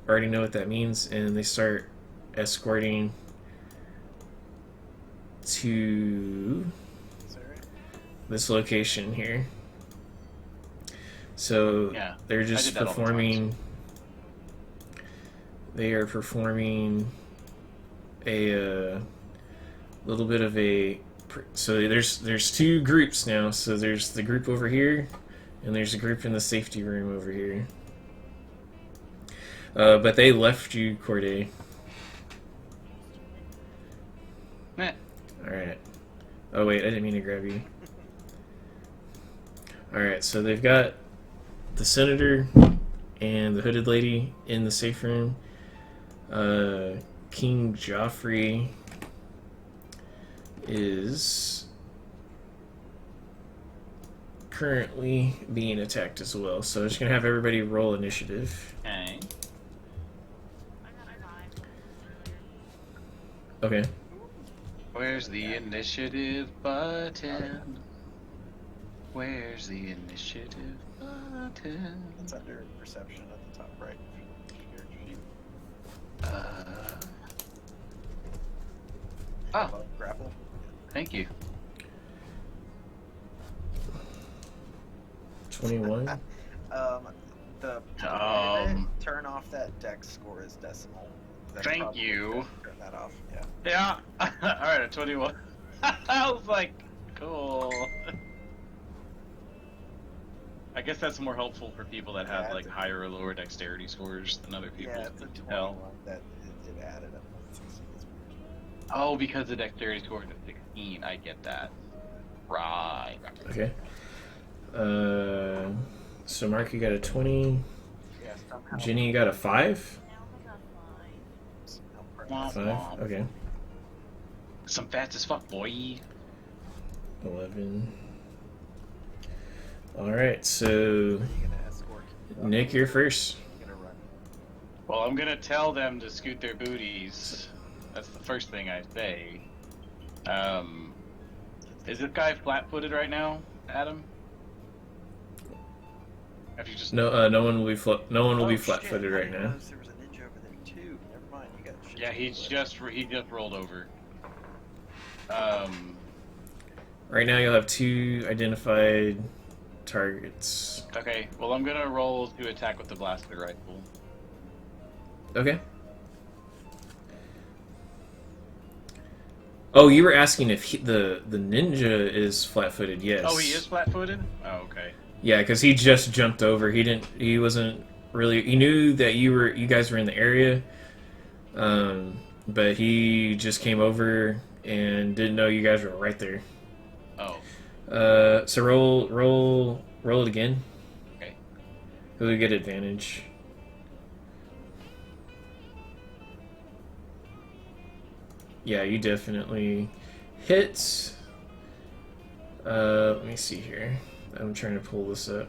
already know what that means, and they start escorting to Sorry. this location here. So Yeah, they're I just did that all the time, performing. They are performing a little bit of a So there's two groups now. So there's the group over here, and there's a group in the safety room over here. But they left you, Corday. Meh. Alright. Oh wait, I didn't mean to grab you. Alright, so they've got the senator and the hooded lady in the safe room. King Joffrey is currently being attacked as well. So I'm just going to have everybody roll initiative. Okay. I got 5. Okay. Where's the initiative button? Where's the initiative button? It's under perception at the top right of your character sheet. Oh, Above grapple. thank you. 21. The turn off that dex score is decimal. That's Thank probably you. good. Turn that off. Yeah. Yeah. Alright, a 21. I was like, cool. I guess that's more helpful for people that have Yeah, like higher or lower dexterity scores than other people. Yeah, it's a 21 Hell. that it added up. 16 is weird. Oh, because the dexterity score is 16. I get that. Right. Okay. So Mark, you got a 20. Yeah, somehow. Ginny, you got a 5? Now I got 5. somehow part of Womp. 5? Okay. Some fast as fuck, boy. 11. Alright, so you're gonna escort. Nick, you're first. You're gonna run. Well, I'm gonna tell them to scoot their booties. That's the first thing I say. Is this guy flat-footed right now, Adam? If you just No one will be Oh, shit, flat-footed I right didn't now. notice there was a ninja over there too. Never mind, you got shit. Yeah, he just rolled over. Right now, you'll have 2 identified targets. Okay. Well, I'm gonna roll to attack with the blaster rifle. Okay. Oh, you were asking if the ninja is flat-footed? Yes. Oh, he is flat-footed. Oh, okay. Yeah, because he just jumped over. He wasn't really. He knew that you guys were in the area, but he just came over and didn't know you guys were right there. Oh. So roll it again. Okay. Who'll get advantage? Yeah, you definitely hit. Let me see here. I'm trying to pull this up.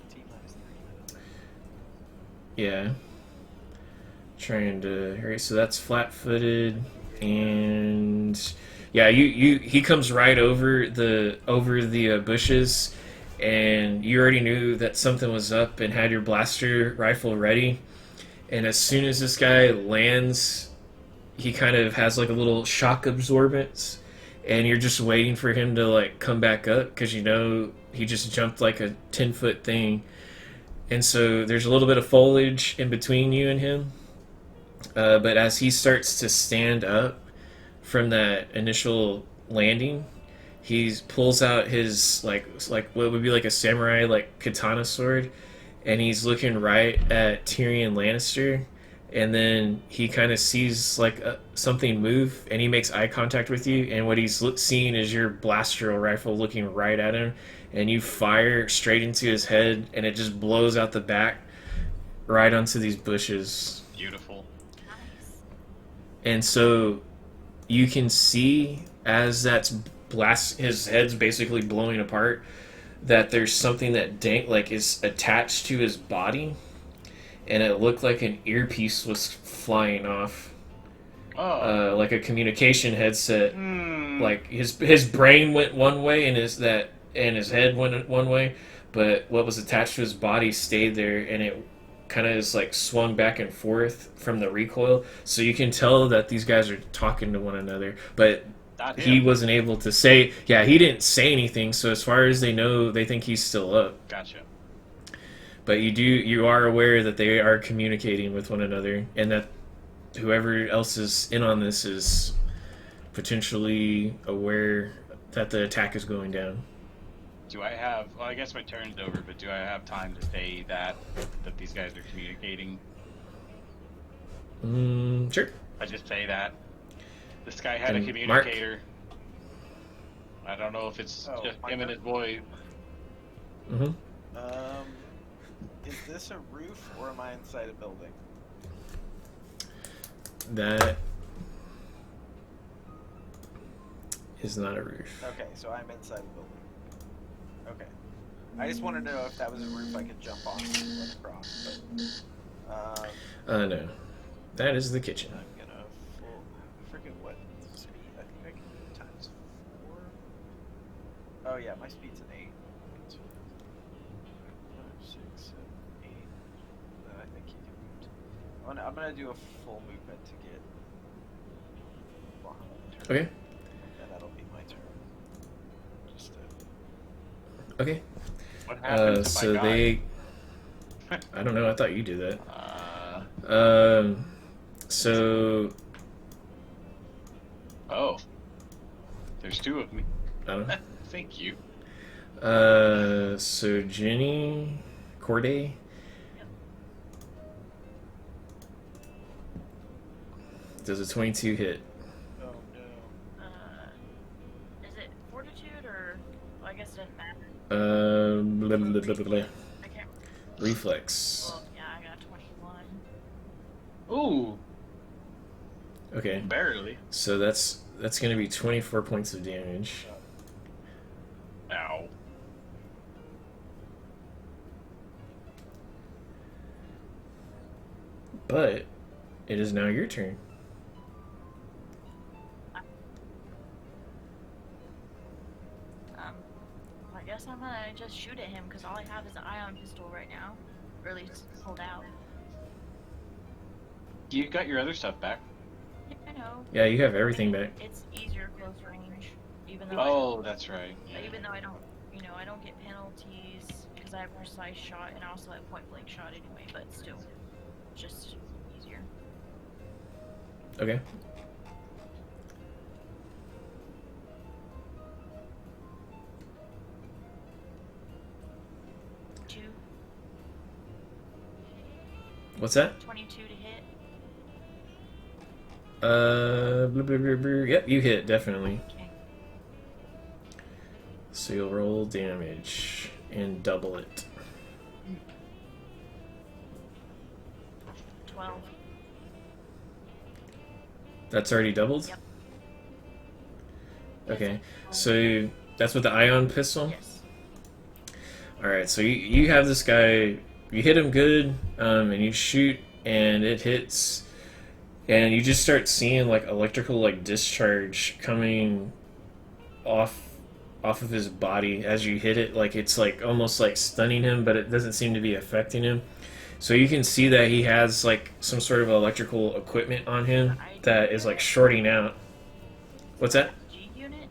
T-3. Yeah. Trying to hurry. So that's flat-footed, and yeah, he comes right over the bushes, and you already knew that something was up and had your blaster rifle ready. And as soon as this guy lands, he kind of has like a little shock absorbance, and you're just waiting for him to like come back up because you know he just jumped like a 10-foot thing. And so there's a little bit of foliage in between you and him. But as he starts to stand up from that initial landing, he pulls out his like what would be like a samurai like katana sword, and he's looking right at Tyrion Lannister, and then he kind of sees like something move, and he makes eye contact with you, and what he's seeing is your blaster rifle looking right at him, and you fire straight into his head, and it just blows out the back right onto these bushes. Beautiful. Nice. And so you can see as that's his head's basically blowing apart, that there's something that is attached to his body, and it looked like an earpiece was flying off, Oh. like a communication headset. Hmm. Like his brain went one way, and his head went one way, but what was attached to his body stayed there, and it kind of is like swung back and forth from the recoil. So you can tell that these guys are talking to one another, but Not he him. wasn't able to say. Yeah, he didn't say anything. So as far as they know, they think he's still up. Gotcha. But you are aware that they are communicating with one another, and that whoever else is in on this is potentially aware that the attack is going down. Do I have? Well, I guess my turn's over, but do I have time to say that these guys are communicating? Sure. I just say that this guy had And a communicator. I don't know if it's Oh, just my him and turn? his boy. Mm-hmm. Is this a roof or am I inside a building? That is not a roof. Okay, so I'm inside a building. Okay. I just wanted to know if that was a roof I could jump on and run across. But, No. That is the kitchen. I'm gonna I forget what speed. I think I can do times 4. Oh yeah, my speed's an 8. 5, 6, 7, 8. Then I think you can move. I'm gonna do a full movement to get behind the turn. Okay. And that'll be my turn. Just Okay. What happened to So my guy? they. I don't know. I thought you did that. So Oh. There's 2 of me. I don't know. Thank you. So Jenny, Corday. Does a 22 hit? oh no. Is it fortitude or? Well, I guess it doesn't matter. Blah, blah, blah, blah, blah. I can't. Reflex. Well, yeah, I got 21. Ooh, Okay, barely. so that's going to be 24 points of damage. Ow. But it is now your turn. I guess I'm gonna just shoot at him because all I have is an ion pistol right now, or at least pulled out. You got your other stuff back. Yeah, I know. Yeah, you have everything back. It's easier close range, even though Oh, that's right. even though I don't, I don't get penalties because I have precise shot and I also have point blank shot anyway. But still, just easier. Okay. Two, What's that? 22 to hit. Blah, blah, blah, blah. Yep, you hit, definitely. Okay. So you'll roll damage and double it. 12. That's already doubled? Yep. Okay, so that's with the ion pistol? Yes. Alright, so you have this guy, you hit him good, and you shoot, and it hits, and you just start seeing like electrical like discharge coming off of his body as you hit it. Like it's like almost like stunning him, but it doesn't seem to be affecting him. So you can see that he has like some sort of electrical equipment on him that is like shorting out. What's that? G unit.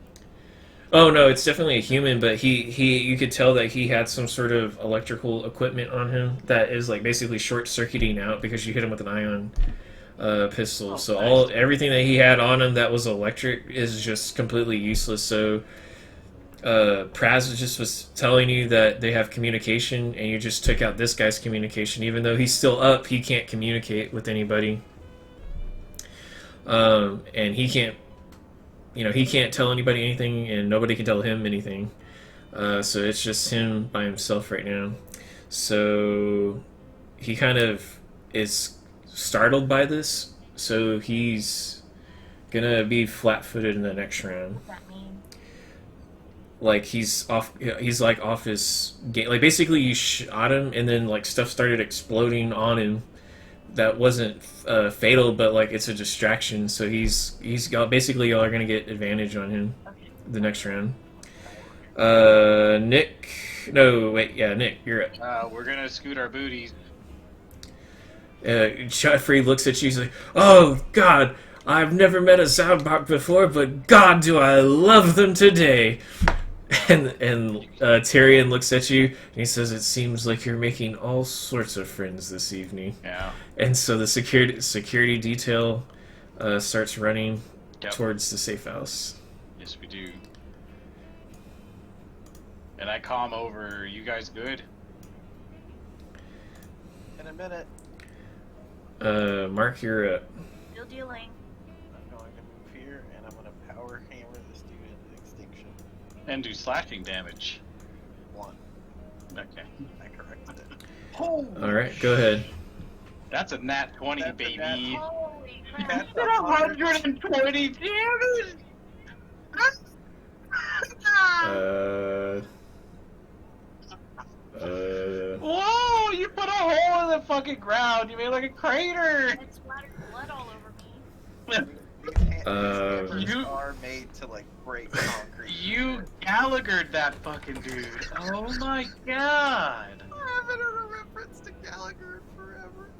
Oh no, it's definitely a human, but he you could tell that he had some sort of electrical equipment on him that is like basically short circuiting out because you hit him with an ion pistol. Oh, So nice. everything that he had on him that was electric is just completely useless. So Praz just was telling you that they have communication, and you just took out this guy's communication, even though he's still up. He can't communicate with anybody, and he can't. He can't tell anybody anything, and nobody can tell him anything. So it's just him by himself right now. So he kind of is startled by this. So he's gonna be flat-footed in the next round. What does that mean? Like he's off. He's like off his game. Like basically, you shot him, and then like stuff started exploding on him. That wasn't fatal, but like it's a distraction. So he's got basically y'all are gonna get advantage on him Okay. the next round. Nick. No, wait. Yeah, Nick, you're up. We're gonna scoot our booties. Jeffrey looks at you. He's like, "Oh God, I've never met a soundbot before, but God, do I love them today." And Tyrion looks at you and he says, "It seems like you're making all sorts of friends this evening." Yeah. And so the security detail starts running Yep. towards the safe house. Yes, we do. And I calm over. You guys good? In a minute, Mark, you're up. Still dealing. I'm going to move here, and I'm going to power hammer this dude into extinction. And do slashing damage. 1. Okay. I corrected it. Oh, Alright, go ahead. that's a nat 20, That's a baby. nat- Holy crap. That's Did 120 damage! Whoa! You put a hole in the fucking ground. You made like a crater. It splattered blood all over me. These hammers You- are made to, like, break concrete. You Gallaghered that fucking dude. Oh my god. I haven't heard a reference to Gallagher in forever.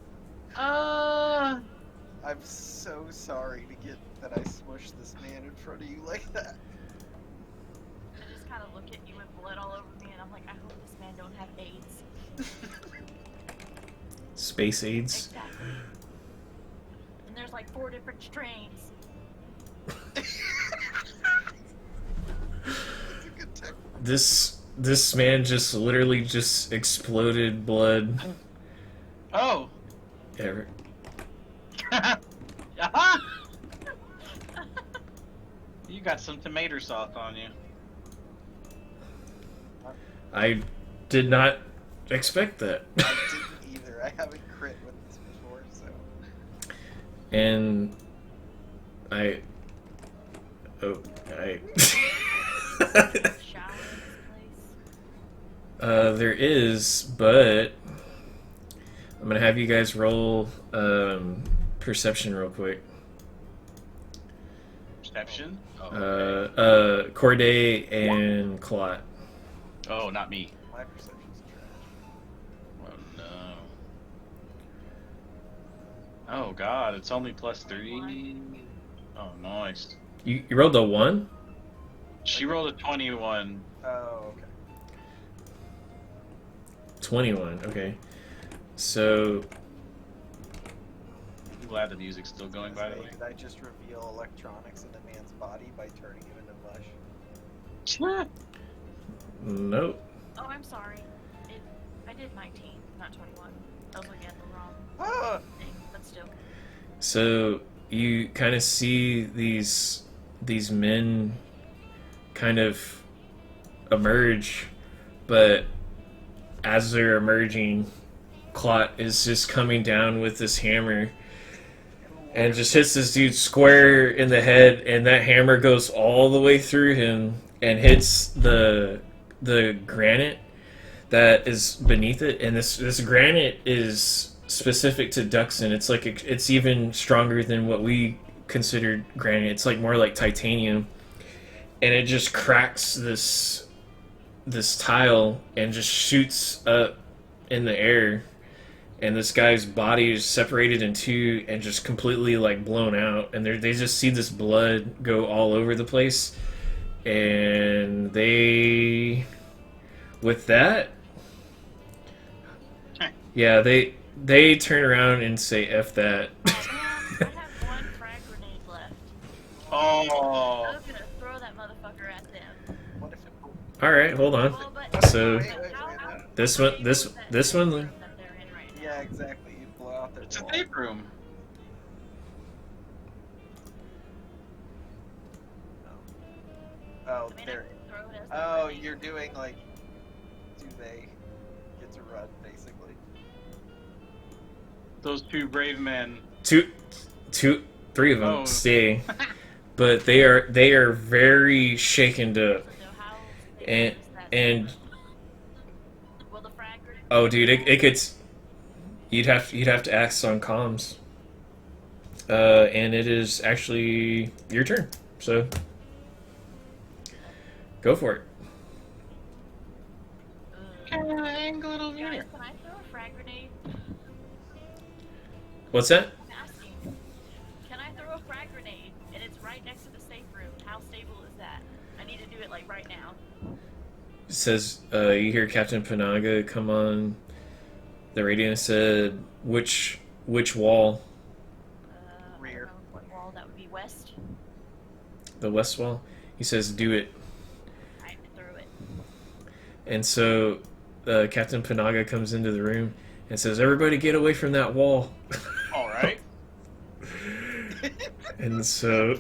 I'm so sorry to get that I smushed this man in front of you like that. I just kind of look at you with blood all over me, and I'm like, I hope this man don't have AIDS. Space AIDS. Exactly. And there's like 4 different strains. That's a good tech. This man just literally just exploded blood. Oh. Ever. Aha! You got some tomato sauce on you. I did not expect that. I didn't either. I haven't crit with this before, so. And I Shower in this place. there is, but I'm gonna have you guys roll perception real quick. Perception? Oh, okay. Corday and Clot. Oh, not me. My perception's trash. Oh no. Oh god, it's only +3. Oh, nice. You rolled a 1? She rolled a 21. Oh, okay. 21, okay. So I'm glad the music's still going, by the way. Did I just reveal electronics in a man's body by turning him into mush? nope. Oh, I'm sorry. I did 19, not 21. I was looking at the wrong Ah! thing, but still. So you kind of see these men kind of emerge, but as they're emerging, Clot is just coming down with this hammer and just hits this dude square in the head, and that hammer goes all the way through him and hits the granite that is beneath it. And this granite is specific to Duxon. It's like it's even stronger than what we considered granite. It's like more like titanium, and it just cracks this tile and just shoots up in the air, and this guy's body is separated in two and just completely like blown out, and they just see this blood go all over the place, and they with that yeah they turn around and say F that. I have 1 frag grenade left. Oh. I was gonna throw that motherfucker at them. What if it... Alright, hold on. Well, but So Wait, how this do one they this know that this one that they're in right now? Yeah, exactly. You blow out their It's a wall. tape room. Oh, I mean, I there. could throw it as Oh, the you're doing like... Do they get to run, basically? Those 2 brave men. three of them Oh. stay, but they are very shaken up. So how they And- use that and- stuff? Will the frag grenade? Oh, dude, it could. You'd have to ask on comms. And it is actually your turn, so go for it. Can I angle it over Guys, here? can I throw a frag grenade? What's that? I'm asking. Can I throw a frag grenade and it's right next to the safe room? How stable is that? I need to do it like right now. It says you hear Captain Panaga come on the radio and said, which wall? I Rear. don't know what wall that would be. West. the west wall. He says, "Do it." I threw it. And so Captain Panaga comes into the room and says, "Everybody get away from that wall." All right. And so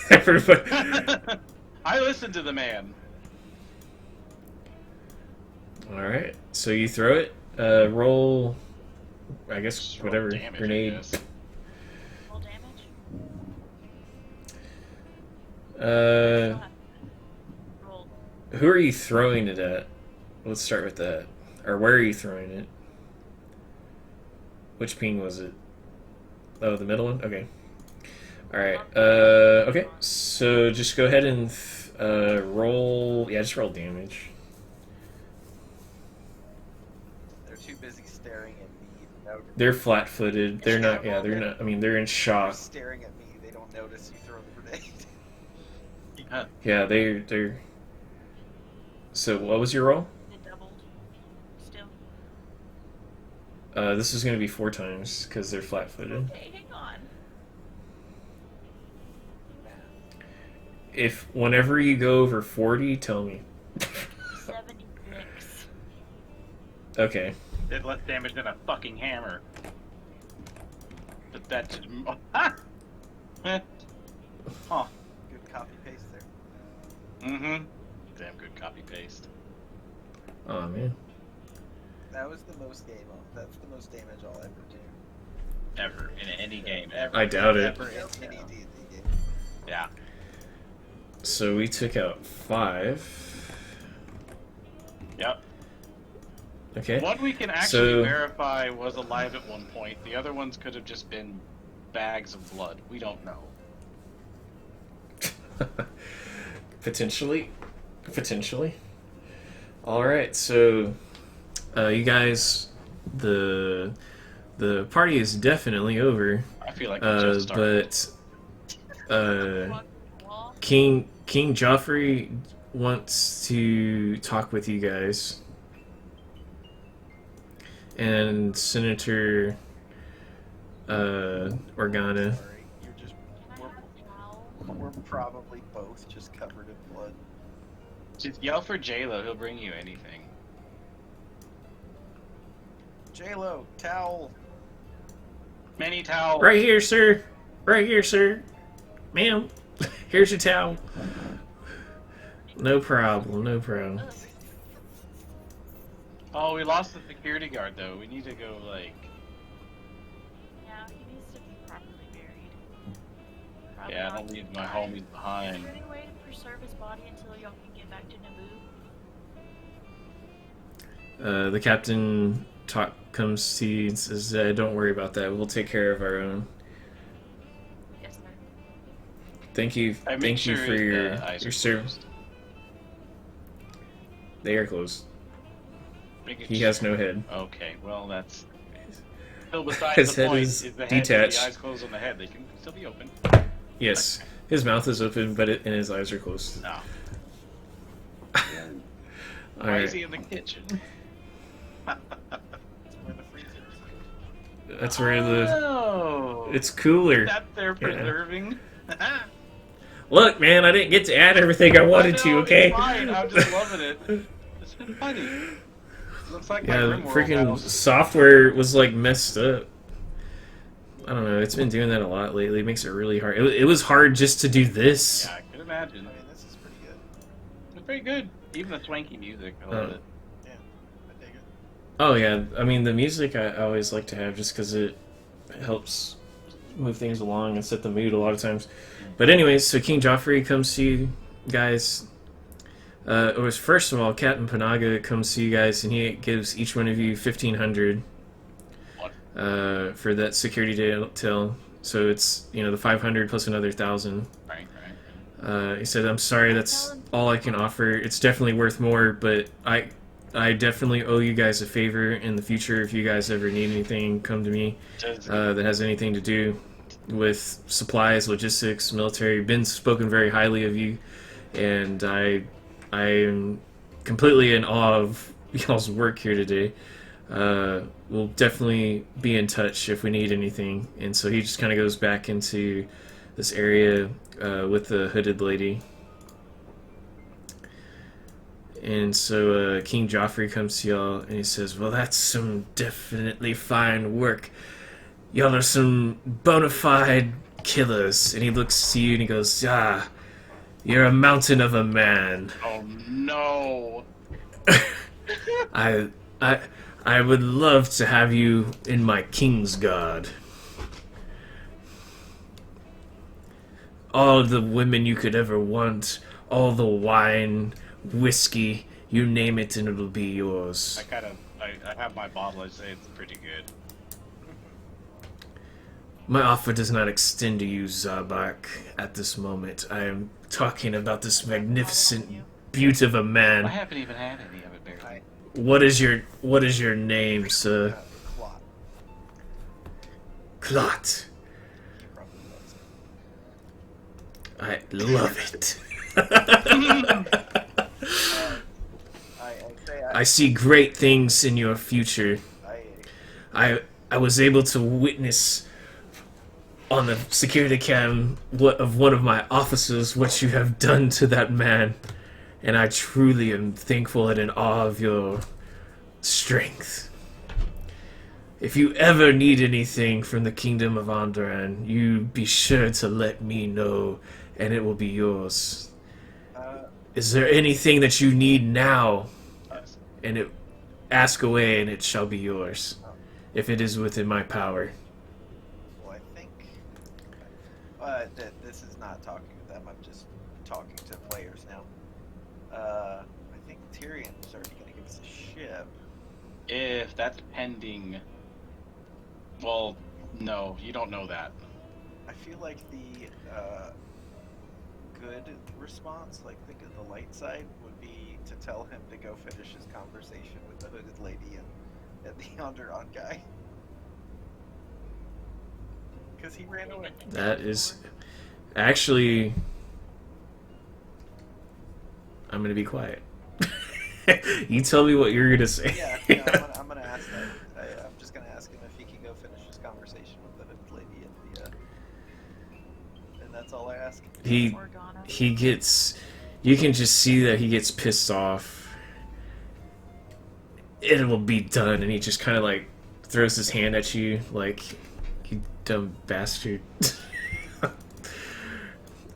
everybody. I listened to the man. All right. So you throw it. Roll. I guess Just roll whatever damage, I grenade. guess. Full damage. Uh, Roll. who are you throwing it at? Let's start with that. Or where are you throwing it? Which ping was it? Oh, the middle one? Okay. Alright. Okay. So just go ahead and roll. Yeah, just roll damage. They're too busy staring at me. No, They're flat footed. They're not. Yeah, they're not. I mean, they're in they're shock. staring at me. They don't notice you throw the grenade. Yeah. Yeah, they're. So what was your roll? It doubled. Still. This is going to be 4 times because they're flat footed. Okay, hang on. If whenever you go over 40, tell me. 76. Okay. Did less damage than a fucking hammer. But that just... Eh. Huh. Good copy paste there. Mm-hmm. Damn good copy-paste. Oh man. That was the most game on. That's the most damage I'll ever do. Ever. In any game, ever. I doubt it. Ever. In any D&D game. Yeah. So we took out 5. Yep. Okay. One we can actually verify was alive at one point. The other ones could have just been bags of blood. We don't know. Potentially. All right. So, you guys, the party is definitely over. I feel like we just started. But King Joffrey wants to talk with you guys, and Senator Organa. Sorry, you're just. Can I have a towel? We're probably both just covered in blood. Just yell for J-Lo, he'll bring you anything. J-Lo, towel. Many towels. Right here, sir. Right here, sir. Ma'am, here's your towel. No problem. No problem. Ugh. Oh, we lost the security guard though. We need to go like. Yeah, he needs to be properly buried. Probably Yeah, I not don't leave my die. homies Is behind. there any way to preserve his body until y'all can get back to Naboo? The captain comes to you and says, "Don't worry about that. We'll take care of our own." Yes, sir. Thank you. I make Thank you sure for the your eyes are service. closed. They are closed. Making He sure- has no head. Okay, well that's. Still, besides His the head point, is is the head detached. The eyes closed on the head. They can still be open. Yes, his mouth is open, but and his eyes are closed. No. All Why right. is he in the kitchen? Where the freezer is. That's where the. Oh. It's cooler. That they're preserving. Look, man, I didn't get to add everything I wanted to. know, Okay. It's fine. I'm just loving it. It's been funny. Looks like my Yeah, the Grimworld freaking house. software was like messed up. I don't know. It's been doing that a lot lately. It makes it really hard. It was hard just to do this. Yeah, I can imagine. I mean, this is pretty good. It's very good. Even the swanky music. I love it. Yeah, I dig it. Oh yeah, I mean the music I always like to have just because it helps move things along and set the mood a lot of times. But anyways, so King Joffrey comes to you guys. It was first of all Captain Panaga comes to you guys and he gives each one of you 1,500 for that security detail. So it's the 500 plus another 1,000. Right. He said, "I'm sorry, that's all I can offer. It's definitely worth more, but I definitely owe you guys a favor in the future. If you guys ever need anything, come to me. That has anything to do with supplies, logistics, military. Ben's spoken very highly of you, and I am completely in awe of y'all's work here today. We'll definitely be in touch if we need anything." And so he just kind of goes back into this area with the hooded lady. And so King Joffrey comes to y'all and he says, well, that's some definitely fine work. Y'all are some bona fide killers. And he looks to you and he goes, ah, you're a mountain of a man. Oh no! I would love to have you in my King's Guard. All the women you could ever want, all the wine, whiskey, you name it and it'll be yours. I have my bottle. I say it's pretty good. My offer does not extend to you, Zabak, at this moment. I am talking about this magnificent beaut of a I man. haven't even had any of it, barely. What is your name, sir? Clot. Clot. He probably loves it. I love it. I see great things in your future. I was able to witness on the security cam of one of my officers what you have done to that man, and I truly am thankful and in awe of your strength. If you ever need anything from the Kingdom of Onderon, you be sure to let me know, and it will be yours. Is there anything that you need now? Yes. And it ask away, and it shall be yours, if it is within my power. Well, I think this is not talking to them. I'm just talking to players now. I think Tyrion was already going to give us a ship. If that's pending, well, no, you don't know that. I feel like the good response, like the light side, would be to tell him to go finish his conversation with the hooded lady and the Onderon guy. Because he ran away. That is... Actually... I'm gonna be quiet. You tell me what you're gonna say. Yeah, no, I'm gonna ask that. I'm just gonna ask him if he can go finish his conversation with the hooded lady and that's all I ask. He gets... You can just see that he gets pissed off. It will be done, and he just kind of like throws his hand at you like, you dumb bastard.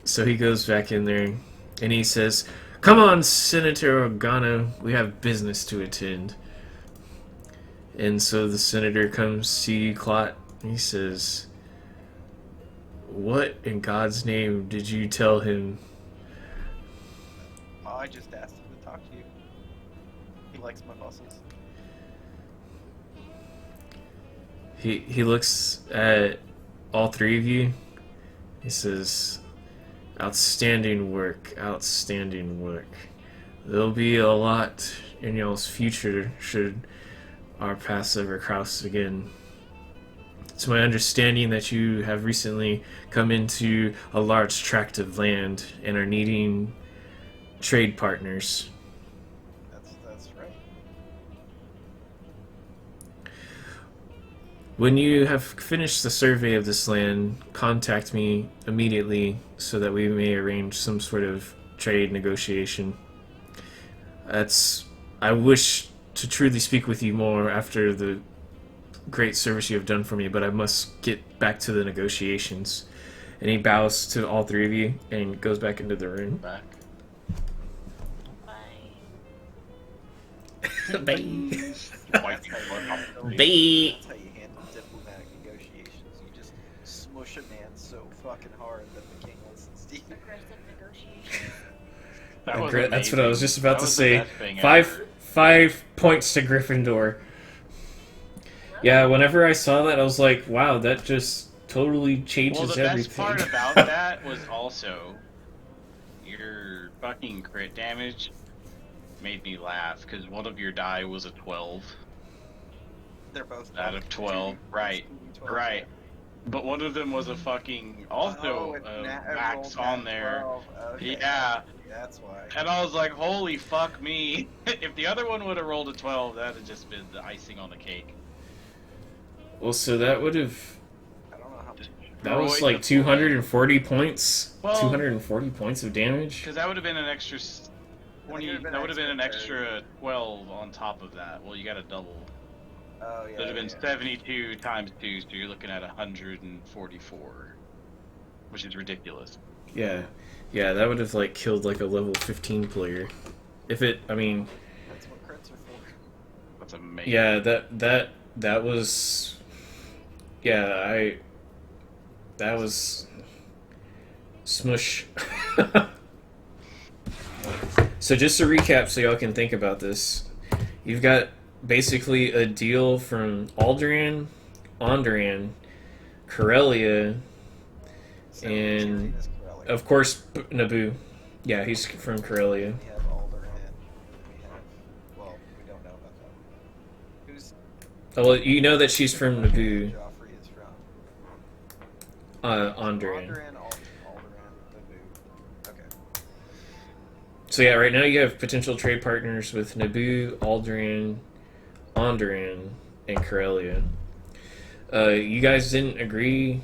So he goes back in there and he says, come on, Senator Organa, we have business to attend. And so the senator comes to you, Clot, and he says, what in God's name did you tell him? Oh, I just asked him to talk to you. He likes my muscles. He looks at all three of you. He says, outstanding work, outstanding work. There'll be a lot in y'all's future should our paths ever cross again. It's my understanding that you have recently come into a large tract of land and are needing trade partners. That's right. When you have finished the survey of this land, contact me immediately so that we may arrange some sort of trade negotiation. I wish to truly speak with you more after the great service you have done for me, but I must get back to the negotiations. And he bows to all three of you and goes back into the room. Back. Bye. Bye. White That's how Bye. you handle diplomatic negotiations. You just smush a man so fucking hard that the king listens to you. Aggressive negotiations. That was That's what I was amazing. just about That to was the say. best thing ever. 5 points to Gryffindor. Yeah, whenever I saw that, I was like, wow, that just totally changes Well, the best everything. part about that was also your fucking crit damage made me laugh because one of your die was a 12 They're both out of 12, right? 12. Right. But one of them was a fucking also max on there. 12. Okay. Yeah. That's why. And I was like, holy fuck me. If the other one would have rolled a 12, that would have just been the icing on the cake. Well, so that would have... I don't know how much. That was droid like deployed. 240 points. Well- 240 points of damage. Because that would have been an extra 20. it would've been That would have been an extra extra 12 on top of that. Well, you got a double. Oh yeah. That would have been yeah. 72 times 2, so you're looking at 144, which is ridiculous. Yeah, that would have like killed like a level 15 player. If it, I mean, That's what crits are for. That's amazing. yeah, that was, yeah, that was smush. So just to recap, so y'all can think about this, you've got basically a deal from Onderon, Corellia, So And- Tyrion is Corellia. of course Naboo. Yeah, he's from Corellia. We have Alderaan. We have. Well, we don't know about that. Who's Oh, well, you know that she's from Naboo, Joffrey is from? Onderon. Alderaan, Naboo. Okay. So yeah, right now you have potential trade partners with Naboo, Onderon, and Corellia. You guys didn't agree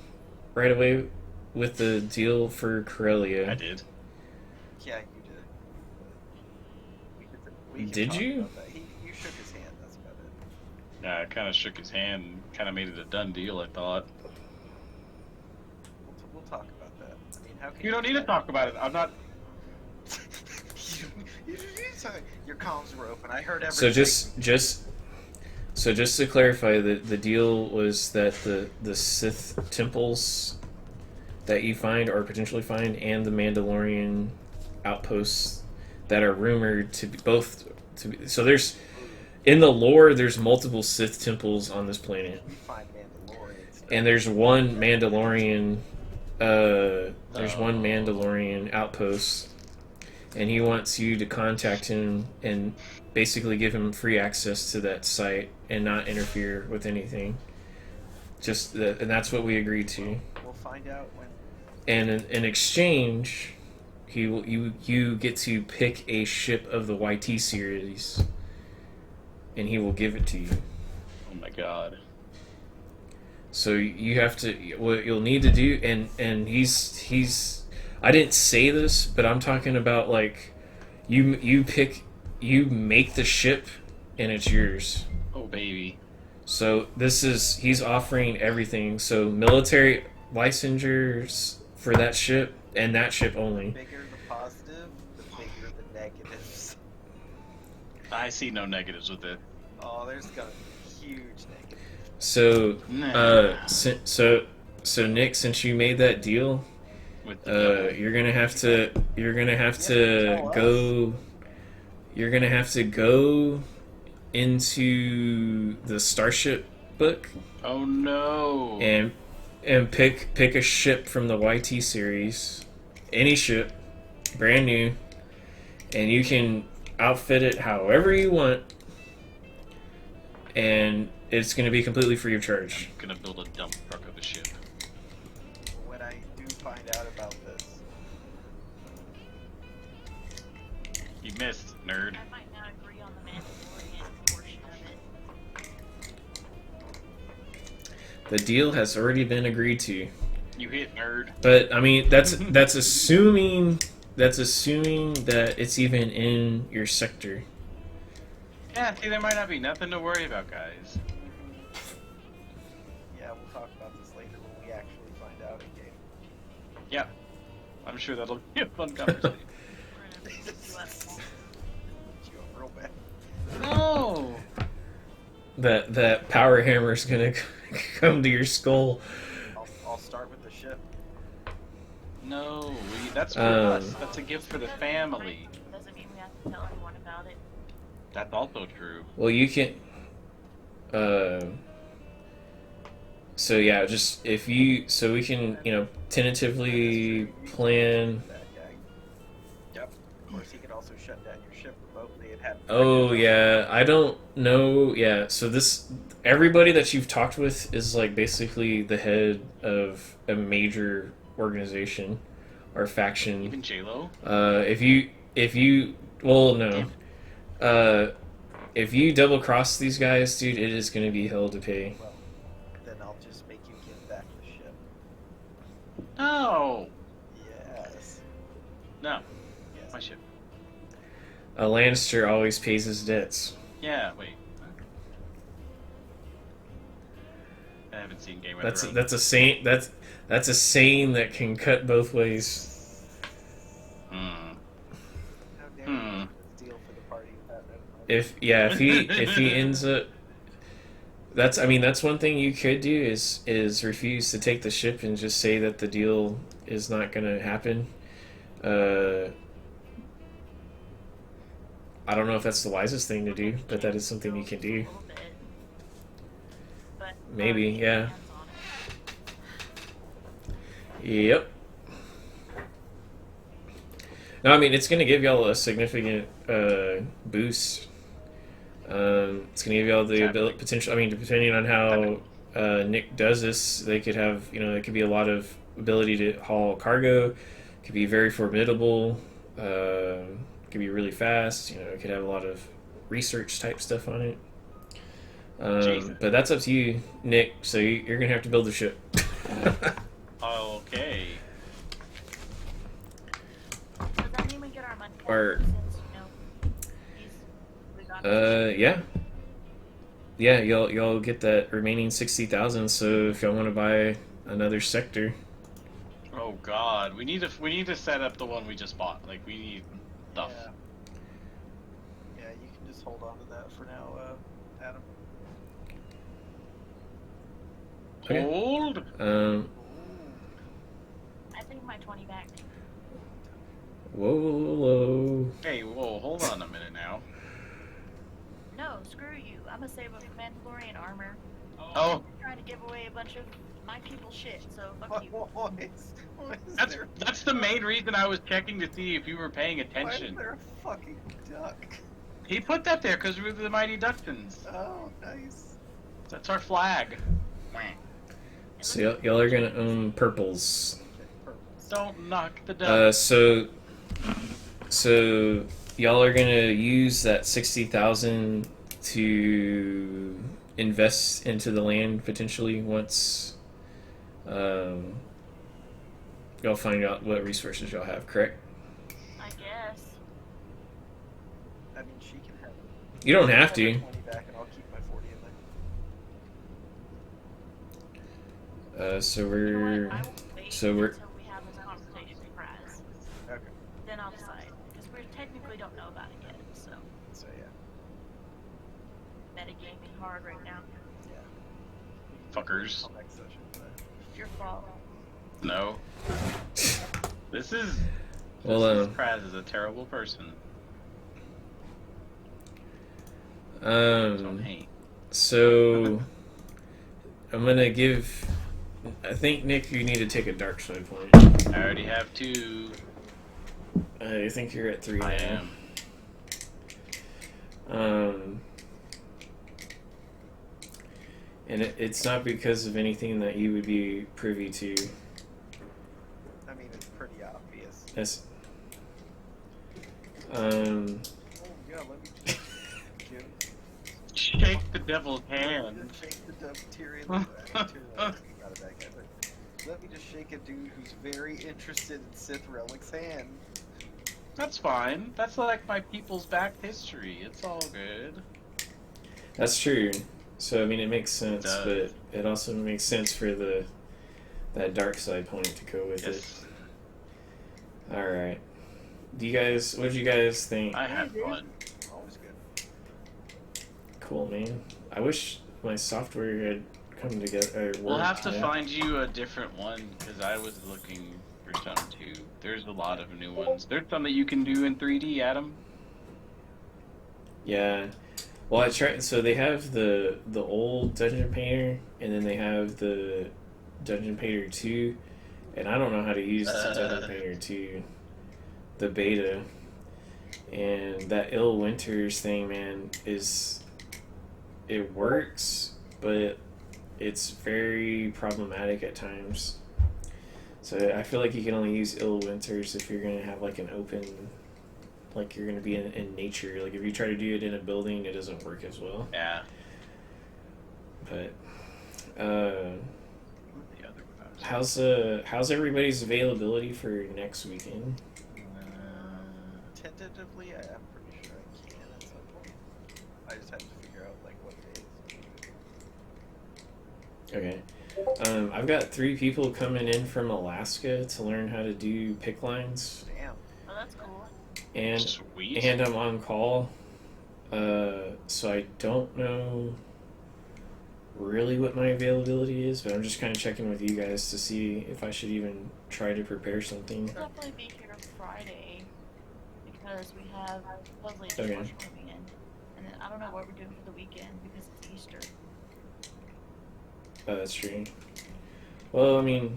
right away with the deal for Corellia. I did. Yeah, you did. We can Did talk you? about that. You shook his hand. That's about it. Yeah, I kind of shook his hand, kind of made it a done deal, I thought. We'll talk about that. I mean, how can You don't need to talk about it. I'm not. Your comms were open. I heard So everything. just to clarify, the deal was that the Sith temples that you find or potentially find, and the Mandalorian outposts that are rumored to be both to be. So there's in the lore, there's multiple Sith temples on this planet, We find Mandalorians. and there's one Mandalorian. There's one Mandalorian outpost, and he wants you to contact him and basically give him free access to that site and not interfere with anything. Just that, and that's what we agreed to. We'll find out when. And in exchange, you get to pick a ship of the YT series, and he will give it to you. Oh my god. So you have to, what you'll need to do, and he's I didn't say this, but I'm talking about like you make the ship and it's yours. Oh baby. So he's offering everything. So military licensures for that ship and that ship The only. bigger the positive, the bigger the negatives. I see no negatives with it. Oh, there's gonna be huge negatives. So Nah. so Nick, since you made that deal, With the devil. you're gonna have to go into the Starship book Oh no. and pick a ship from the YT series, any ship, brand new, and you can outfit it however you want, and it's gonna be completely free of charge. I'm gonna build a dump truck of a ship. When I do find out about this, You missed, nerd. I might not agree on the Mandalorian portion of it. The deal has already been agreed to. You hit, nerd. But I mean, that's assuming that it's even in your sector. Yeah, see, there might not be nothing to worry about, guys. yeah, we'll talk about this later when we actually find out in game. Yeah. I'm sure that'll be a fun conversation. We're gonna pick you up small. You up real bad. No! That power hammer's gonna come to your skull. I'll start with the ship. No, that's for Um, us. That's a gift for the family. Doesn't mean we have to tell anyone about it. That's also true. Well, you can. So yeah, just if you, so we can, tentatively plan. That guy. Yep. Of course, he could also shut down your ship remotely and have. Oh yeah, I don't know. Yeah, so everybody that you've talked with is like basically the head of a major organization or faction. Even J-Lo? Well, no. If you double cross these guys, dude, it is gonna be hell to pay. Well, then I'll just make you give back the ship. No. Yes. No. Yes. My ship. A Lannister always pays his debts. Yeah. Wait. I haven't seen Game of That's Thrones. that's a saying. That's a saying that can cut both ways. How dare you steal for the party without notifying If he ends up, that's one thing you could do is refuse to take the ship and just say that the deal is not going to happen. I don't know if that's the wisest thing to do, but that is something you can do. A little bit, but Maybe, get yeah. your hands on it. Yep. No, I mean it's going to give y'all a significant boost. It's going to give y'all the ability, potential. I mean, depending on how Nick does this, they could have, it could be a lot of ability to haul cargo. It could be very formidable. Could be really fast. It could have a lot of research type stuff on it. But that's up to you, Nick. So you're going to have to build the ship. Okay. Does that mean we get our money back Or- since, we got Yeah, y'all get that remaining 60,000. So if y'all want to buy another sector, Oh God, we need to set up the one we just bought. Like we need stuff. Yeah, you can just hold on to that for now, Adam. Okay. Hold. I think my 20 back. whoa. Hey, whoa, hold on a minute now. No, screw you. I'm gonna save up Mandalorian armor. Oh, I'm trying to give away a bunch of my people's shit, so fuck you. What is there? that's the main reason I was checking to see if you were paying Why is attention. there a fucking duck? He put that there because we're the Mighty Ducktons. Oh, nice. That's our flag. So y'all are gonna own purples. Don't knock the duck. So y'all are gonna use that 60,000 to invest into the land potentially once y'all find out what resources y'all have. Correct? I guess. I mean, she can have. You don't she can have her to. 20 back, and I'll keep my 40 in So You know we're what? I will wait so we're- until we have this conversation with Raz. there. Okay. Then I'll decide. Because we technically don't know about it yet, so So yeah. metagaming hard right now. Fuckers. I'll next session. It's your fault. No. This is well. Praz is a terrible person. So hey. So I'm gonna give. I think Nick, you need to take a dark side point. I already have 2. I think you're at 3 now. I am. And it's not because of anything that you would be privy to. I mean, it's pretty obvious. That's, Oh yeah, let me just give. Shake the devil's hand. Shake the dumb Tyrion. Not a bad guy, but let me just shake a dude who's very interested in Sith relics' hand. That's fine. That's like my people's back history. It's all good. that's true. So I mean, it makes sense, It but does. it also makes sense for that dark side point to go with Yes. it. All right. What do you guys think? I had fun. Always good. Cool, man. I wish my software had come together. We'll have to worked, find you a different one because I was looking for some too. There's a lot of new ones. There's some that you can do in 3D, Adam. Yeah. Well, I tried. So they have the old Dungeon Painter, and then they have the Dungeon Painter 2, and I don't know how to use the Dungeon Painter 2, the beta. And that Ill Winters thing, man, it works, but it's very problematic at times. So I feel like you can only use Ill Winters if you're gonna have like an open, like you're gonna be in nature. Like if you try to do it in a building, it doesn't work as well. Yeah. But The other one. how's everybody's availability for next weekend? Tentatively, I'm pretty sure I can at some point. I just have to figure out like what days. Okay. I've got 3 people coming in from Alaska to learn how to do pick lines, Damn. Oh, that's cool. and Sweet. I'm on call. So I don't know really what my availability is, but I'm just kind of checking with you guys to see if I should even try to prepare something. I'll definitely be here Friday because we have supposedly a Okay. dishwasher coming in, and then I don't know what we're doing for the weekend because it's Easter. Oh, that's true. Well, I mean,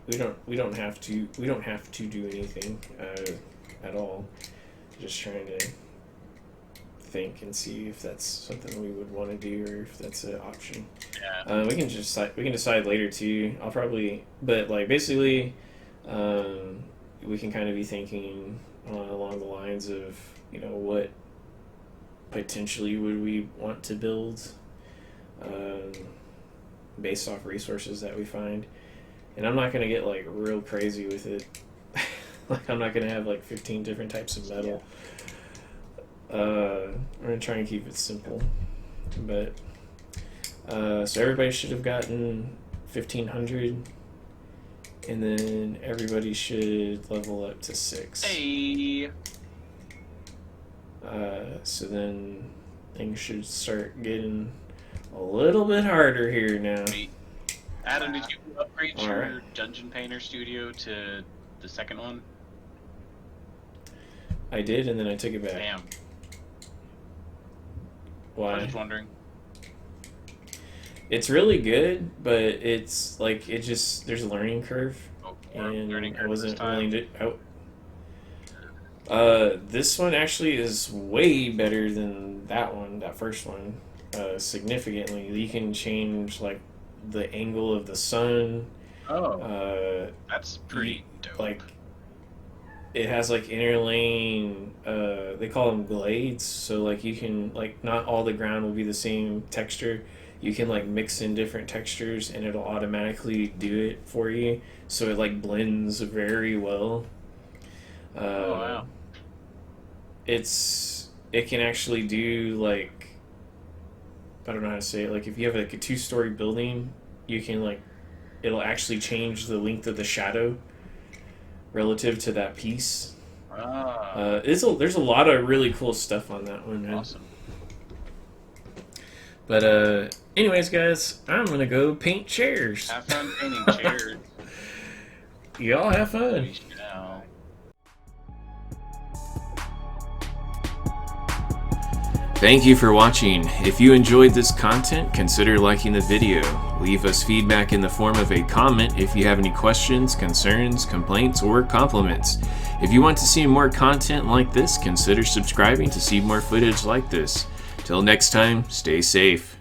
we don't have to do anything at all. Just trying to think and see if that's something we would want to do or if that's an option. Yeah. We can decide later too. I'll probably, but like basically, we can kind of be thinking along the lines of what potentially would we want to build, based off resources that we find, and I'm not gonna get like real crazy with it. Like I'm not gonna have like 15 different types of metal. I'm gonna try and keep it simple, but so everybody should have gotten 1500, and then everybody should level up to 6. Hey. So then things should start getting a little bit harder here now. Wait. Adam, did you upgrade your Alright. Dungeon Painter studio to the second one? I did, and then I took it back. Damn. I Why? was just wondering. It's really good, but it's like there's a learning curve, Oh, more and learning I curve wasn't this time. willing to. This one actually is way better than that first one, significantly. You can change like the angle of the sun. Oh, that's pretty dope. Like it has like interlane. They call them glades. So like you can like not all the ground will be the same texture. You can like mix in different textures, and it'll automatically do it for you. So it like blends very well. Oh, wow. It can actually do like, I don't know how to say it. Like if you have like a 2-story building, you can like, it'll actually change the length of the shadow relative to that piece. There's a lot of really cool stuff on that one, man. Awesome. But anyways, guys, I'm gonna go paint chairs. Have fun painting chairs. Y'all have fun. We shall. Thank you for watching. If you enjoyed this content, consider liking the video. Leave us feedback in the form of a comment if you have any questions, concerns, complaints, or compliments. If you want to see more content like this, consider subscribing to see more footage like this. Till next time, stay safe.